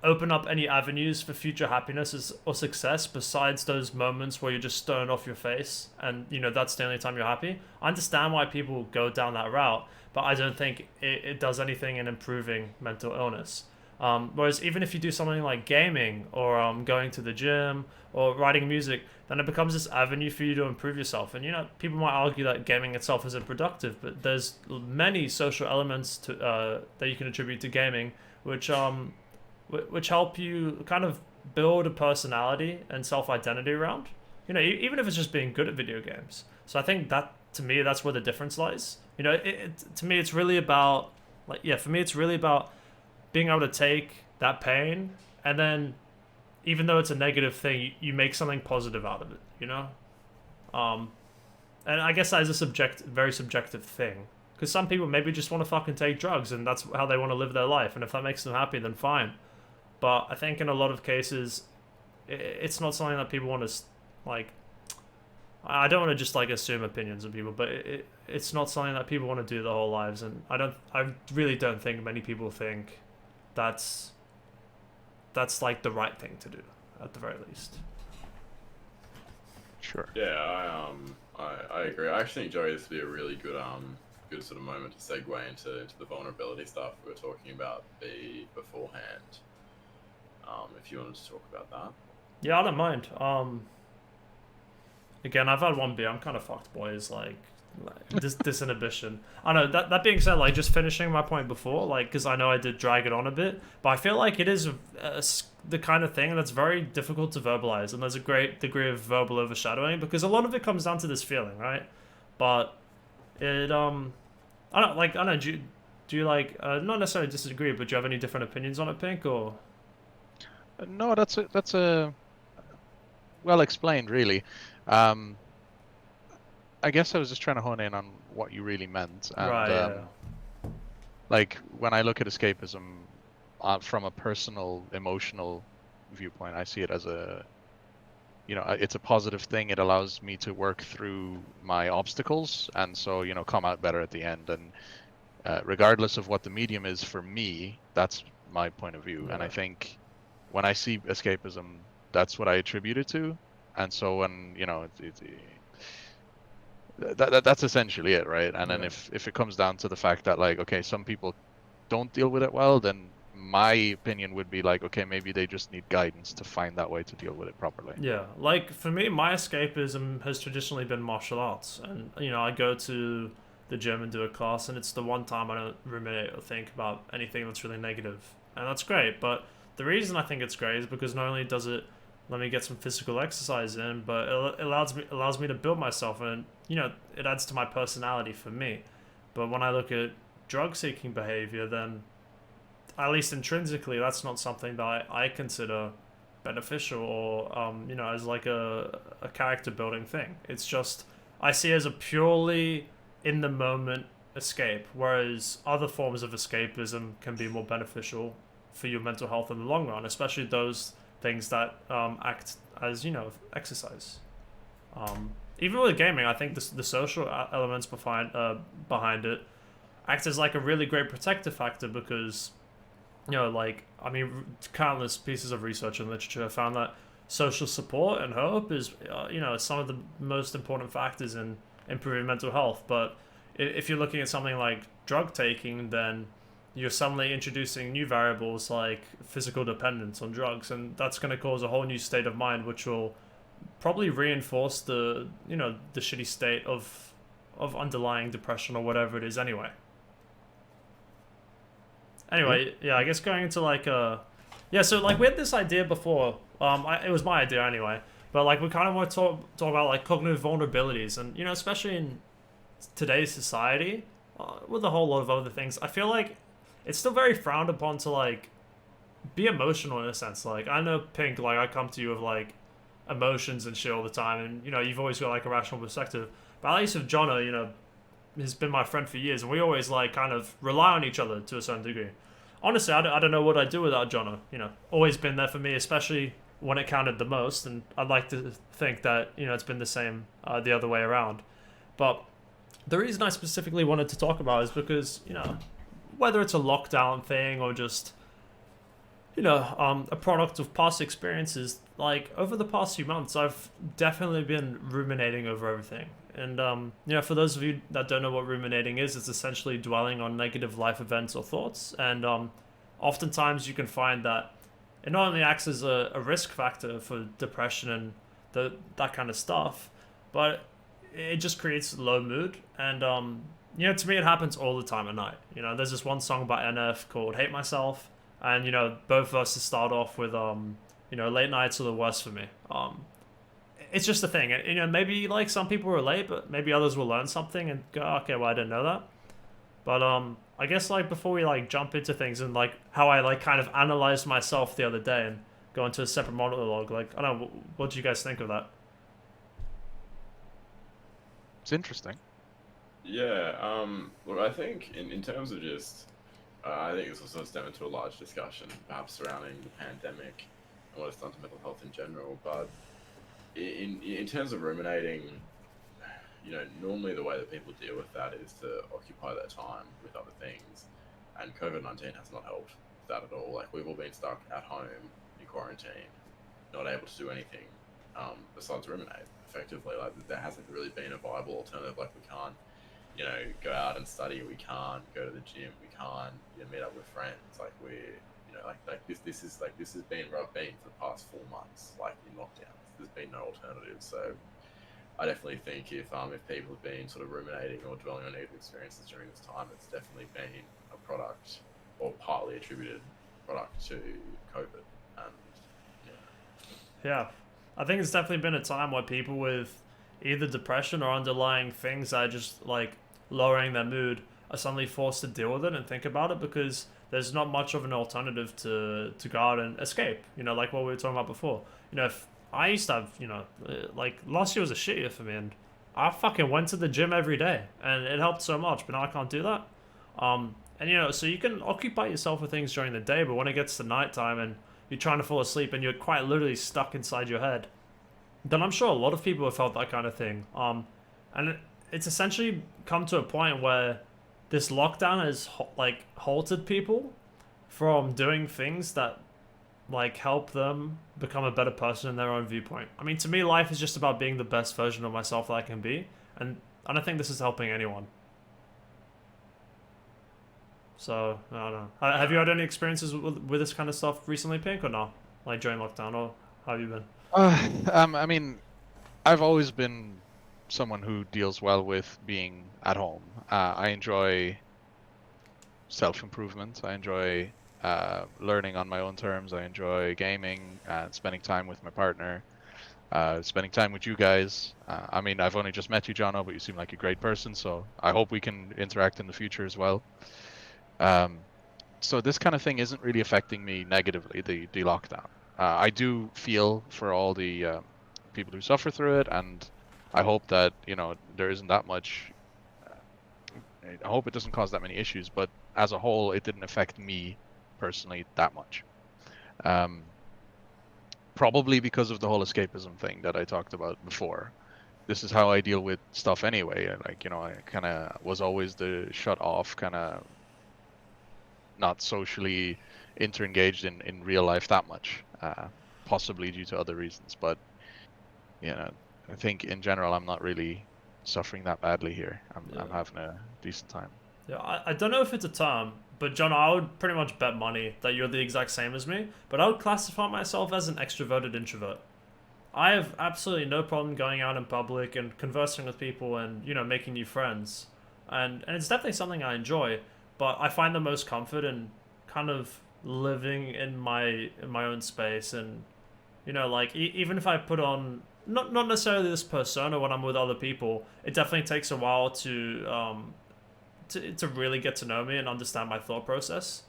open up any avenues for future happiness or success besides those moments where you're just stoned off your face and that's the only time you're happy. I understand why people go down that route, but I don't think it does anything in improving mental illness. Whereas even if you do something like gaming or going to the gym or writing music, then it becomes this avenue for you to improve yourself. And people might argue that gaming itself isn't productive, but there's many social elements to that you can attribute to gaming, which help you kind of build a personality and self-identity around. Even if it's just being good at video games. So I think that, to me, that's where the difference lies. To me, it's really about, for me, it's really about being able to take that pain and then, even though it's a negative thing, you make something positive out of it, and I guess that is a very subjective thing, because some people maybe just want to fucking take drugs and that's how they want to live their life, and if that makes them happy, then fine. But I think in a lot of cases, it's not something that people want to, like, I don't want to just like assume opinions of people, but it's not something that people want to do their whole lives, and I really don't think many people think that's like the right thing to do, at the very least. Sure. Yeah, I agree. I actually think, Joey, this would be a really good good sort of moment to segue into the vulnerability stuff we were talking about beforehand. If you wanted to talk about that. Yeah, I don't mind. Again, I've had one beer. I'm kind of fucked, boys. Like this disinhibition. I know that being said, like, just finishing my point before, like, because I know I did drag it on a bit, but I feel like it is the kind of thing that's very difficult to verbalize, and there's a great degree of verbal overshadowing because a lot of it comes down to this feeling, right? But it I don't know. Do you like not necessarily disagree, but do you have any different opinions on it, Pink, or? No, that's a well explained, really. I guess I was just trying to hone in on what you really meant, and Right, like when I look at escapism from a personal, emotional viewpoint, I see it as it's a positive thing. It allows me to work through my obstacles, and so come out better at the end. And regardless of what the medium is for me, that's my point of view. And I think when I see escapism, that's what I attribute it to. And so when that's essentially it, right? And then if it comes down to the fact that, like, okay, some people don't deal with it well, then my opinion would be like, okay, maybe they just need guidance to find that way to deal with it properly. Yeah, like for me, my escapism has traditionally been martial arts, and I go to the gym and do a class, and it's the one time I don't ruminate or think about anything that's really negative, and that's great. But the reason I think it's great is because not only does it let me get some physical exercise in, but it allows me to build myself, and it adds to my personality for me. But when I look at drug-seeking behavior, then at least intrinsically, that's not something that I consider beneficial or as like a character building thing. It's just I see it as a purely in the moment escape, whereas other forms of escapism can be more beneficial for your mental health in the long run, especially those things that act as exercise. Even with gaming, I think the social elements behind it act as like a really great protective factor because countless pieces of research and literature have found that social support and hope is some of the most important factors in improving mental health. But if you're looking at something like drug taking, then you're suddenly introducing new variables like physical dependence on drugs, and that's going to cause a whole new state of mind, which will probably reinforce the shitty state of underlying depression or whatever it is anyway. Yeah, I guess going into so like we had this idea before. It was my idea anyway, but like we kind of want to talk about like cognitive vulnerabilities, and especially in today's society, with a whole lot of other things, I feel like it's still very frowned upon to like be emotional in a sense. Like I know Pink, like I come to you with like emotions and shit all the time, and you've always got like a rational perspective. But at least with Jono, has been my friend for years, and we always like kind of rely on each other to a certain degree. Honestly, I don't know what I'd do without Jono. Always been there for me, especially when it counted the most, and I'd like to think that it's been the same the other way around. But the reason I specifically wanted to talk about is because whether it's a lockdown thing or just a product of past experiences, like over the past few months I've definitely been ruminating over everything. And for those of you that don't know what ruminating is, it's essentially dwelling on negative life events or thoughts. And oftentimes you can find that it not only acts as a risk factor for depression and that kind of stuff, but it just creates low mood. And to me it happens all the time at night. There's this one song by NF called Hate Myself, and both verses start off with late nights are the worst for me. It's just a thing. Maybe like some people relate, but maybe others will learn something and go, okay, well I didn't know that. But I guess like before we like jump into things and like how I like kind of analyzed myself the other day and go into a separate monologue, like I don't know, what do you guys think of that? It's interesting. Yeah, look, I think in terms of just, I think this also stemmed into a large discussion, perhaps surrounding the pandemic and what it's done to mental health in general. But in terms of ruminating, normally the way that people deal with that is to occupy their time with other things, and COVID-19 has not helped that at all. Like we've all been stuck at home in quarantine, not able to do anything besides ruminate. Effectively, like there hasn't really been a viable alternative. Like we can't, go out and study. We can't go to the gym. We can't, meet up with friends. Like we're, this has been where I've been for the past 4 months. Like in lockdown, there's been no alternative. So I definitely think if people have been sort of ruminating or dwelling on negative experiences during this time, it's definitely been a product or partly attributed product to COVID. And yeah, I think it's definitely been a time where people with either depression or underlying things that are just like lowering their mood are suddenly forced to deal with it and think about it, because there's not much of an alternative to go out and escape. Like what we were talking about before. If I used to have, like last year was a shit year for me, and I fucking went to the gym every day, and it helped so much. But now I can't do that. And so you can occupy yourself with things during the day, but when it gets to nighttime and you're trying to fall asleep and you're quite literally stuck inside your head, then I'm sure a lot of people have felt that kind of thing. And it's essentially come to a point where this lockdown has halted people from doing things that like help them become a better person in their own viewpoint. I mean, to me, life is just about being the best version of myself that I can be, and I don't think this is helping anyone. So I don't know. Have you had any experiences with this kind of stuff recently, Pink, or no? Like during lockdown, or how have you been? I mean, I've always been someone who deals well with being at home. I enjoy self-improvement. I enjoy learning on my own terms. I enjoy gaming and spending time with my partner, spending time with you guys. I mean, I've only just met you, Jono, but you seem like a great person, so I hope we can interact in the future as well. So this kind of thing isn't really affecting me negatively, the lockdown. I do feel for all the people who suffer through it, and I hope that, there isn't that much, I hope it doesn't cause that many issues, but as a whole, it didn't affect me personally that much. Um, Probably because of the whole escapism thing that I talked about before. This is how I deal with stuff anyway. Like, I kind of was always the shut off, kind of not socially interengaged in real life that much, possibly due to other reasons. But, I think in general, I'm not really suffering that badly here. I'm having a decent time. Yeah, I don't know if it's a term, but John, I would pretty much bet money that you're the exact same as me, but I would classify myself as an extroverted introvert. I have absolutely no problem going out in public and conversing with people and, making new friends. And it's definitely something I enjoy, but I find the most comfort in kind of living in my own space and, like even if I put on not necessarily this persona when I'm with other people, it definitely takes a while to really get to know me and understand my thought process.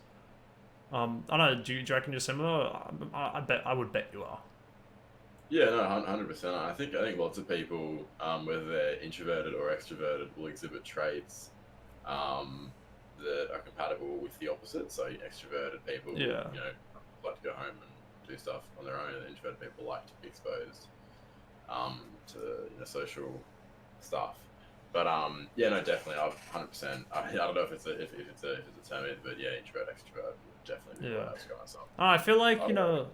I don't know. Do you reckon you're similar? I would bet you are. Yeah, no, 100%. I think lots of people, whether they're introverted or extroverted, will exhibit traits that are compatible with the opposite. So extroverted people, Yeah. like to go home and do stuff on their own, and introverted people like to be exposed to social stuff. But yeah, no, definitely, I've 100%. I don't know if it's a term, but yeah, introvert, extrovert would definitely be Yeah. what I was going myself. I feel like I don't know.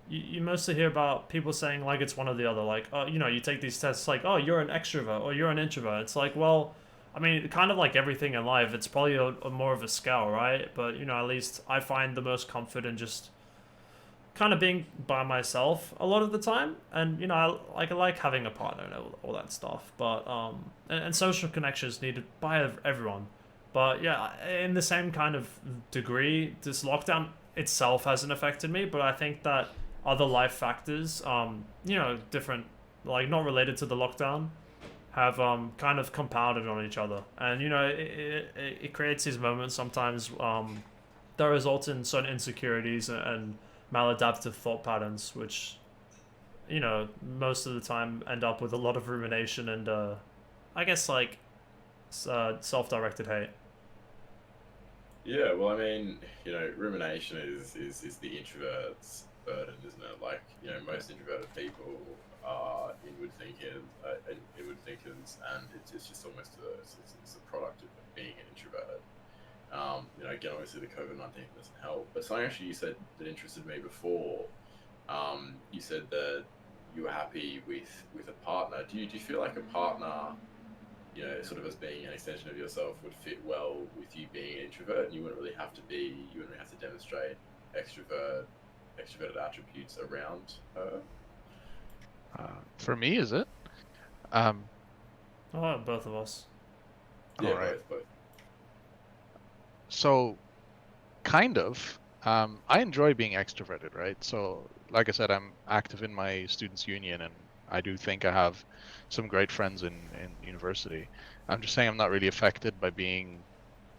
you mostly hear about people saying like it's one or the other. Like, you take these tests like, oh, you're an extrovert or you're an introvert. It's like, well, I mean, kind of like everything in life, it's probably a more of a scale, right? But at least I find the most comfort in just kind of being by myself a lot of the time, and I like having a partner and all that stuff. But and social connections needed by everyone. But yeah, in the same kind of degree, this lockdown itself hasn't affected me, but I think that other life factors, different, like not related to the lockdown, have kind of compounded on each other, and it creates these moments sometimes that result in certain insecurities and maladaptive thought patterns, which most of the time end up with a lot of rumination and I guess like self-directed hate. Yeah, well, I mean, rumination is the introvert's burden, isn't it? Like, most introverted people are inward thinkers, and it's just almost it's a product of being an introverted. Again, obviously the COVID-19 doesn't help, but something actually you said that interested me before. You said that you were happy with a partner. Do you feel like a partner, sort of as being an extension of yourself, would fit well with you being an introvert, and you wouldn't really have to demonstrate extroverted attributes around her? For me, is it? Um, Oh, both of us. Yeah, all right. both. So, kind of. I enjoy being extroverted, right? So, like I said, I'm active in my students' union, and I do think I have some great friends in university. I'm just saying I'm not really affected by being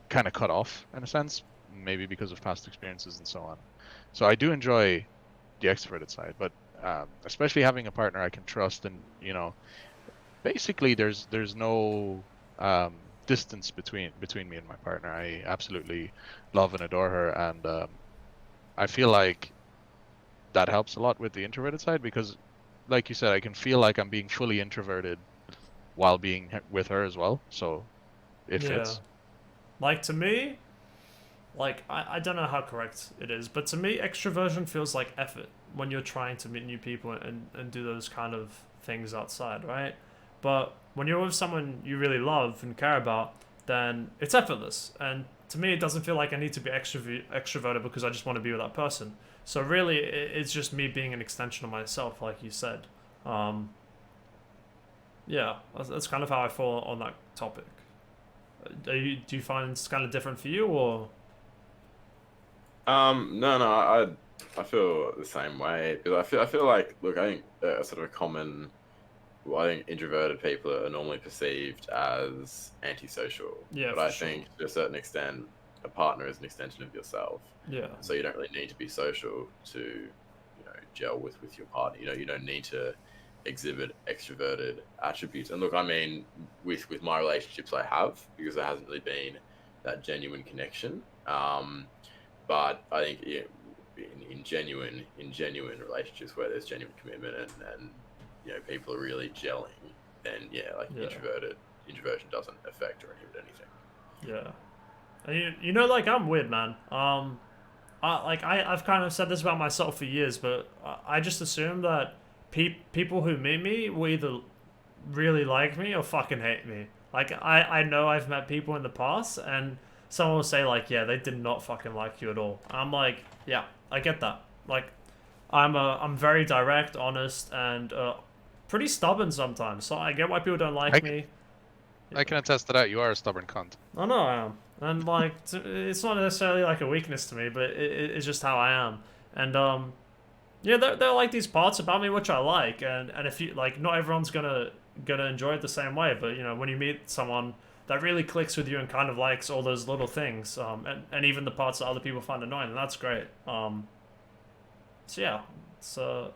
kind of cut off in a sense, maybe because of past experiences and so on. So I do enjoy the extroverted side, but especially having a partner I can trust, and basically there's no um, distance between me and my partner. I absolutely love and adore her, and I feel like that helps a lot with the introverted side because, like you said, I can feel like I'm being fully introverted while being with her as well. So it Yeah. fits. Like to me, like I don't know how correct it is, but to me extroversion feels like effort when you're trying to meet new people and do those kind of things outside, right? But when you're with someone you really love and care about, then it's effortless. And to me it doesn't feel like I need to be extroverted because I just want to be with that person. So really it's just me being an extension of myself, like you said. Um, yeah, that's kind of how I feel on that topic. Do you find it's kind of different for you, or? No, I feel the same way because I feel like, look, I think sort of a common. Well, I think introverted people are normally perceived as antisocial, Yeah, but for I sure. think to a certain extent, a partner is an extension of yourself. Yeah. So you don't really need to be social to, gel with your partner. You don't need to exhibit extroverted attributes. And look, I mean, with my relationships I have, because there hasn't really been that genuine connection. But I think in genuine relationships where there's genuine commitment and people are really gelling, then like Yeah. introversion doesn't affect or inhibit anything. Yeah. And like, I'm weird, man. I've kind of said this about myself for years, but I just assume that people who meet me will either really like me or fucking hate me. Like, I know I've met people in the past, and someone will say, like, yeah, they did not fucking like you at all. I'm like, yeah, I get that. Like, I'm very direct, honest, and pretty stubborn sometimes. So I get why people don't like me. I can attest to that. You are a stubborn cunt. I know I am. And, like, it's not necessarily, like, a weakness to me, but it's just how I am. And, yeah, there are, like, these parts about me which I like. And if you, like, not everyone's gonna enjoy it the same way. But, when you meet someone that really clicks with you and kind of likes all those little things, and even the parts that other people find annoying, and that's great. So, yeah, it's, I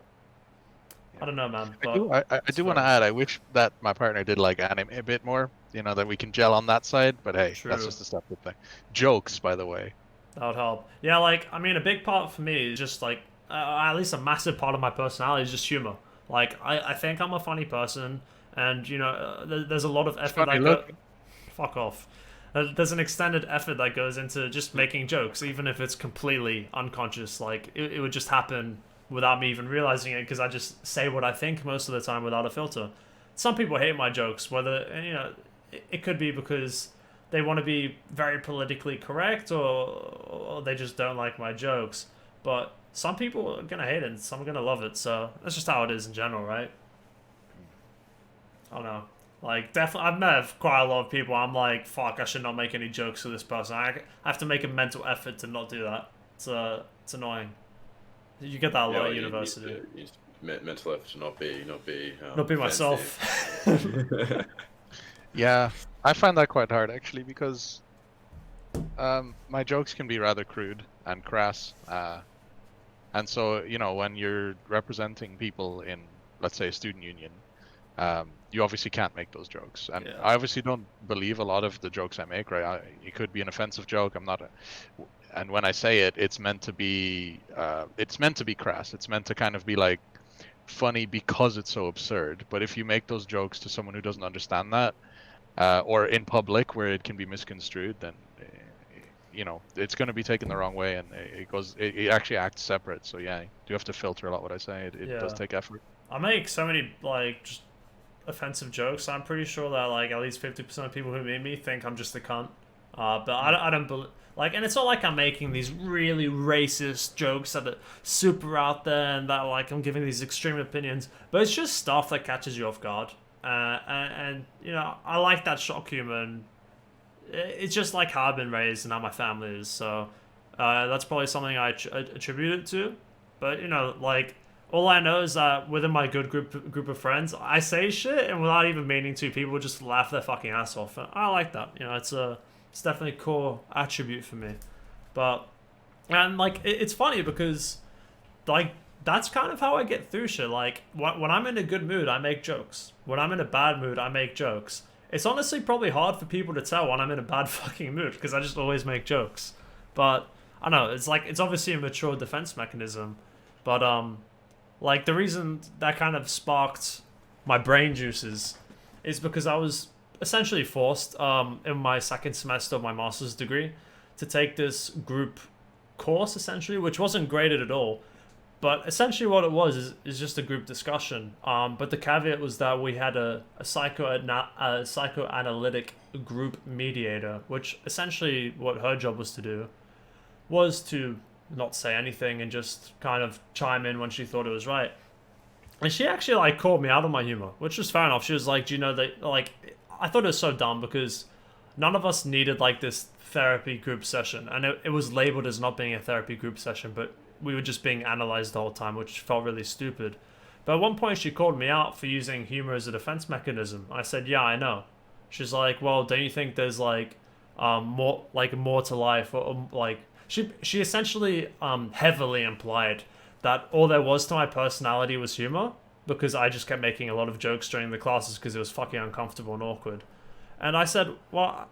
don't know, man. But I do want to add, I wish that my partner did like anime a bit more, that we can gel on that side, but hey, True. That's just a separate thing. Jokes, by the way. That would help. Yeah, like, I mean, a big part for me is just, like, at least a massive part of my personality is just humor. Like, I think I'm a funny person, and, there's a lot of effort that goes... Fuck off. There's an extended effort that goes into just making jokes, even if it's completely unconscious. Like, it would just happen without me even realizing it, because I just say what I think most of the time without a filter. Some people hate my jokes, whether, it could be because they want to be very politically correct, or they just don't like my jokes. But some people are gonna hate it, and some are gonna love it. So that's just how it is in general, right? I don't know. Like, definitely, I've met quite a lot of people. I'm like, fuck, I should not make any jokes to this person. I have to make a mental effort to not do that. It's annoying. You get that a lot at university. Mental effort to not be myself. Yeah, I find that quite hard actually, because my jokes can be rather crude and crass, and so when you're representing people in, let's say, a student union, you obviously can't make those jokes, and Yeah. I obviously don't believe a lot of the jokes I make. Right, it could be an offensive joke. And when I say it, it's meant to be crass. It's meant to kind of be like funny because it's so absurd. But if you make those jokes to someone who doesn't understand that, or in public where it can be misconstrued, then it's going to be taken the wrong way, and it actually acts separate. So yeah, you have to filter a lot what I say. It does take effort. I make so many, like, just offensive jokes. I'm pretty sure that, like, at least 50% of people who meet me think I'm just a cunt. But I don't believe... Like, and it's not like I'm making these really racist jokes that are super out there and that, like, I'm giving these extreme opinions. But it's just stuff that catches you off guard. And I like that shock humor. And it's just, like, how I've been raised and how my family is. So that's probably something I attribute it to. But, like... All I know is that within my good group of friends, I say shit, and without even meaning to, people just laugh their fucking ass off. And I like that. It's definitely a core attribute for me. And like, it's funny because, like, that's kind of how I get through shit. Like, when I'm in a good mood, I make jokes. When I'm in a bad mood, I make jokes. It's honestly probably hard for people to tell when I'm in a bad fucking mood, because I just always make jokes. But I don't know. It's like, it's obviously a mature defense mechanism. But like, the reason that kind of sparked my brain juices is because I was essentially forced in my second semester of my master's degree to take this group course, essentially, which wasn't graded at all. But essentially what it was is just a group discussion. But the caveat was that we had a psychoanalytic group mediator, which essentially what her job was to do was to not say anything and just kind of chime in when she thought it was right. And she actually, like, called me out on my humor, which was fair enough. She was like, do you know that, like, I thought it was so dumb because none of us needed, like, this therapy group session. And it was labeled as not being a therapy group session, but we were just being analyzed the whole time, which felt really stupid. But at one point she called me out for using humor as a defense mechanism. I said, yeah, I know. She's like, well, don't you think there's, like, more to life, or like... She essentially heavily implied that all there was to my personality was humor, because I just kept making a lot of jokes during the classes because it was fucking uncomfortable and awkward. And I said, well,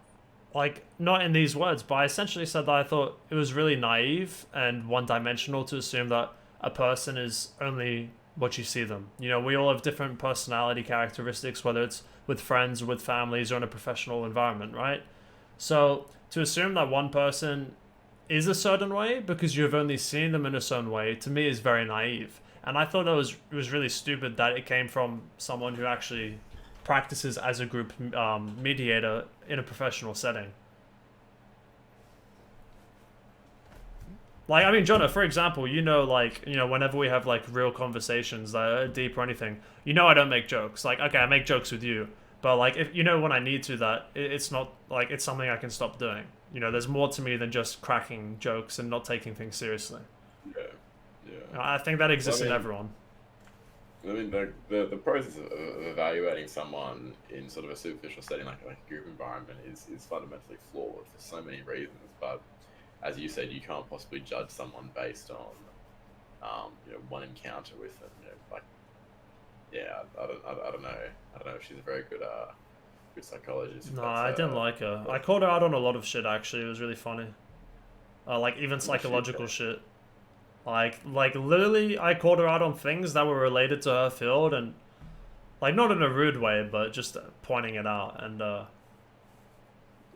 like, not in these words, but I essentially said that I thought it was really naive and one-dimensional to assume that a person is only what you see them. You know, we all have different personality characteristics, whether it's with friends, with families, or in a professional environment, right? So to assume that one person is a certain way because you've only seen them in a certain way, to me is very naive. And I thought it was really stupid that it came from someone who actually practices as a group mediator in a professional setting. Like, I mean, Jonah, for example, you know, like, you know, whenever we have, like, real conversations that are deep or anything, you know I don't make jokes. Like, okay, I make jokes with you, but, like, if you know when I need to, that it's not, like, it's something I can stop doing. You know, there's more to me than just cracking jokes and not taking things seriously. Yeah, yeah. I think that exists in everyone. I mean, the process of evaluating someone in sort of a superficial setting like a group environment is fundamentally flawed for so many reasons. But as you said, you can't possibly judge someone based on you know, one encounter with them. You know, like, yeah, I don't know. I don't know if she's a very good psychologist. No, I didn't like her. I called her out on a lot of shit. Actually, it was really funny. Like even psychological shit. Like literally, I called her out on things that were related to her field, and like not in a rude way, but just pointing it out, and it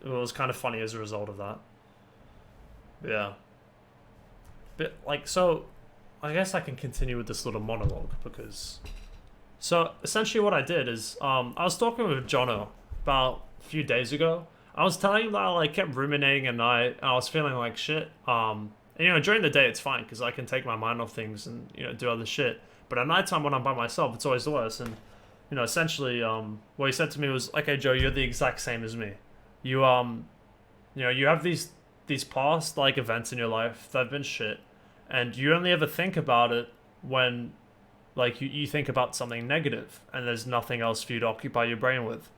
was kind of funny as a result of that. Yeah. But like, so I guess I can continue with this little monologue because. So essentially, what I did is I was talking with Jono about a few days ago. I was telling him that I like kept ruminating at night, and I was feeling like shit. And, you know, during the day it's fine because I can take my mind off things and, you know, do other shit. But at nighttime when I'm by myself, it's always the worst. And, you know, essentially, what he said to me was, "Okay, Joe, you're the exact same as me. You you know, you have these past like events in your life that have been shit, and you only ever think about it when, like, you think about something negative, and there's nothing else for you to occupy your brain with.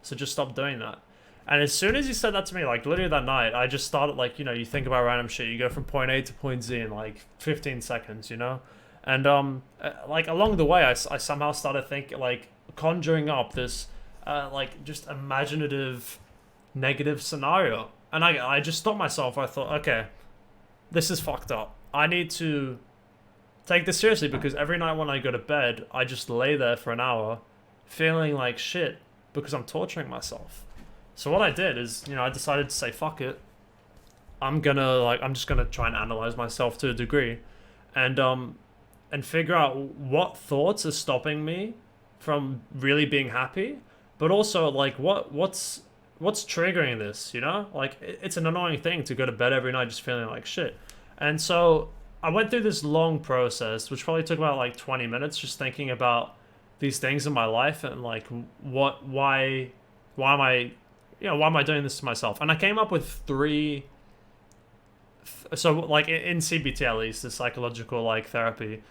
So just stop doing that." And as soon as he said that to me, like, literally that night, I just started, like, you know, you think about random shit. You go from point A to point Z in, like, 15 seconds, you know? And, like, along the way, I somehow started thinking, like, conjuring up this, like, just imaginative negative scenario. And I just stopped myself. I thought, okay, this is fucked up. I need to take this seriously because every night when I go to bed, I just lay there for an hour feeling like shit because I'm torturing myself. So what I did is, you know, I decided to say, fuck it. I'm just gonna try and analyze myself to a degree and figure out what thoughts are stopping me from really being happy, but also like what's triggering this, you know? Like it's an annoying thing to go to bed every night just feeling like shit. And so I went through this long process, which probably took about like 20 minutes, just thinking about these things in my life and like why am I doing this to myself? And I came up with three. So like in CBT at least, the psychological like therapy,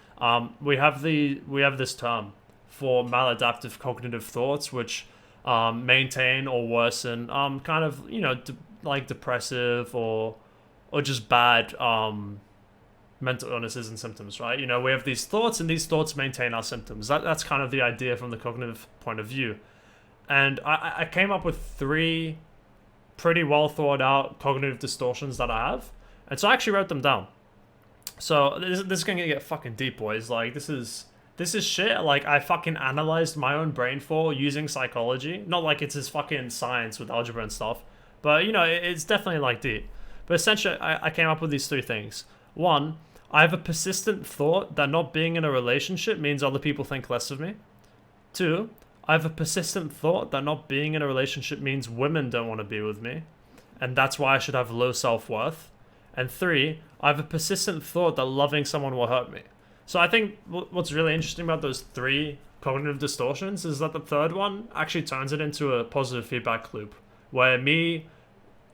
we have this term for maladaptive cognitive thoughts, which maintain or worsen kind of, you know, like depressive or just bad mental illnesses and symptoms, right? You know, we have these thoughts and these thoughts maintain our symptoms. That's kind of the idea from the cognitive point of view. And I came up with three pretty well thought out cognitive distortions that I have. And so I actually wrote them down. So this is going to get fucking deep, boys. Like, this is shit. Like, I fucking analyzed my own brain for using psychology. Not like it's this fucking science with algebra and stuff. But, you know, it's definitely, like, deep. But essentially, I came up with these three things. One, I have a persistent thought that not being in a relationship means other people think less of me. Two, I have a persistent thought that not being in a relationship means women don't want to be with me, and that's why I should have low self-worth. And three, I have a persistent thought that loving someone will hurt me. So I think what's really interesting about those three cognitive distortions is that the third one actually turns it into a positive feedback loop, where me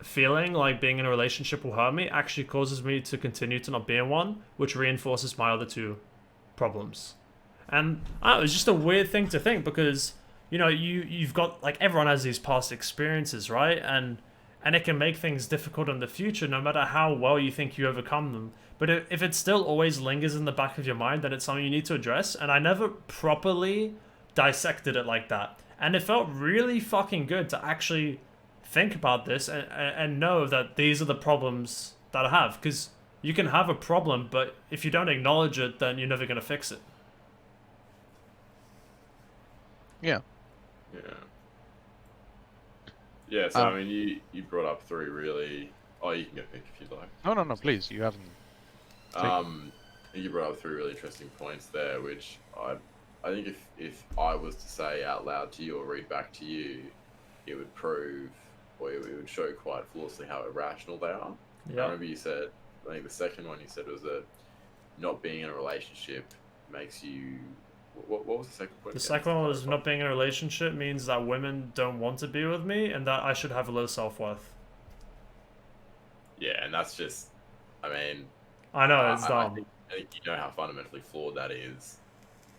feeling like being in a relationship will hurt me actually causes me to continue to not be in one, which reinforces my other two problems. And I don't know, it's just a weird thing to think because, you know, you've got, like, everyone has these past experiences, right? And it can make things difficult in the future no matter how well you think you overcome them. But if it still always lingers in the back of your mind, then it's something you need to address. And I never properly dissected it like that. And it felt really fucking good to actually think about this and know that these are the problems that I have. Because you can have a problem, but if you don't acknowledge it, then you're never going to fix it. Yeah. Yeah. Yeah, so I mean, you brought up three really. Oh, you can get picked if you'd like. No, please. You haven't. You brought up three really interesting points there, which I think if I was to say out loud to you or read back to you, it would prove, or it would show quite flawlessly how irrational they are. Yeah. I remember you said, I think the second one you said was that not being in a relationship makes you. What was the second point? The second one was not being in a relationship means that women don't want to be with me and that I should have a low self-worth. Yeah, and that's just, I mean, I know, it's dumb. I think you know how fundamentally flawed that is.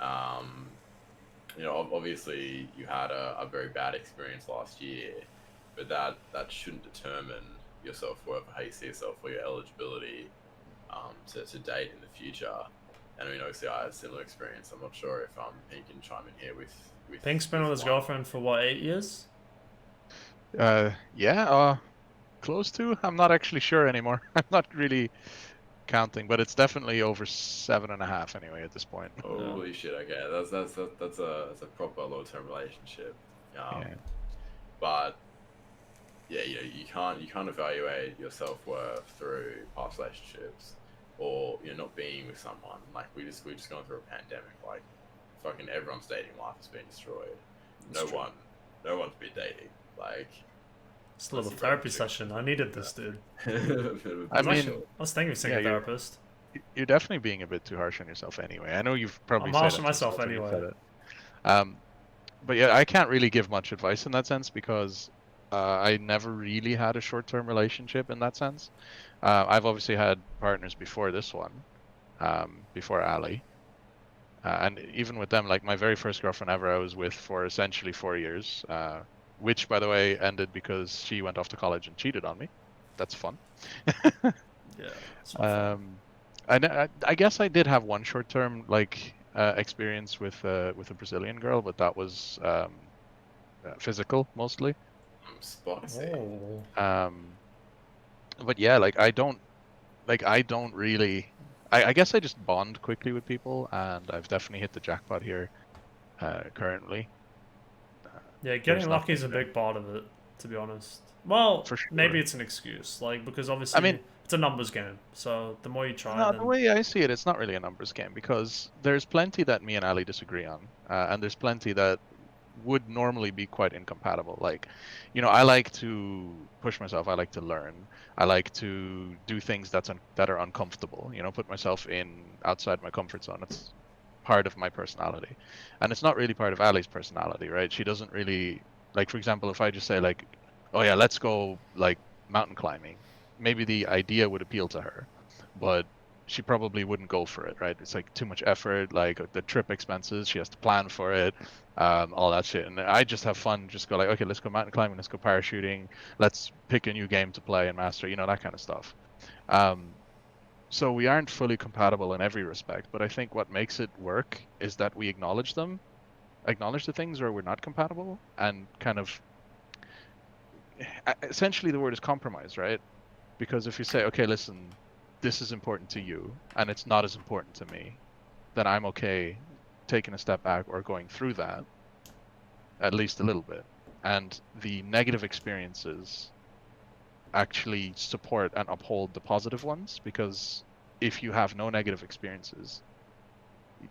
You know, obviously you had a very bad experience last year, but that shouldn't determine your self-worth or how you see yourself or your eligibility to date in the future. And I mean, obviously I had a similar experience. I'm not sure if Pink can chime in here with Pink's been with his girlfriend for what, 8 years? Yeah, close to. I'm not actually sure anymore. I'm not really counting, but it's definitely over 7.5 anyway at this point. Holy shit! Okay, that's a proper long-term relationship. Yeah. But yeah, you can't evaluate your self-worth through past relationships, or not being with someone. Like we just gone through a pandemic. Like fucking everyone's dating life has been destroyed. No one's been dating. Like it's a little therapy session. I needed this, dude. I mean, I was thinking of seeing a therapist. You're definitely being a bit too harsh on yourself anyway. I know you've probably I'm said harsh it on myself yourself when you anyway. said it. But yeah, I can't really give much advice in that sense because I never really had a short-term relationship in that sense. I've obviously had partners before this one, before Ali. And even with them, like my very first girlfriend ever, I was with for essentially 4 years, which, by the way, ended because she went off to college and cheated on me. That's fun. Yeah. It's not fun. I guess I did have one short-term experience with a Brazilian girl, but that was physical mostly. Spicy. Oh. But yeah, I don't really. I guess I just bond quickly with people, and I've definitely hit the jackpot here currently. Yeah, getting lucky is a big part of it, to be honest. Well, For sure. maybe it's an excuse, because obviously I mean, it's a numbers game. So the more you try, no, then... the way I see it, it's not really a numbers game because there's plenty that me and Ali disagree on, and there's plenty that would normally be quite incompatible. I like to push myself. I like to learn. I like to do things that are uncomfortable. Put myself outside my comfort zone. It's part of my personality, and it's not really part of Ali's personality, right? She doesn't really for example, if I just say oh yeah, let's go mountain climbing, maybe the idea would appeal to her, but she probably wouldn't go for it, right? It's too much effort, the trip expenses, she has to plan for it, all that shit. And I just have fun, just go okay, let's go mountain climbing, let's go parachuting, let's pick a new game to play and master, that kind of stuff. So we aren't fully compatible in every respect, but I think what makes it work is that we acknowledge the things where we're not compatible, and kind of essentially the word is compromise, right? Because if you say, okay, listen, this is important to you and it's not as important to me, then I'm okay taking a step back or going through that at least a little bit. And the negative experiences actually support and uphold the positive ones, because if you have no negative experiences,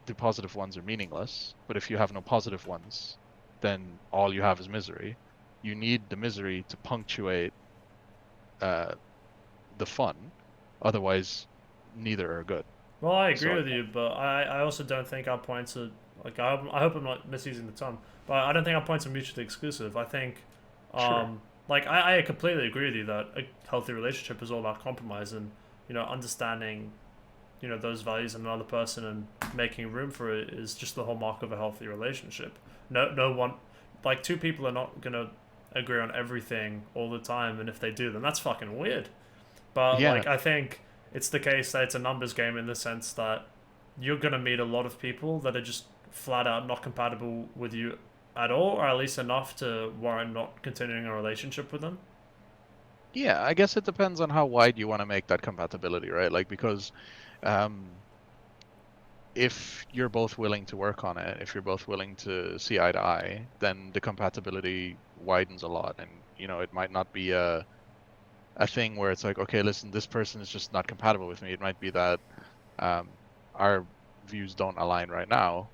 the positive ones are meaningless. But if you have no positive ones, then all you have is misery. You need the misery to punctuate the fun, otherwise neither are good. Well, I agree with you, but I also don't think our points are I hope I'm not misusing the term, but I don't think our points are mutually exclusive. I think Sure. I completely agree with you that a healthy relationship is all about compromise and understanding those values in another person and making room for it is just the hallmark of a healthy relationship. No one, two people are not gonna agree on everything all the time, and if they do, then that's fucking weird. But Yeah. I think it's the case that it's a numbers game in the sense that you're gonna meet a lot of people that are just flat out not compatible with you at all, or at least enough to warrant not continuing a relationship with them? Yeah, I guess it depends on how wide you want to make that compatibility, right? Like, because um, if you're both willing to work on it, if you're both willing to see eye to eye, then the compatibility widens a lot. And, it might not be a thing where it's like, okay, listen, this person is just not compatible with me. It might be that um, our views don't align right now,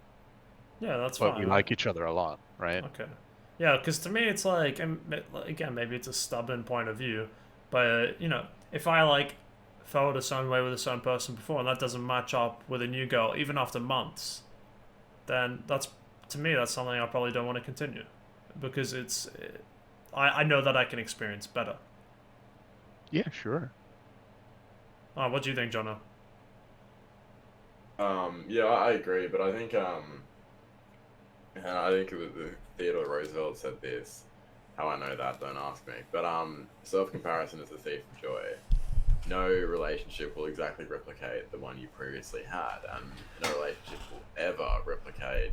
Yeah, that's but we fine. like each other a lot, right? Okay. Yeah, because to me it's like, and again, maybe it's a stubborn point of view, but if I like felt a certain way with a certain person before and that doesn't match up with a new girl, even after months, then that's to me that's something I probably don't want to continue, because I know that I can experience better. Yeah, sure. What do you think, Jono? Yeah, I agree, but I think and I think Theodore Roosevelt said this. How I know that? Don't ask me. But self-comparison is the thief of joy. No relationship will exactly replicate the one you previously had, and no relationship will ever replicate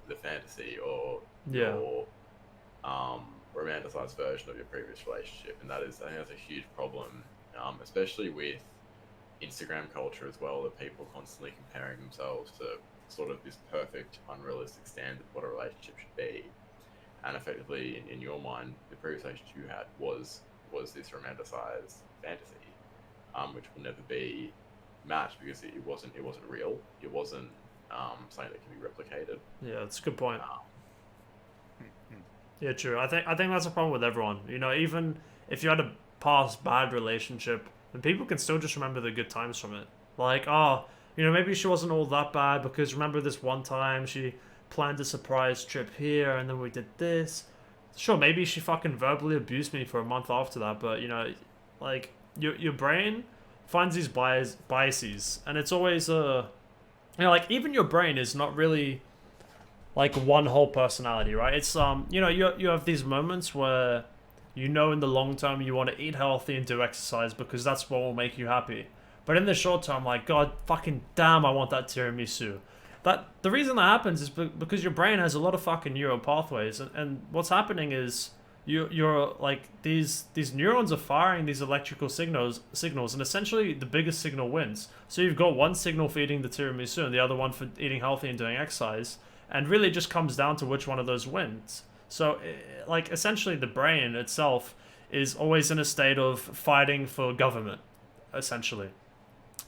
the fantasy or your romanticized version of your previous relationship. And I think that's a huge problem, especially with Instagram culture as well, that people constantly comparing themselves to sort of this perfect, unrealistic standard of what a relationship should be. And effectively, in your mind, the previous relationship you had was this romanticized fantasy, which will never be matched because it wasn't real. It wasn't something that can be replicated. Yeah, that's a good point. Yeah, true. I think that's a problem with everyone. Even if you had a past bad relationship, then people can still just remember the good times from it. Like, maybe she wasn't all that bad because remember this one time she planned a surprise trip here and then we did this. Sure, maybe she fucking verbally abused me for a month after that, but like your brain finds these biases, and it's always like even your brain is not really like one whole personality, right? It's you have these moments where in the long term you want to eat healthy and do exercise because that's what will make you happy. But in the short term, like, God fucking damn, I want that tiramisu. The reason that happens is because your brain has a lot of fucking neural pathways, and what's happening is you're like these neurons are firing these electrical signals, and essentially the biggest signal wins. So you've got one signal for eating the tiramisu and the other one for eating healthy and doing exercise, and really it just comes down to which one of those wins. So, like, essentially the brain itself is always in a state of fighting for government, essentially.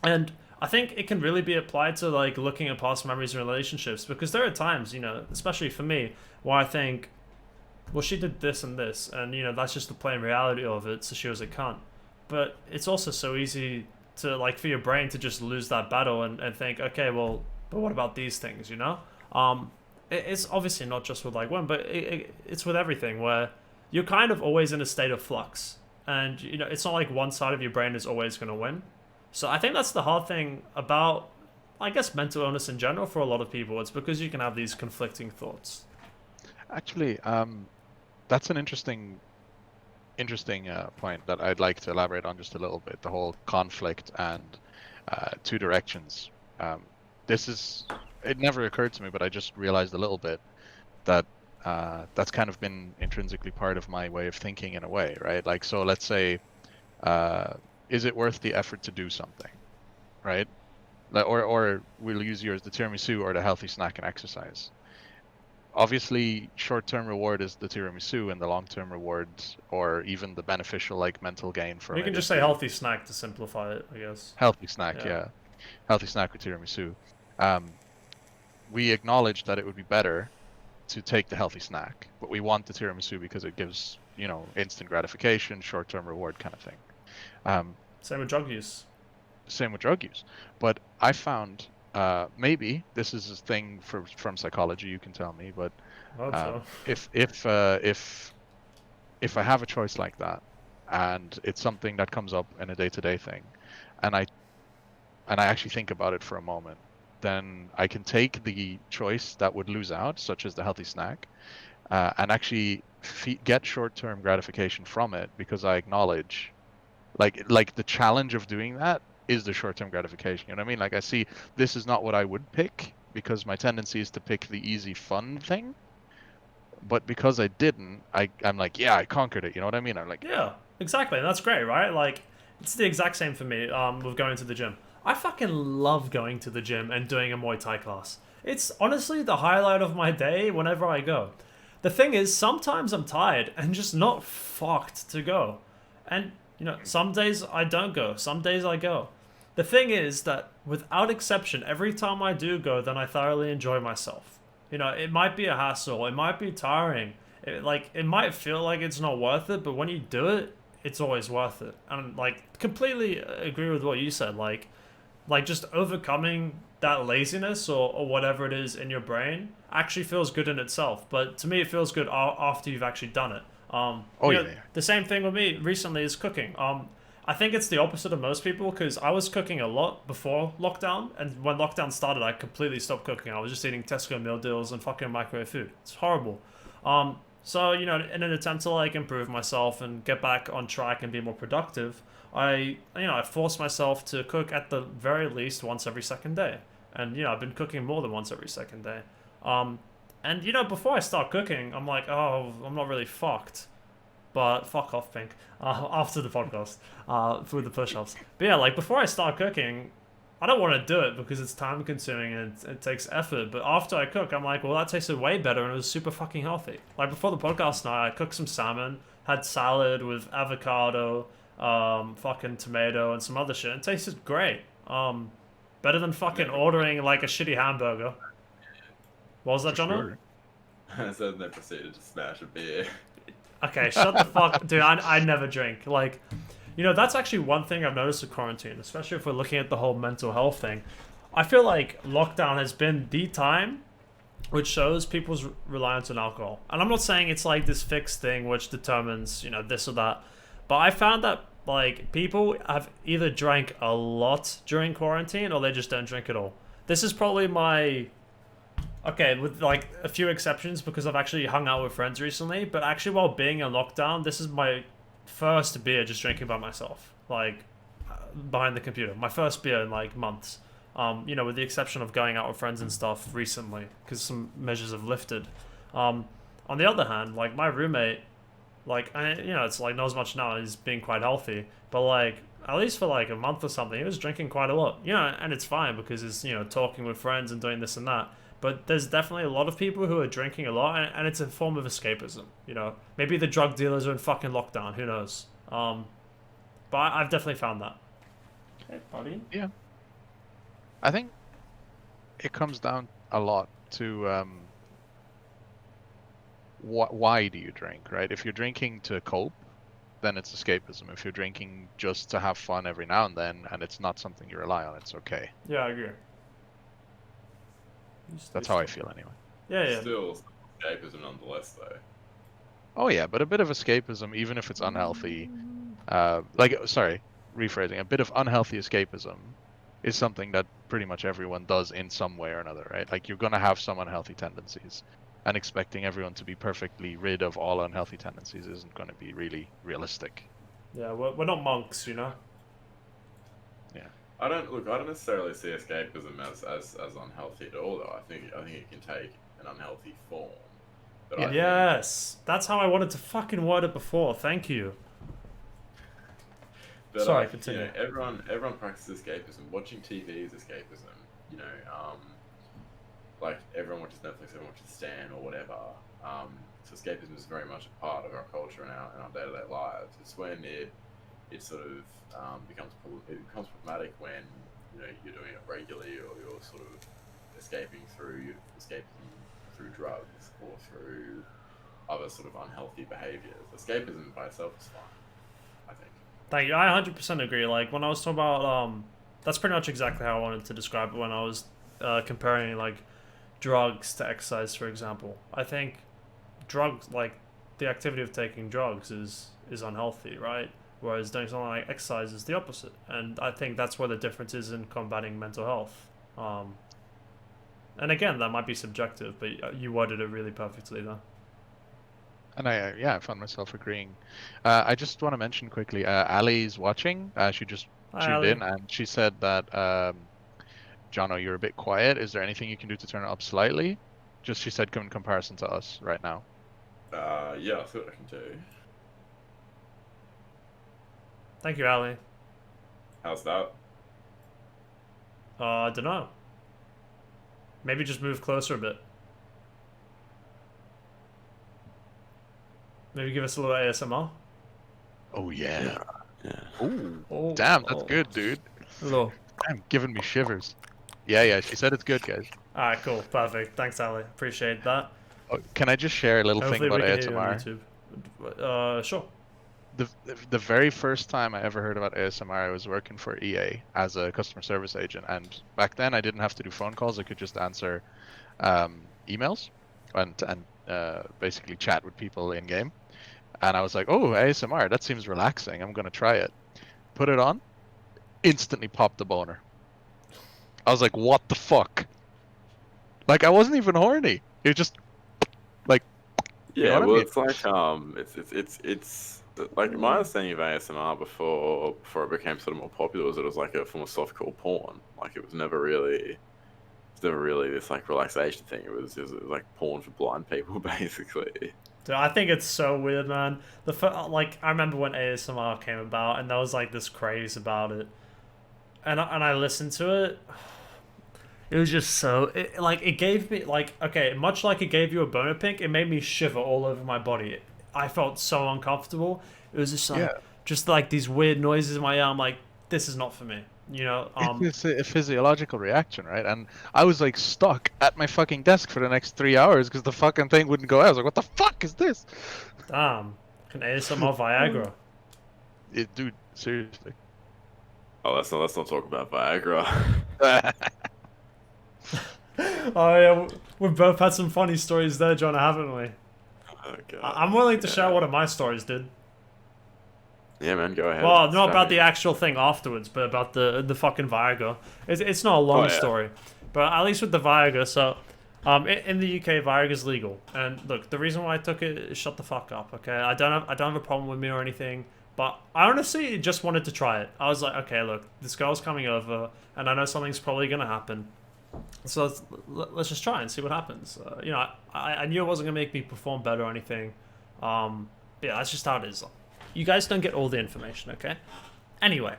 And I think it can really be applied to like looking at past memories and relationships, because there are times, especially for me, where I think, well, she did this and this, and that's just the plain reality of it, so she was a cunt. But it's also so easy to like for your brain to just lose that battle and think, okay, well, but what about these things, it's obviously not just with like one, but it's with everything where you're kind of always in a state of flux, and it's not like one side of your brain is always going to win. So I think that's the hard thing about, I guess, mental illness in general for a lot of people. It's because you can have these conflicting thoughts. Actually, that's an interesting point that I'd like to elaborate on just a little bit. The whole conflict and two directions. It never occurred to me, but I just realized a little bit that that's kind of been intrinsically part of my way of thinking in a way, right? Like, so let's say, is it worth the effort to do something, right? Or we'll use yours, the tiramisu or the healthy snack and exercise. Obviously, short-term reward is the tiramisu, and the long-term reward, or even the beneficial like mental gain from You it, can just is say the healthy snack to simplify it, I guess. healthy snack. Yeah. Yeah, healthy snack with tiramisu. We acknowledge that it would be better to take the healthy snack, but we want the tiramisu because it gives instant gratification, short-term reward kind of thing. Same with drug use. Same with drug use. But I found, maybe this is a thing from psychology, you can tell me, but I hope so. if I have a choice like that, and it's something that comes up in a day-to-day thing, and I actually think about it for a moment, then I can take the choice that would lose out, such as the healthy snack, and actually get short-term gratification from it, because I acknowledge, like the challenge of doing that is the short-term gratification. You know what I mean? Like, I see this is not what I would pick, because my tendency is to pick the easy, fun thing. But because I didn't, I'm like, yeah, I conquered it. You know what I mean? I'm like, Yeah, exactly. That's great, right? Like, it's the exact same for me with going to the gym. I fucking love going to the gym and doing a Muay Thai class. It's honestly the highlight of my day whenever I go. The thing is, sometimes I'm tired and just not fucked to go. And, some days I don't go, some days I go. The thing is that, without exception, every time I do go, then I thoroughly enjoy myself. It might be a hassle, it might be tiring, it might feel like it's not worth it, but when you do it, it's always worth it. And completely agree with what you said. Like just overcoming that laziness or whatever it is in your brain actually feels good in itself. But to me, it feels good after you've actually done it. oh yeah, yeah. The same thing with me recently is cooking. I think it's the opposite of most people because I was cooking a lot before lockdown, and when lockdown started, I completely stopped cooking. I was just eating Tesco meal deals and fucking microwave food. It's horrible. So in an attempt to improve myself and get back on track and be more productive, I forced myself to cook at the very least once every second day, and I've been cooking more than once every second day. And before I start cooking, I'm like, oh, I'm not really fucked. But fuck off, Pink. After the podcast, through the push-ups. But yeah, before I start cooking, I don't want to do it because it's time-consuming and it takes effort. But after I cook, I'm like, well, that tasted way better and it was super fucking healthy. Like before the podcast tonight, I cooked some salmon, had salad with avocado, fucking tomato, and some other shit. It tasted great. Better than fucking ordering a shitty hamburger. What was that, Jono? Sure. I said they proceeded to smash a beer. Okay, shut the fuck, dude. I never drink. That's actually one thing I've noticed with quarantine, especially if we're looking at the whole mental health thing. I feel like lockdown has been the time which shows people's reliance on alcohol. And I'm not saying it's this fixed thing which determines, this or that. But I found that people have either drank a lot during quarantine or they just don't drink at all. This is probably my okay, with a few exceptions because I've actually hung out with friends recently, but actually while being in lockdown, this is my first beer just drinking by myself, behind the computer. My first beer in months. With the exception of going out with friends and stuff recently because some measures have lifted. On the other hand, my roommate, it's not as much now, he's being quite healthy, but at least for a month or something, he was drinking quite a lot, and it's fine because he's, talking with friends and doing this and that. But there's definitely a lot of people who are drinking a lot, and it's a form of escapism. Maybe the drug dealers are in fucking lockdown. Who knows? But I've definitely found that. Hey, buddy. Yeah. I think it comes down a lot to why do you drink, right? If you're drinking to cope, then it's escapism. If you're drinking just to have fun every now and then, and it's not something you rely on, it's okay. Yeah, I agree. That's how I feel anyway. Yeah. Still escapism nonetheless, though. Oh yeah, but a bit of escapism, even if it's unhealthy, rephrasing, a bit of unhealthy escapism is something that pretty much everyone does in some way or another, right? You're gonna have some unhealthy tendencies, and expecting everyone to be perfectly rid of all unhealthy tendencies isn't gonna be really realistic. Yeah, we're not monks, Yeah. I don't necessarily see escapism as unhealthy at all, though. I think it can take an unhealthy form. But yes, that's how I wanted to fucking word it before. Thank you. But Sorry, continue. Everyone practices escapism. Watching TV is escapism. Everyone watches Netflix, everyone watches Stan or whatever. So escapism is very much a part of our culture and our day-to-day lives. It's when it sort of becomes problematic when you're doing it regularly or you're sort of escaping through drugs or through other sort of unhealthy behaviors. Escapism by itself is fine, I think. Thank you. I 100% agree. When I was talking about that's pretty much exactly how I wanted to describe it when I was comparing drugs to exercise, for example. I think drugs, the activity of taking drugs is unhealthy, right? Whereas doing something like exercise is the opposite. And I think that's where the difference is in combating mental health. And again, that might be subjective, but you worded it really perfectly there. And I found myself agreeing. I just want to mention quickly, Ali's watching. She just tuned in, and she said that, Jono, you're a bit quiet. Is there anything you can do to turn it up slightly? She said in comparison to us right now. Yeah, I'll see what I can do. Thank you, Ali. How's that? I don't know. Maybe just move closer a bit. Maybe give us a little ASMR. Oh yeah. Yeah. Ooh. Oh, Damn, that's good, dude. A little. Damn, giving me shivers. Yeah, she said it's good, guys. Alright, cool. Perfect. Thanks, Ali. Appreciate that. Oh, can I just share a little thing Hopefully about we can hear you on ASMR? YouTube. Sure. The very first time I ever heard about ASMR, I was working for EA as a customer service agent, and back then I didn't have to do phone calls. I could just answer emails and basically chat with people in game. And I was like, oh, ASMR, that seems relaxing. I'm gonna try it. Put it on, instantly popped a boner. I was like, what the fuck? Like, I wasn't even horny. It just like, Yeah, you know what I well, mean? it's like it's like my understanding of ASMR before it became sort of more popular was it was like a form of softcore porn. Like it was never really this like relaxation thing. It was like porn for blind people basically. Dude, I think it's so weird, man. Like, I remember when ASMR came about, and there was like this craze about it, and I listened to it. It was just so it gave me like, okay, much like it gave you a boner pink, it made me shiver all over my body. I felt so uncomfortable. It was just like Yeah. just like these weird noises in my ear. I'm like, this is not for me. You know. It's a physiological reaction, right? And I was like stuck at my fucking desk for the next 3 hours because the fucking thing wouldn't go out. I was like, what the fuck is this? Damn, an ASMR Viagra. Dude, seriously. Oh, let's not talk about Viagra. Oh yeah, we've both had some funny stories there, John, haven't we? Oh god. I'm willing to share one of my stories, dude. Yeah, man, go ahead. Well, not Start about it. the actual thing afterwards, but about the fucking Viagra. It's not a long Oh, yeah. story, but at least with the Viagra. So, in the UK, Viagra's legal. And look, the reason why I took it is shut the fuck up, okay? I don't have a problem with me or anything, but I honestly just wanted to try it. I was like, okay, look, this girl's coming over, and I know something's probably gonna happen. So let's just try and see what happens. You know, I knew it wasn't gonna make me perform better or anything. Yeah, that's just how it is. You guys don't get all the information, okay? Anyway,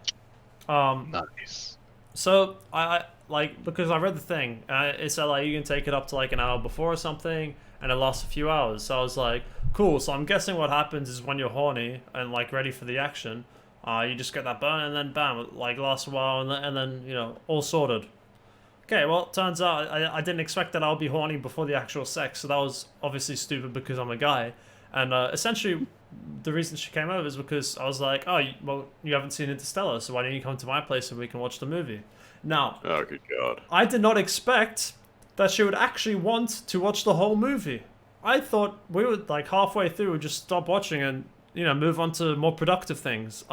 Nice. so I like, because I read the thing. It said like you can take it up to like an hour before or something, and it lasts a few hours. So I was like, cool. So I'm guessing what happens is when you're horny and like ready for the action, you just get that burn and then bam, it like lasts a while and then you know, all sorted. Okay, well, it turns out I didn't expect that I'll be horny before the actual sex, so that was obviously stupid because I'm a guy. And essentially, the reason she came over is because I was like, oh, well, you haven't seen Interstellar, so why don't you come to my place and we can watch the movie? Now, Oh good god. I did not expect that she would actually want to watch the whole movie. I thought we would, like, halfway through, we'd just stop watching and, you know, move on to more productive things.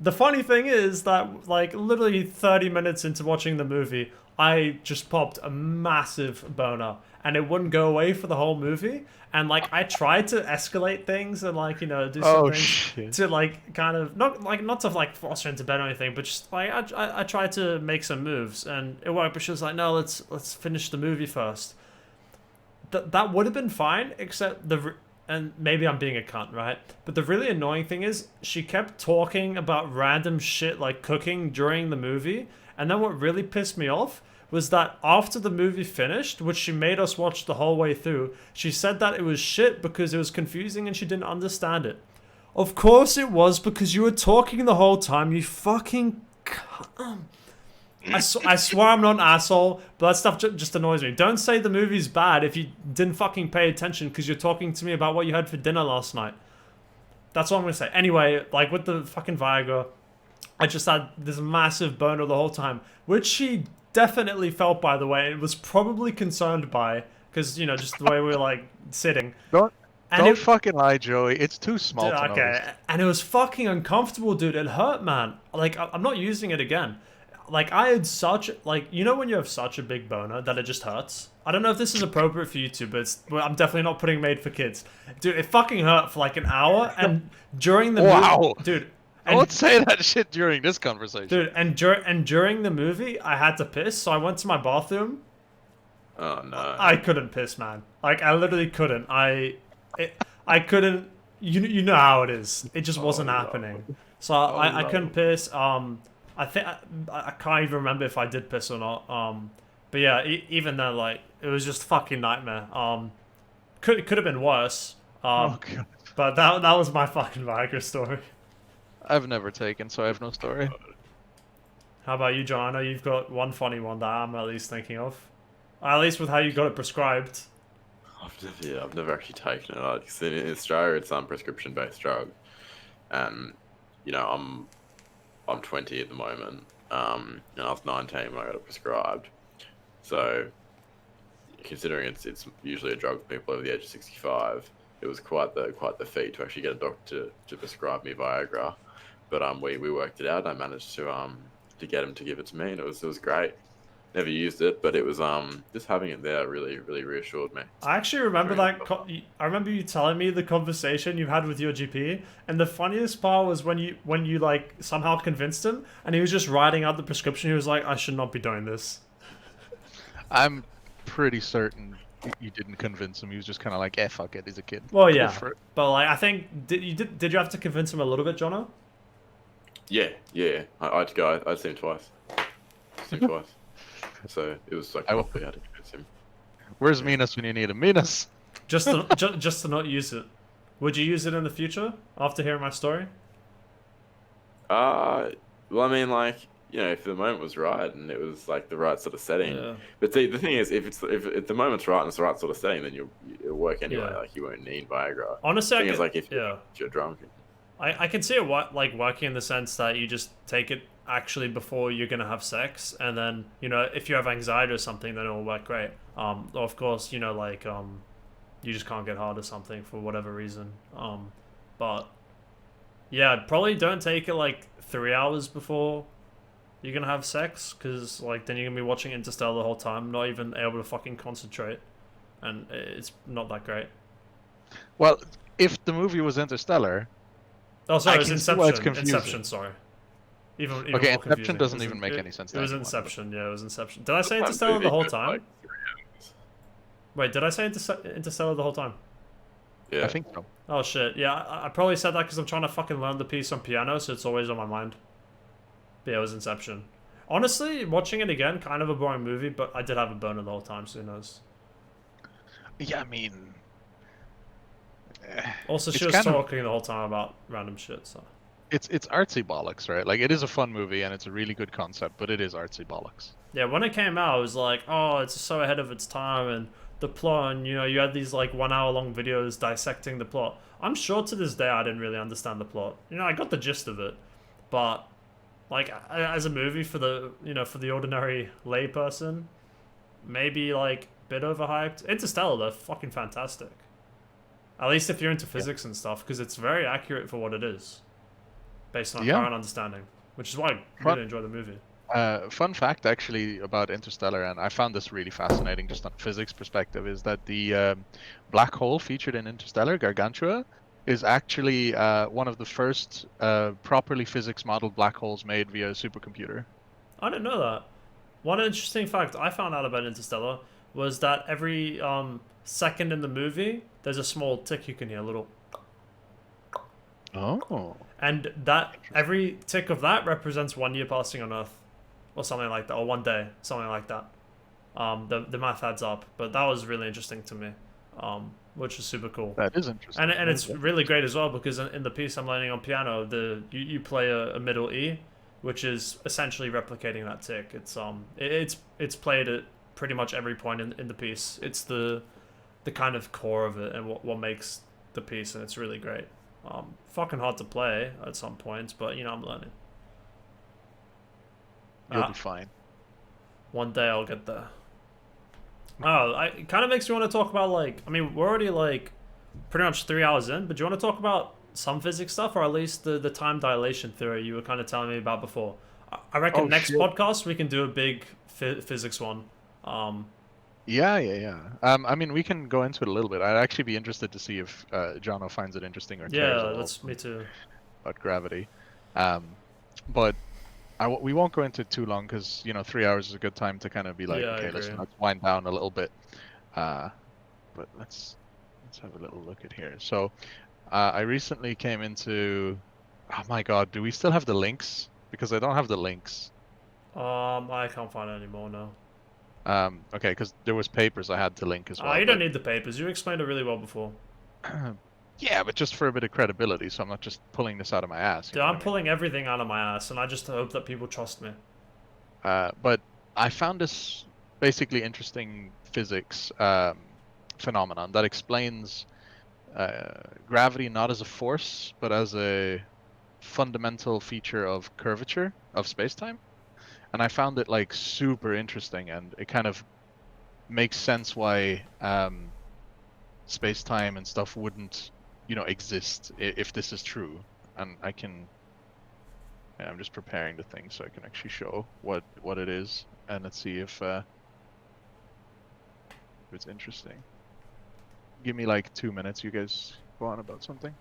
The funny thing is that, like, literally 30 minutes into watching the movie, I just popped a massive boner, and it wouldn't go away for the whole movie. And, like, I tried to escalate things and, like, you know, do Oh, something shit. to, like, kind of not to like force her into bed or anything, but just like I tried to make some moves, and it worked. But she was like, no, let's finish the movie first. That would have been fine, except and maybe I'm being a cunt, right? But the really annoying thing is she kept talking about random shit like cooking during the movie, and then what really pissed me off was that after the movie finished, which she made us watch the whole way through, she said that it was shit because it was confusing and she didn't understand it. Of course it was, because you were talking the whole time, you fucking cunt. I swear I'm not an asshole, but that stuff just annoys me. Don't say the movie's bad if you didn't fucking pay attention because you're talking to me about what you had for dinner last night. That's what I'm gonna say. Anyway, like with the fucking Viagra, I just had this massive boner the whole time, which she definitely felt, by the way, and was probably concerned by, because, you know, just the way we were like sitting. Don't And don't it- fucking lie, Joey. It's too small to okay, notice. and it was fucking uncomfortable, dude. It hurt, man. Like, I'm not using it again. Like, I had such, like, you know when you have such a big boner that it just hurts? I don't know if this is appropriate for YouTube, but I'm definitely not putting made for kids. Dude, it fucking hurt for like an hour, and during the Wow. movie, dude, Don't say that shit during this conversation. dude, and during the movie, I had to piss, so I went to my bathroom, Oh no. I couldn't piss, man. Like I literally couldn't. I couldn't. You know how it is. It just wasn't happening. So I couldn't piss. I think I can't even remember if I did piss or not. But yeah, even then, like it was just fucking nightmare. Could have been worse. Oh god. But that was my fucking Viagra story. I've never taken, so I have no story. How about you, John? I know you've got one funny one that I'm at least thinking of. At least with how you got it prescribed. I've never actually taken it. Like, in Australia, it's prescription-based drug, and you know, I'm 20 at the moment, and I was 19 when I got it prescribed. So, considering it's usually a drug for people over the age of 65, it was quite the feat to actually get a doctor to prescribe me Viagra. But we worked it out. I managed to get him to give it to me, and it was great. Never used it, but it was just having it there really reassured me. I actually remember that. I remember you telling me the conversation you had with your GP, and the funniest part was when you like somehow convinced him, and he was just writing out the prescription. He was like, "I should not be doing this." I'm pretty certain you didn't convince him. He was just kind of like, "Eh, fuck it, he's a kid." Well, yeah, but like I think did you have to convince him a little bit, Jono? Yeah. I had to go. I'd seen him twice. So it was like properly had to convince him. Where's Minas when you need him? Minas. Just to not use it. Would you use it in the future after hearing my story? Well, I mean, like, you know, if the moment was right and it was like the right sort of setting. Yeah. But see, the thing is, if the moment's right and it's the right sort of setting, then it'll work anyway. Yeah. Like you won't need Viagra. Honestly, the thing is, like if you're drunk. I can see it like working in the sense that you just take it actually before you're gonna have sex, and then you know if you have anxiety or something, then it'll work great. Of course, you know like you just can't get hard or something for whatever reason. But yeah, probably don't take it like 3 hours before you're gonna have sex, because like then you're gonna be watching Interstellar the whole time, not even able to fucking concentrate, and it's not that great. Well, if the movie was Interstellar. Oh, sorry, it was Inception. Inception, sorry. Even okay, more Inception doesn't even make any sense. It was Inception, yeah, it was Inception. Did I say Interstellar the whole time? Wait, did I say Interstellar the whole time? Yeah. I think so. Oh shit, yeah, I probably said that because I'm trying to fucking learn the piece on piano, so it's always on my mind. But yeah, it was Inception. Honestly, watching it again, kind of a boring movie, but I did have a boner the whole time, so who knows? Yeah, I mean... Also, she was talking the whole time about random shit, so... It's artsy bollocks, right? Like, it is a fun movie, and it's a really good concept, but it is artsy bollocks. Yeah, when it came out, I was like, oh, it's so ahead of its time, and the plot, and, you know, you had these, like, 1 hour long videos dissecting the plot. I'm sure to this day I didn't really understand the plot. You know, I got the gist of it, but, like, as a movie for the, you know, for the ordinary layperson, maybe, like, a bit overhyped. Interstellar, though, fucking fantastic. At least if you're into physics and stuff, because it's very accurate for what it is, based on current understanding, which is why I really enjoy the movie. Fun fact, actually, about Interstellar, and I found this really fascinating just on a physics perspective, is that the black hole featured in Interstellar, Gargantua, is actually one of the first properly physics modeled black holes made via a supercomputer. I didn't know that. One interesting fact I found out about Interstellar was that every second in the movie, there's a small tick you can hear, a little. Oh. And that every tick of that represents 1 year passing on Earth, or something like that, or 1 day, something like that. The math adds up, but that was really interesting to me, which is super cool. That is interesting. And it's really great as well, because in the piece I'm learning on piano, you play a middle E, which is essentially replicating that tick. It's played at pretty much every point in the piece. It's the kind of core of it and what makes the piece, and it's really great. Fucking hard to play at some points, but you know, I'm learning. You'll be fine. One day I'll get there. Oh, it kind of makes me want to talk about, like, I mean, we're already like pretty much 3 hours in, but do you want to talk about some physics stuff, or at least the time dilation theory you were kind of telling me about before? I reckon next podcast we can do a big physics one. Yeah. I mean, we can go into it a little bit. I'd actually be interested to see if Jono finds it interesting or cares me too. About gravity. But we won't go into it too long because 3 hours is a good time to kind of be like, Yeah, I okay, agree. let's wind down a little bit. But let's have a little look at here. So I recently came into. Oh my God, do we still have the links? Because I don't have the links. I can't find it anymore now. Okay, because there was papers I had to link as well, You don't but need the papers. You explained it really well before. yeah, but just for a bit of credibility, so I'm not just pulling this out of my ass. You Dude, know I'm what I mean? pulling everything out of my ass, and I just hope that people trust me. But I found this basically interesting physics phenomenon that explains gravity not as a force, but as a fundamental feature of curvature of space-time. And I found it like super interesting, and it kind of makes sense why space-time and stuff wouldn't, exist if this is true. And I'm just preparing the thing so I can actually show what it is, and let's see if it's interesting. Give me like 2 minutes. You guys go on about something.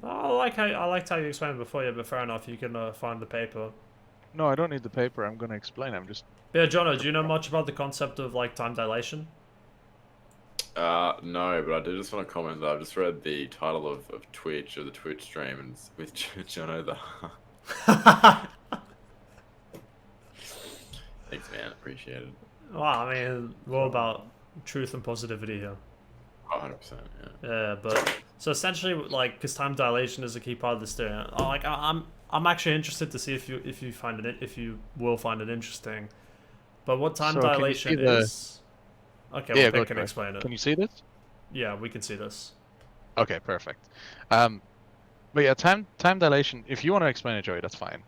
I liked how you explained it before, yeah, but fair enough. You can find the paper. No, I don't need the paper. I'm gonna explain. I'm just. Yeah, Jono, do you know much about the concept of like time dilation? No, but I did just want to comment that I've just read the title of Twitch, or the Twitch stream, and it's with Jono the. Thanks, man. Appreciate it. Well, I mean, we're all about truth and positivity here. 100%, yeah. Yeah, but so essentially, like, because time dilation is a key part of this theory. Like, I'm actually interested to see if you find it, if you will find it interesting. But what time So, can you dilation see the- is? Okay, Yeah, well, go Pick can for it. explain it. Can you see this? Yeah, we can see this. Okay, perfect. But yeah, time dilation. If you want to explain it, Joey, that's fine.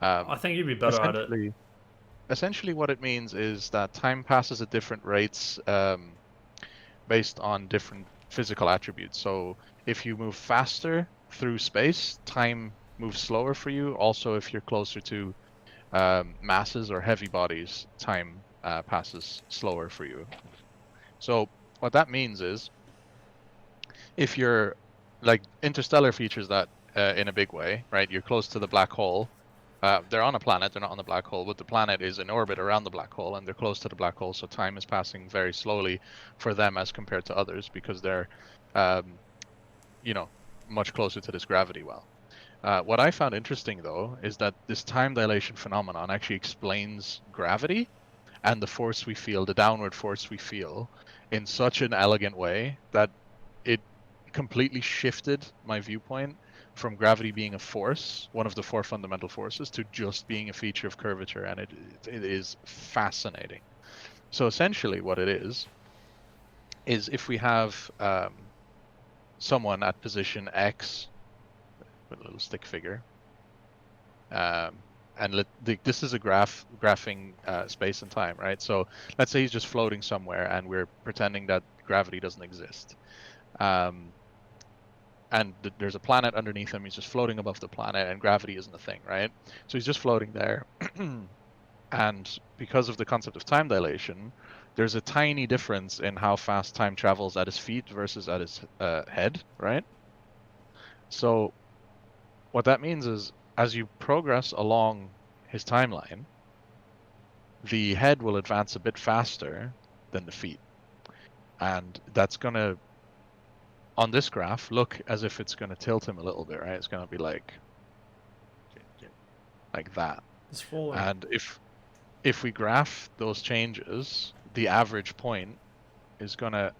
I think you'd be better at it. Essentially, what it means is that time passes at different rates based on different physical attributes. So if you move faster through space, time moves slower for you. Also, if you're closer to masses or heavy bodies, time passes slower for you. So what that means is, if you're like interstellar features that in a big way, right? You're close to the black hole. They're on a planet, they're not on the black hole, but the planet is in orbit around the black hole, and they're close to the black hole, so time is passing very slowly for them as compared to others because they're, much closer to this gravity well. What I found interesting, though, is that this time dilation phenomenon actually explains gravity and the force we feel, the downward force we feel, in such an elegant way that it completely shifted my viewpoint from gravity being a force, one of the 4 fundamental forces, to just being a feature of curvature, and it is fascinating. So essentially what it is if we have someone at position X, with a little stick figure, and this is a graphing space and time, right? So let's say he's just floating somewhere, and we're pretending that gravity doesn't exist. And there's a planet underneath him. He's just floating above the planet, and gravity isn't a thing, right? So he's just floating there. And because of the concept of time dilation, there's a tiny difference in how fast time travels at his feet versus at his head, right? So what that means is, as you progress along his timeline, the head will advance a bit faster than the feet. And that's going to, on this graph, look as if it's going to tilt him a little bit, right? It's going to be like that. It's falling. And if we graph those changes, the average point is going to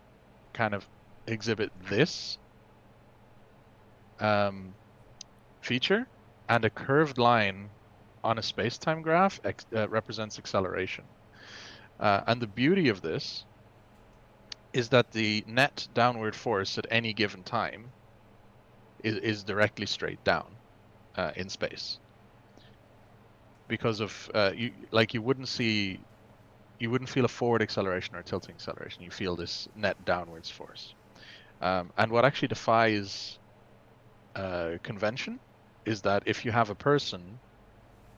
kind of exhibit this feature, and a curved line on a space-time graph represents acceleration. And the beauty of this is that the net downward force at any given time is directly straight down in space. Because of you wouldn't feel a forward acceleration or tilting acceleration. You feel this net downwards force. And what actually defies convention is that if you have a person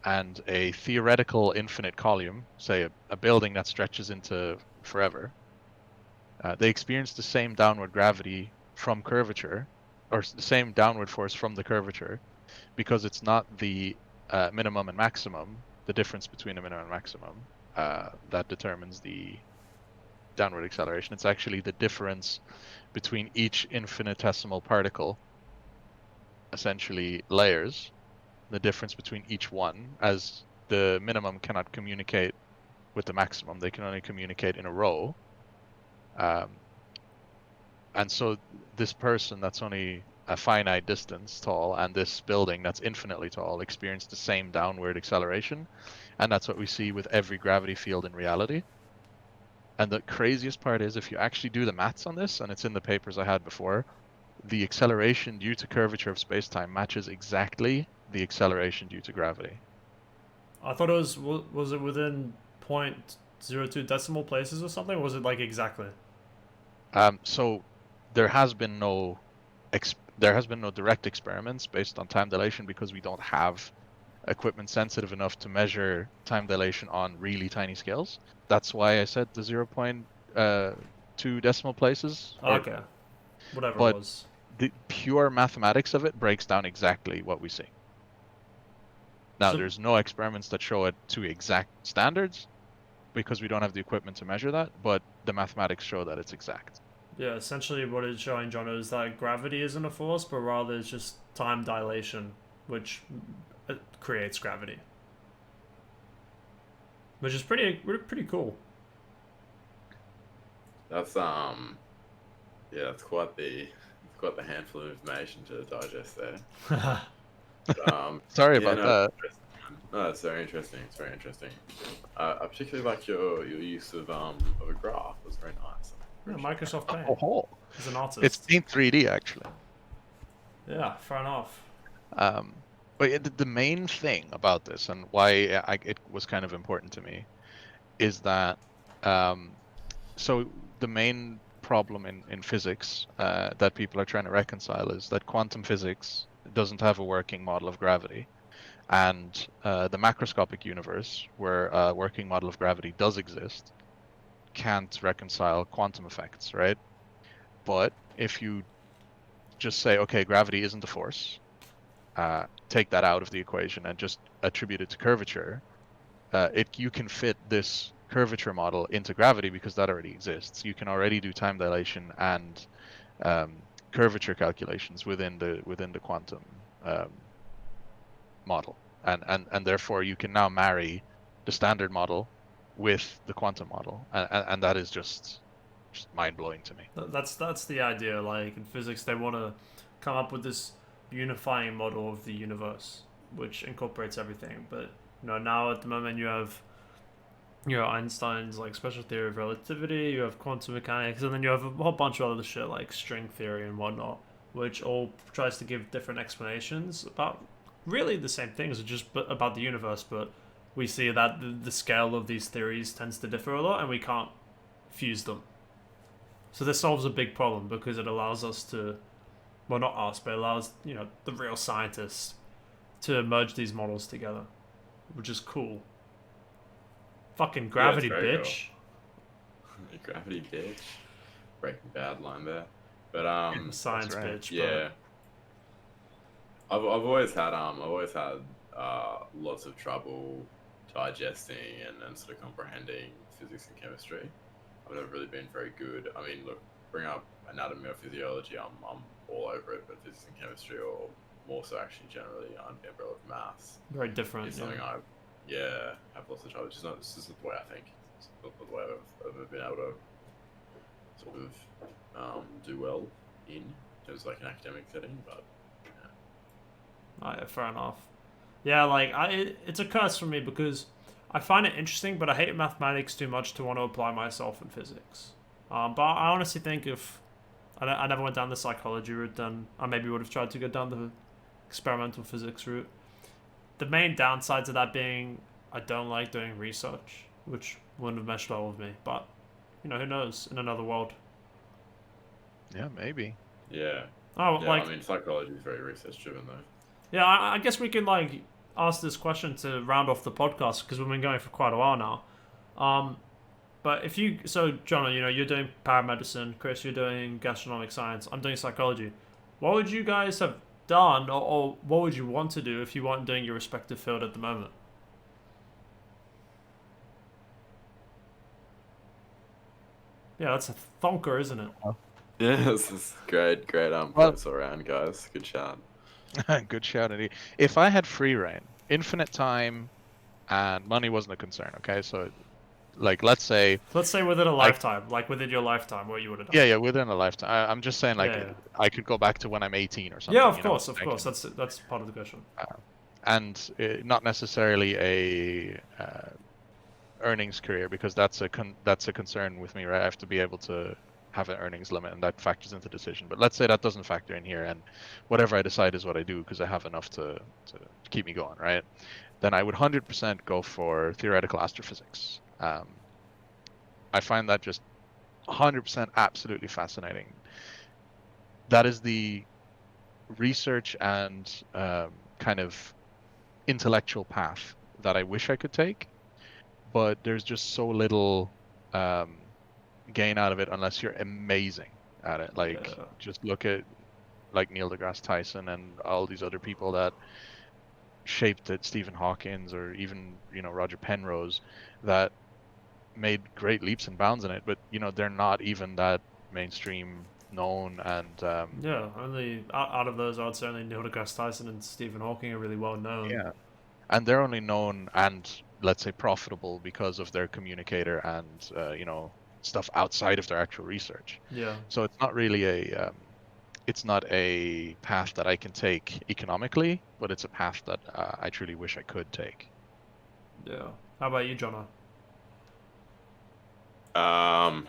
and a theoretical infinite column, say a building that stretches into forever, they experience the same downward gravity from curvature, or the same downward force from the curvature, because it's not the minimum and maximum, the difference between a minimum and maximum, that determines the downward acceleration. It's actually the difference between each infinitesimal particle, essentially layers, the difference between each one, as the minimum cannot communicate with the maximum. They can only communicate in a row. And so this person that's only a finite distance tall and this building that's infinitely tall experience the same downward acceleration. And that's what we see with every gravity field in reality. And the craziest part is, if you actually do the maths on this, and it's in the papers I had before, the acceleration due to curvature of space-time matches exactly the acceleration due to gravity. I thought it was it within 0.02 decimal places or something, or was it like exactly? So there has been no direct experiments based on time dilation because we don't have equipment sensitive enough to measure time dilation on really tiny scales. That's why I said the 0.2 decimal places. Okay, whatever but it was. The pure mathematics of it breaks down exactly what we see. Now, there's no experiments that show it to exact standards because we don't have the equipment to measure that, but the mathematics show that it's exact. Yeah, essentially what it's showing, John, is that gravity isn't a force, but rather it's just time dilation, which creates gravity. Which is pretty cool. That's that's quite the handful of information to digest there. Sorry about that. No, it's very interesting. It's very interesting. I particularly like your use of a graph. It was very nice. Yeah, Microsoft Paint. Oh, As an artist. it's Paint 3D actually. Yeah, fair enough. But the main thing about this and why it was kind of important to me is that so the main problem in physics that people are trying to reconcile is that quantum physics doesn't have a working model of gravity, and the macroscopic universe, where a working model of gravity does exist, can't reconcile quantum effects, right? But if you just say, okay, gravity isn't a force, take that out of the equation and just attribute it to curvature, you can fit this curvature model into gravity because that already exists. You can already do time dilation and curvature calculations within the quantum model, and therefore you can now marry the standard model with the quantum model, and that is just mind-blowing to me. That's the idea. Like in physics, they want to come up with this unifying model of the universe, which incorporates everything. But now at the moment you have Einstein's like special theory of relativity, you have quantum mechanics, and then you have a whole bunch of other shit like string theory and whatnot, which all tries to give different explanations about really the same things, just about the universe. But we see that the scale of these theories tends to differ a lot, and we can't fuse them. So this solves a big problem because it allows us to, well, not us, but it allows the real scientists to merge these models together, which is cool. Fucking gravity, bitch. Cool. Gravity, bitch. Breaking Bad line there, but science, right. Bitch. Yeah. But I've always had lots of trouble digesting and sort of comprehending physics and chemistry. I've never really been very good. I mean, look, bring up anatomy or physiology, I'm all over it, but physics and chemistry, or more so actually generally under the umbrella of maths, very different. Is something I have lots of trouble. It's just not the way I think. It's not the way I've been able to sort of do well in terms of like an academic setting, but yeah, fair enough. Yeah, like it's a curse for me because I find it interesting, but I hate mathematics too much to want to apply myself in physics. But I honestly think if I never went down the psychology route, then I maybe would have tried to go down the experimental physics route. The main downsides of that being I don't like doing research, which wouldn't have meshed well with me. But who knows in another world. Yeah, maybe. Yeah. Oh, yeah, like I mean, psychology is very research driven though. Yeah, I guess we can like ask this question to round off the podcast because we've been going for quite a while now. But so John, you're doing paramedicine, Chris, you're doing gastronomic science, I'm doing psychology. What would you guys have done, or what would you want to do if you weren't doing your respective field at the moment? Yeah, that's a thonker, isn't it? Yeah, this is great Well, points all around, guys. Good shout. good shout, Eddie. If I had free reign, infinite time, and money wasn't a concern, okay? So, like, let's say, Let's say within a like, lifetime, like within your lifetime, what you would have done. yeah, within a lifetime. I'm just saying, like, Yeah. I could go back to when I'm 18 or something. Yeah, of you know, course, of I course. can- That's part of the question. and not necessarily a earnings career, because that's a concern with me, right? I have to be able to have an earnings limit, and that factors into the decision. But let's say that doesn't factor in here, and whatever I decide is what I do because I have enough to keep me going, right? Then I would 100% go for theoretical astrophysics. I find that just 100% absolutely fascinating. That is the research and kind of intellectual path that I wish I could take, but there's just so little gain out of it unless you're amazing at it. Like, Yeah. just look at like Neil deGrasse Tyson and all these other people that shaped it, Stephen Hawkins, or even Roger Penrose, that made great leaps and bounds in it, but they're not even that mainstream known. And Yeah, only out of those, I'd say only Neil deGrasse Tyson and Stephen Hawking are really well known. yeah, and they're only known and, let's say, profitable because of their communicator and stuff outside of their actual research. Yeah. So it's not really it's not a path that I can take economically, but it's a path that I truly wish I could take. Yeah. How about you, Jono? I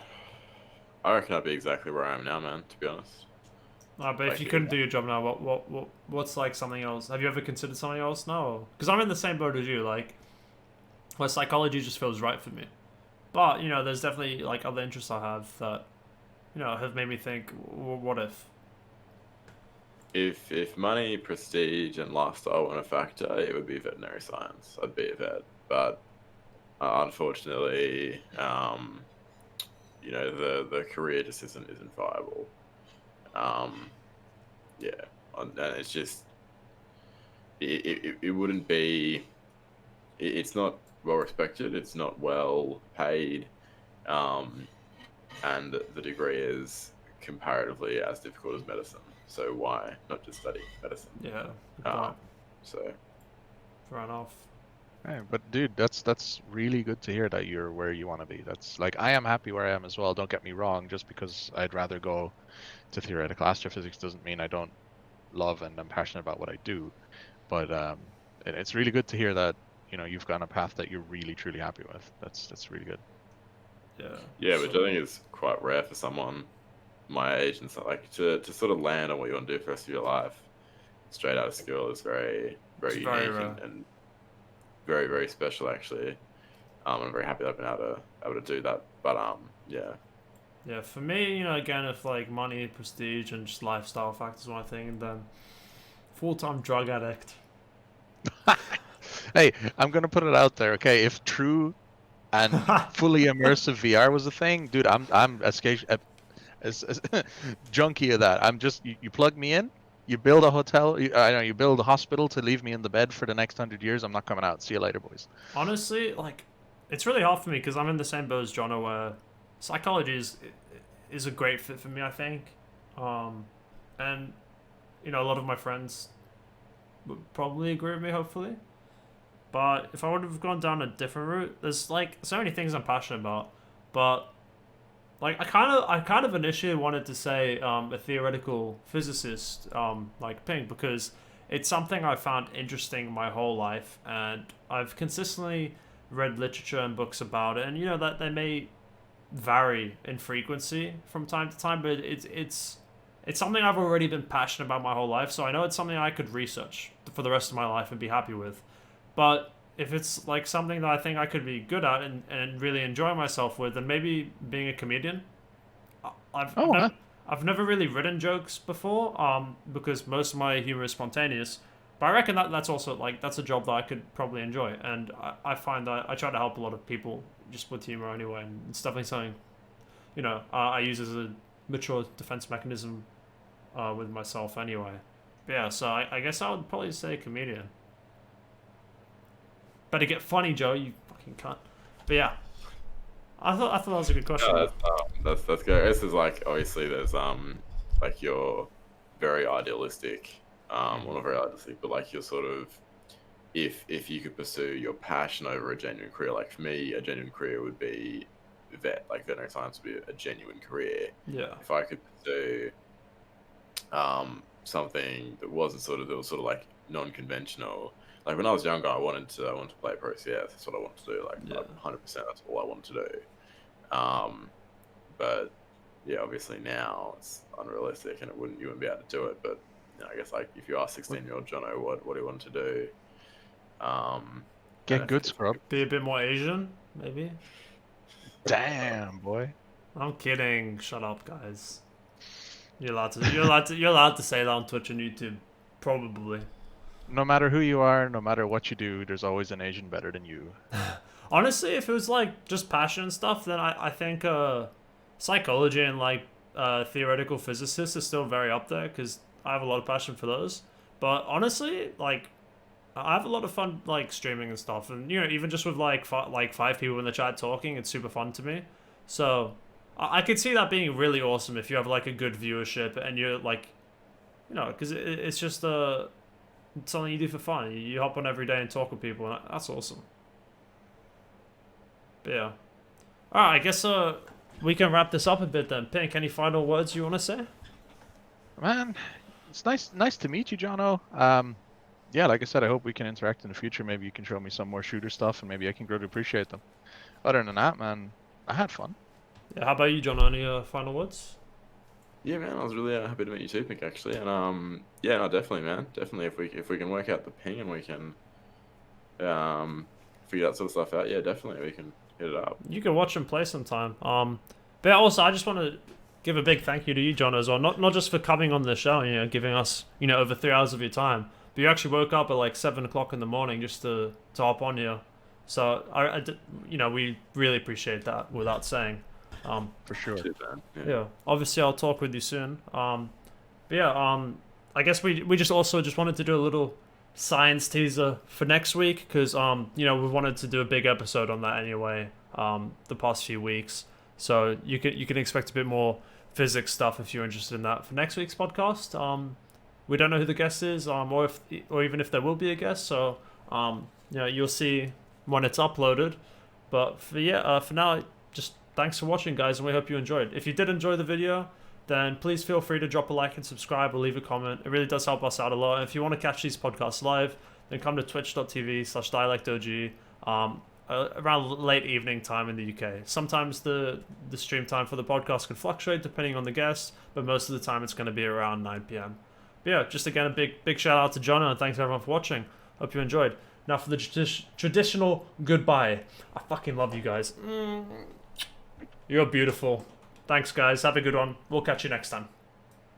reckon I'd be exactly where I am now, man. To be honest. But if Like, you couldn't do your job now, what's like something else? Have you ever considered something else now? Because I'm in the same boat as you. Like, where psychology just feels right for me. But there's definitely like other interests I have that have made me think, what if? If money, prestige, and lifestyle weren't a factor, it would be veterinary science. I'd be a vet, but unfortunately, the career just isn't viable. Yeah, and it's just it wouldn't be. It's not well respected. It's not well paid, and the degree is comparatively as difficult as medicine. So why not just study medicine? Yeah. Good point. So Fair enough. Hey, but dude, that's really good to hear that you're where you want to be. That's like, I am happy where I am as well. Don't get me wrong. Just because I'd rather go to theoretical astrophysics doesn't mean I don't love and I'm passionate about what I do. But it's really good to hear that you've gone a path that you're really truly happy with. That's really good. yeah, which I think is quite rare for someone my age and stuff. Like, to sort of land on what you want to do for the rest of your life straight out of school is very, very It's unique very rare. and very, very special, actually. I'm very happy that I've been able to do that. But yeah. Yeah, for me, again, if like money, prestige, and just lifestyle factors one thing, then full-time drug addict. Hey, I'm gonna put it out there, okay? If true and fully immersive VR was a thing, dude, I'm as junkie of that. I'm just you plug me in, you build a hotel, you build a hospital to leave me in the bed for the next 100 years. I'm not coming out. See you later, boys. Honestly, like, it's really hard for me because I'm in the same boat as Jono, where psychology is a great fit for me, I think. And a lot of my friends would probably agree with me, hopefully. But if I would have gone down a different route, there's like so many things I'm passionate about. But like I kind of initially wanted to say a theoretical physicist, like Pink, because it's something I found interesting my whole life, and I've consistently read literature and books about it, and that they may vary in frequency from time to time, but it's something I've already been passionate about my whole life, so I know it's something I could research for the rest of my life and be happy with. But if it's like something that I think I could be good at and really enjoy myself with, then maybe being a comedian. I've never really written jokes before, because most of my humor is spontaneous. But I reckon that's also like that's a job that I could probably enjoy, and I find that I try to help a lot of people just with humor anyway, and it's definitely something, I use as a mature defense mechanism with myself anyway. Yeah, so I guess I would probably say comedian. Better get funny, Joe. You fucking cunt. But yeah, I thought that was a good question. No, that's good. This is like obviously there's like your very idealistic, well not very idealistic, but like your sort of if you could pursue your passion over a genuine career, like for me, a genuine career would be like veterinary science would be a genuine career. Yeah. If I could pursue something that wasn't that was sort of like non-conventional. Like when I was younger, I wanted to play pro CS. That's what I wanted to do. Like Yeah. 100%, that's all I wanted to do. But yeah, obviously now it's unrealistic, and you wouldn't be able to do it. But you know, I guess like if you ask 16-year-old Jono what he wanted to do, Get good, scrub. Be a bit more Asian, maybe. Damn, boy. I'm kidding. Shut up, guys. You're allowed to say that on Twitch and YouTube, probably. No matter who you are, no matter what you do, there's always an Asian better than you. Honestly, if it was like just passion and stuff, then I think psychology and like theoretical physicists is still very up there because I have a lot of passion for those. But honestly, like I have a lot of fun like streaming and stuff, and you know even just with like five people in the chat talking, it's super fun to me. So I could see that being really awesome if you have like a good viewership and you're like, you know, because it's just something you do for fun. You hop on every day and talk with people, and that's awesome. But yeah. Alright, I guess we can wrap this up a bit then. Pink, any final words you want to say? Man, it's nice to meet you, Jono. Yeah, like I said, I hope we can interact in the future. Maybe you can show me some more shooter stuff, and maybe I can grow to appreciate them. Other than that, man, I had fun. Yeah, how about you, John? Any final words? Yeah, man, I was really happy to meet you too, Pink, actually. And yeah, no, definitely, man, definitely. If we can work out the ping and we can figure that sort of stuff out, yeah, definitely we can hit it up. You can watch him play sometime. But also I just want to give a big thank you to you, John, as well. Not just for coming on the show, you know, giving us over 3 hours of your time, but you actually woke up at like 7 o'clock in the morning just to hop on here. So we really appreciate that. Without saying. For sure. Yeah. Obviously, I'll talk with you soon. But yeah. I guess we just wanted to do a little science teaser for next week because we wanted to do a big episode on that anyway. The past few weeks, so you can expect a bit more physics stuff if you're interested in that for next week's podcast. We don't know who the guest is, or even if there will be a guest. So you'll see when it's uploaded. But for now, just thanks for watching, guys, and we hope you enjoyed. If you did enjoy the video, then please feel free to drop a like and subscribe or leave a comment. It really does help us out a lot. And if you want to catch these podcasts live, then come to twitch.tv/dialectog around late evening time in the UK. Sometimes the stream time for the podcast can fluctuate depending on the guest, but most of the time it's going to be around 9 p.m. But yeah, just again, a big shout out to John, and thanks everyone for watching. Hope you enjoyed. Now for the traditional goodbye. I fucking love you guys. You're beautiful. Thanks, guys. Have a good one. We'll catch you next time.